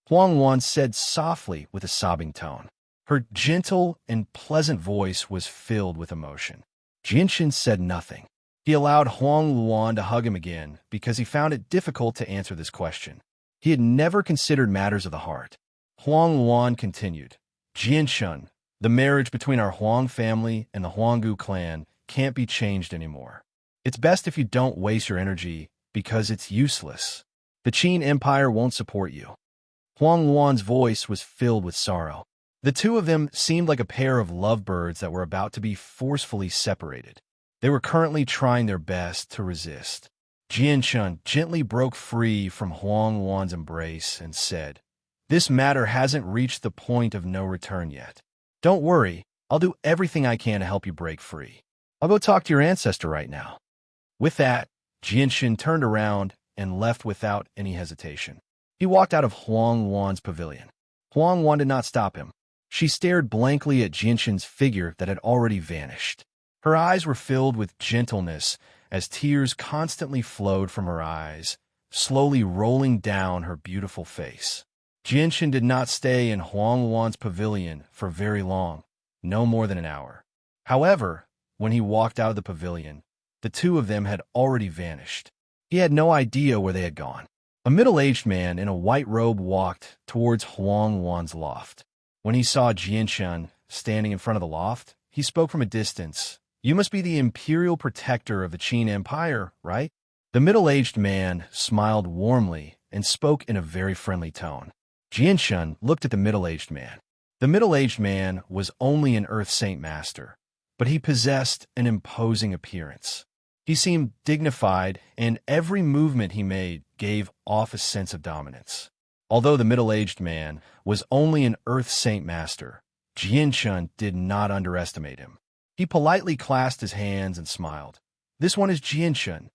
Huang Wan said softly with a sobbing tone. Her gentle and pleasant voice was filled with emotion. Jianshun said nothing. He allowed Huang Wan to hug him again because he found it difficult to answer this question. He had never considered matters of the heart. Huang Wan continued, "Jianshun, the marriage between our Huang family and the Huanggu clan can't be changed anymore. It's best if you don't waste your energy because it's useless. The Qin Empire won't support you." Huang Wan's voice was filled with sorrow. The two of them seemed like a pair of lovebirds that were about to be forcefully separated. They were currently trying their best to resist. Jianshun gently broke free from Huang Wan's embrace and said, "This matter hasn't reached the point of no return yet. Don't worry, I'll do everything I can to help you break free. I'll go talk to your ancestor right now." With that, Jianshun turned around and left without any hesitation. He walked out of Huang Wan's pavilion. Huang Wan did not stop him. She stared blankly at Jianshun's figure that had already vanished. Her eyes were filled with gentleness as tears constantly flowed from her eyes, slowly rolling down her beautiful face. Jianshun did not stay in Huang Wan's pavilion for very long, no more than an hour. However, when he walked out of the pavilion, the two of them had already vanished. He had no idea where they had gone. A middle-aged man in a white robe walked towards Huang Wan's loft. When he saw Jianshun standing in front of the loft, he spoke from a distance. "You must be the imperial protector of the Qin Empire, right?" The middle-aged man smiled warmly and spoke in a very friendly tone. Jianshun looked at the middle-aged man. The middle-aged man was only an Earth Saint Master, but he possessed an imposing appearance. He seemed dignified, and every movement he made gave off a sense of dominance. Although the middle-aged man was only an Earth Saint Master, Jianshun did not underestimate him. He politely clasped his hands and smiled. "This one is Jianshun."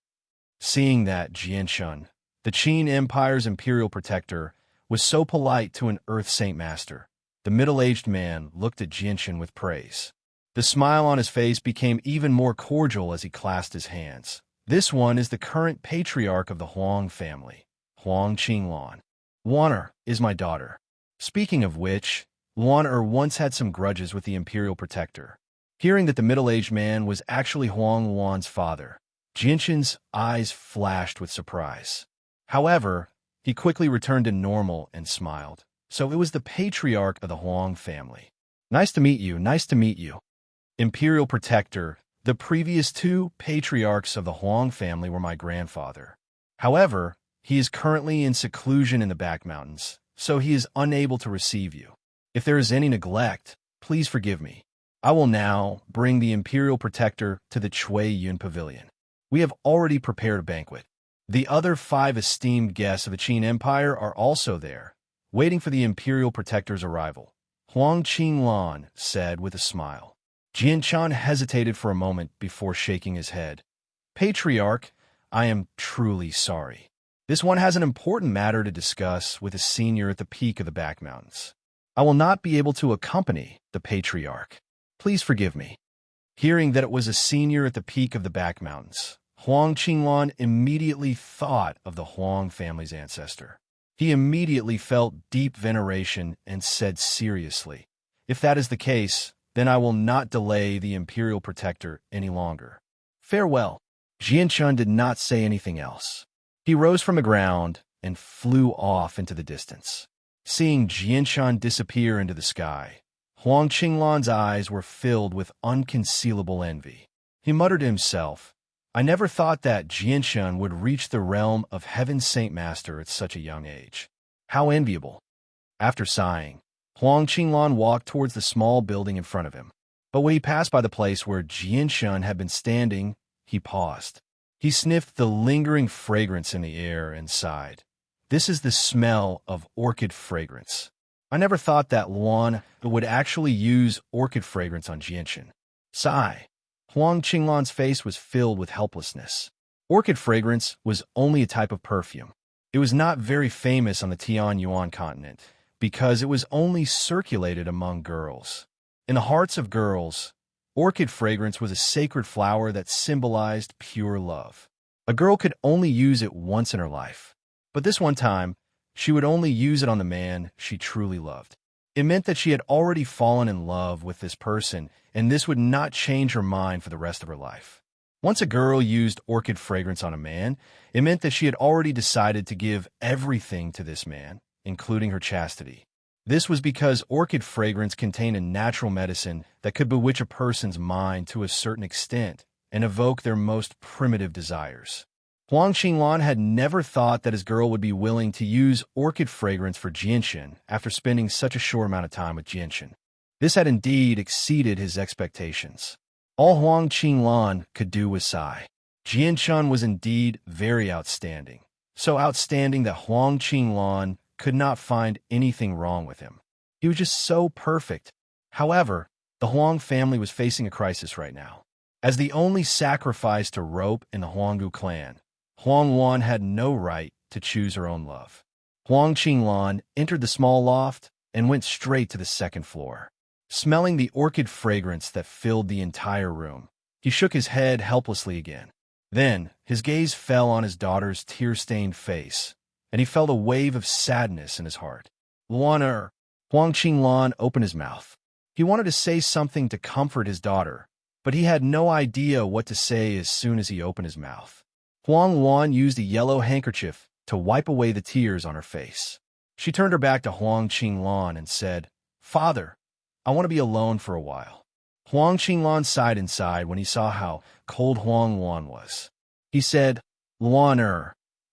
Seeing that Jianshun, the Qin Empire's imperial protector, was so polite to an Earth Saint Master, the middle-aged man looked at Jianshun with praise. The smile on his face became even more cordial as he clasped his hands. "This one is the current patriarch of the Huang family, Huang Qinglan. Wan is my daughter." Speaking of which, Wan once had some grudges with the imperial protector. Hearing that the middle-aged man was actually Huang Wan's father, Jianshun's eyes flashed with surprise. However, he quickly returned to normal and smiled. So it was the patriarch of the Huang family. "Nice to meet you, nice to meet you." Imperial protector, the previous two patriarchs of the Huang family were my grandfather. However, he is currently in seclusion in the back mountains, so he is unable to receive you. If there is any neglect, please forgive me. I will now bring the Imperial Protector to the Chui Yun Pavilion. We have already prepared a banquet. The other 5 esteemed guests of the Qin Empire are also there, waiting for the Imperial Protector's arrival, Huang Qinglan said with a smile. Jianchan hesitated for a moment before shaking his head. Patriarch, I am truly sorry. This one has an important matter to discuss with a senior at the peak of the back mountains. I will not be able to accompany the Patriarch. Please forgive me. Hearing that it was a senior at the peak of the back mountains, Huang Qinglan immediately thought of the Huang family's ancestor. He immediately felt deep veneration and said seriously, if that is the case, then I will not delay the Imperial Protector any longer. Farewell. Jianchan did not say anything else. He rose from the ground and flew off into the distance. Seeing Jianchan disappear into the sky, Huang Qinglan's eyes were filled with unconcealable envy. He muttered to himself, I never thought that Jianchan would reach the realm of Heaven's Saint Master at such a young age. How enviable. After sighing, Huang Qinglan walked towards the small building in front of him. But when he passed by the place where Jianchan had been standing, he paused. He sniffed the lingering fragrance in the air and sighed. This is the smell of orchid fragrance. I never thought that Luan would actually use orchid fragrance on Jianchan. Sigh. Huang Qinglan's face was filled with helplessness. Orchid fragrance was only a type of perfume. It was not very famous on the Tianyuan continent because it was only circulated among girls. In the hearts of girls, orchid fragrance was a sacred flower that symbolized pure love. A girl could only use it once in her life, but this one time, she would only use it on the man she truly loved. It meant that she had already fallen in love with this person, and this would not change her mind for the rest of her life. Once a girl used orchid fragrance on a man, it meant that she had already decided to give everything to this man, including her chastity. This was because orchid fragrance contained a natural medicine that could bewitch a person's mind to a certain extent and evoke their most primitive desires. Huang Qinglan had never thought that his girl would be willing to use orchid fragrance for Jianchan after spending such a short amount of time with Jianchan. This had indeed exceeded his expectations. All Huang Qinglan could do was sigh. Jianchan was indeed very outstanding, so outstanding that Huang Qinglan could not find anything wrong with him. He was just so perfect. However, the Huang family was facing a crisis right now. As the only sacrifice to rope in the Huanggu clan, Huang Wan had no right to choose her own love. Huang Qinglan entered the small loft and went straight to the second floor. Smelling the orchid fragrance that filled the entire room, he shook his head helplessly again. Then, his gaze fell on his daughter's tear-stained face, and he felt a wave of sadness in his heart. Luan Huang Qinglan opened his mouth. He wanted to say something to comfort his daughter, but he had no idea what to say as soon as he opened his mouth. Huang Wan used a yellow handkerchief to wipe away the tears on her face. She turned her back to Huang Qinglan and said, Father, I want to be alone for a while. Huang Qinglan sighed inside when he saw how cold Huang Wan was. He said, Luan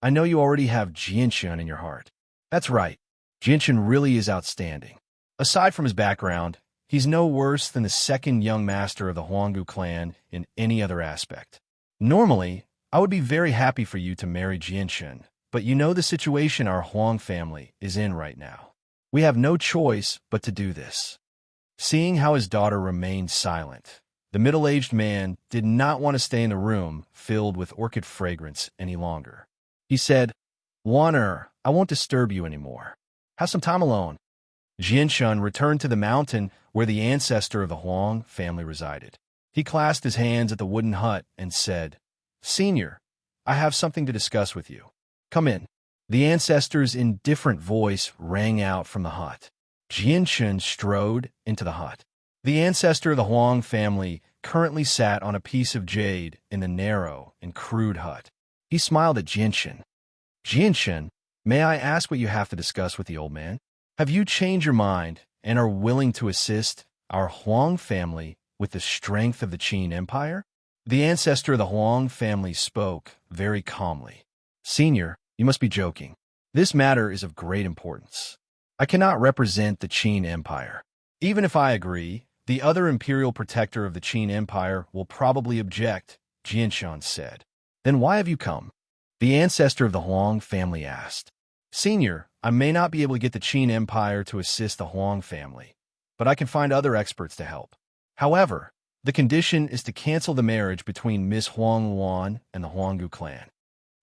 I know you already have Jianchan in your heart. That's right. Jianchan really is outstanding. Aside from his background, he's no worse than the second young master of the Huanggu clan in any other aspect. Normally, I would be very happy for you to marry Jianchan, but you know the situation our Huang family is in right now. We have no choice but to do this. Seeing how his daughter remained silent, the middle-aged man did not want to stay in the room filled with orchid fragrance any longer. He said, Luan I won't disturb you anymore. Have some time alone. Jianchan returned to the mountain where the ancestor of the Huang family resided. He clasped his hands at the wooden hut and said, Senior, I have something to discuss with you. Come in. The ancestor's indifferent voice rang out from the hut. Jianchan strode into the hut. The ancestor of the Huang family currently sat on a piece of jade in the narrow and crude hut. He smiled at Jianchan. Jianchan, may I ask what you have to discuss with the old man? Have you changed your mind and are willing to assist our Huang family with the strength of the Qin Empire? The ancestor of the Huang family spoke very calmly. Senior, you must be joking. This matter is of great importance. I cannot represent the Qin Empire. Even if I agree, the other imperial protector of the Qin Empire will probably object, Jianshan said. Then why have you come? The ancestor of the Huang family asked. Senior, I may not be able to get the Qin Empire to assist the Huang family, but I can find other experts to help. However, the condition is to cancel the marriage between Miss Huang Luan and the Huanggu clan.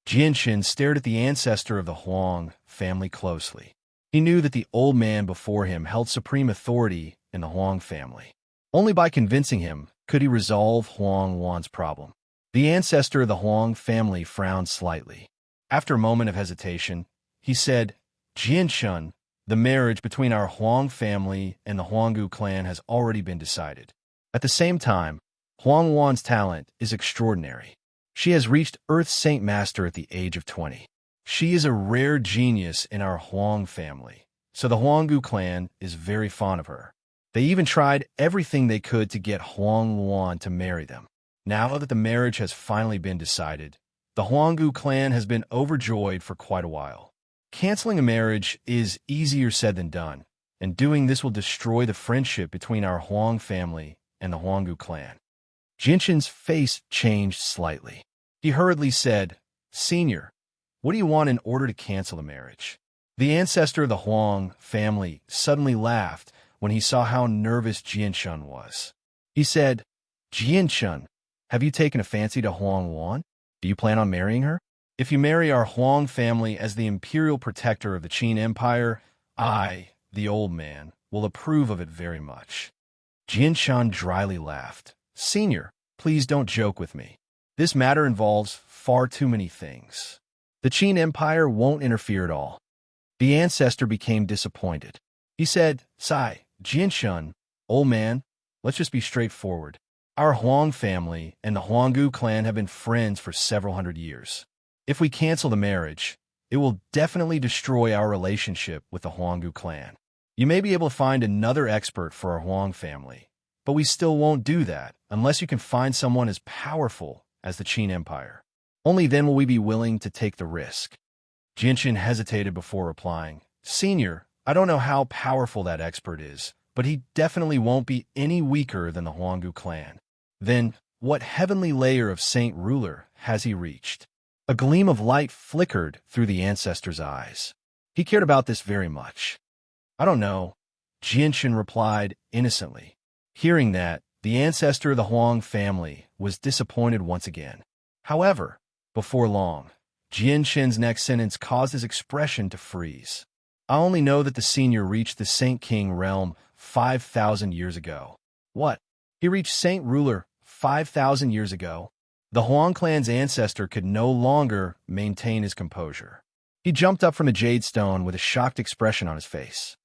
Jianshan stared at the ancestor of the Huang family closely. He knew that the old man before him held supreme authority in the Huang family. Only by convincing him could he resolve Huang Luan's problem. The ancestor of the Huang family frowned slightly. After a moment of hesitation, he said, Jianshan, the marriage between our Huang family and the Huanggu clan has already been decided. At the same time, Huang Luan's talent is extraordinary. She has reached Earth's Saint Master at the age of 20. She is a rare genius in our Huang family, so the Huanggu clan is very fond of her. They even tried everything they could to get Huang Luan to marry them. Now that the marriage has finally been decided, the Huanggu clan has been overjoyed for quite a while. Canceling a marriage is easier said than done, and doing this will destroy the friendship between our Huang family and the Huanggu clan. Jinshan's face changed slightly. He hurriedly said, Senior, what do you want in order to cancel the marriage? The ancestor of the Huang family suddenly laughed when he saw how nervous Jianshan was. He said, Jianshan, have you taken a fancy to Huang Luan? Do you plan on marrying her? If you marry our Huang family as the imperial protector of the Qin Empire, I, the old man, will approve of it very much. Jianshan dryly laughed. Senior, please don't joke with me. This matter involves far too many things. The Qin Empire won't interfere at all. The ancestor became disappointed. He said, Sai, Jianshan, old man, let's just be straightforward. Our Huang family and the Huanggu clan have been friends for several hundred years. If we cancel the marriage, it will definitely destroy our relationship with the Huanggu clan. You may be able to find another expert for our Huang family, but we still won't do that unless you can find someone as powerful as the Qin Empire. Only then will we be willing to take the risk. Jinshan hesitated before replying. Senior, I don't know how powerful that expert is, but he definitely won't be any weaker than the Huanggu clan. Then, what heavenly layer of Saint Ruler has he reached? A gleam of light flickered through the ancestor's eyes. He cared about this very much. I don't know, Jianshan replied innocently. Hearing that, the ancestor of the Huang family was disappointed once again. However, before long, Jianshan's next sentence caused his expression to freeze. I only know that the senior reached the Saint King realm 5,000 years ago. What? He reached Saint Ruler 5,000 years ago? The Huang clan's ancestor could no longer maintain his composure. He jumped up from the jade stone with a shocked expression on his face.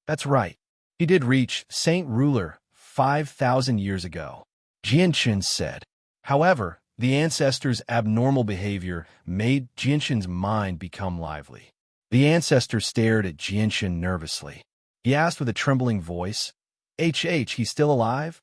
That's right. He did reach Saint Ruler 5,000 years ago, Jianshan said. However, the ancestor's abnormal behavior made Jianshan's mind become lively. The ancestor stared at Jianshan nervously. He asked with a trembling voice, he's still alive?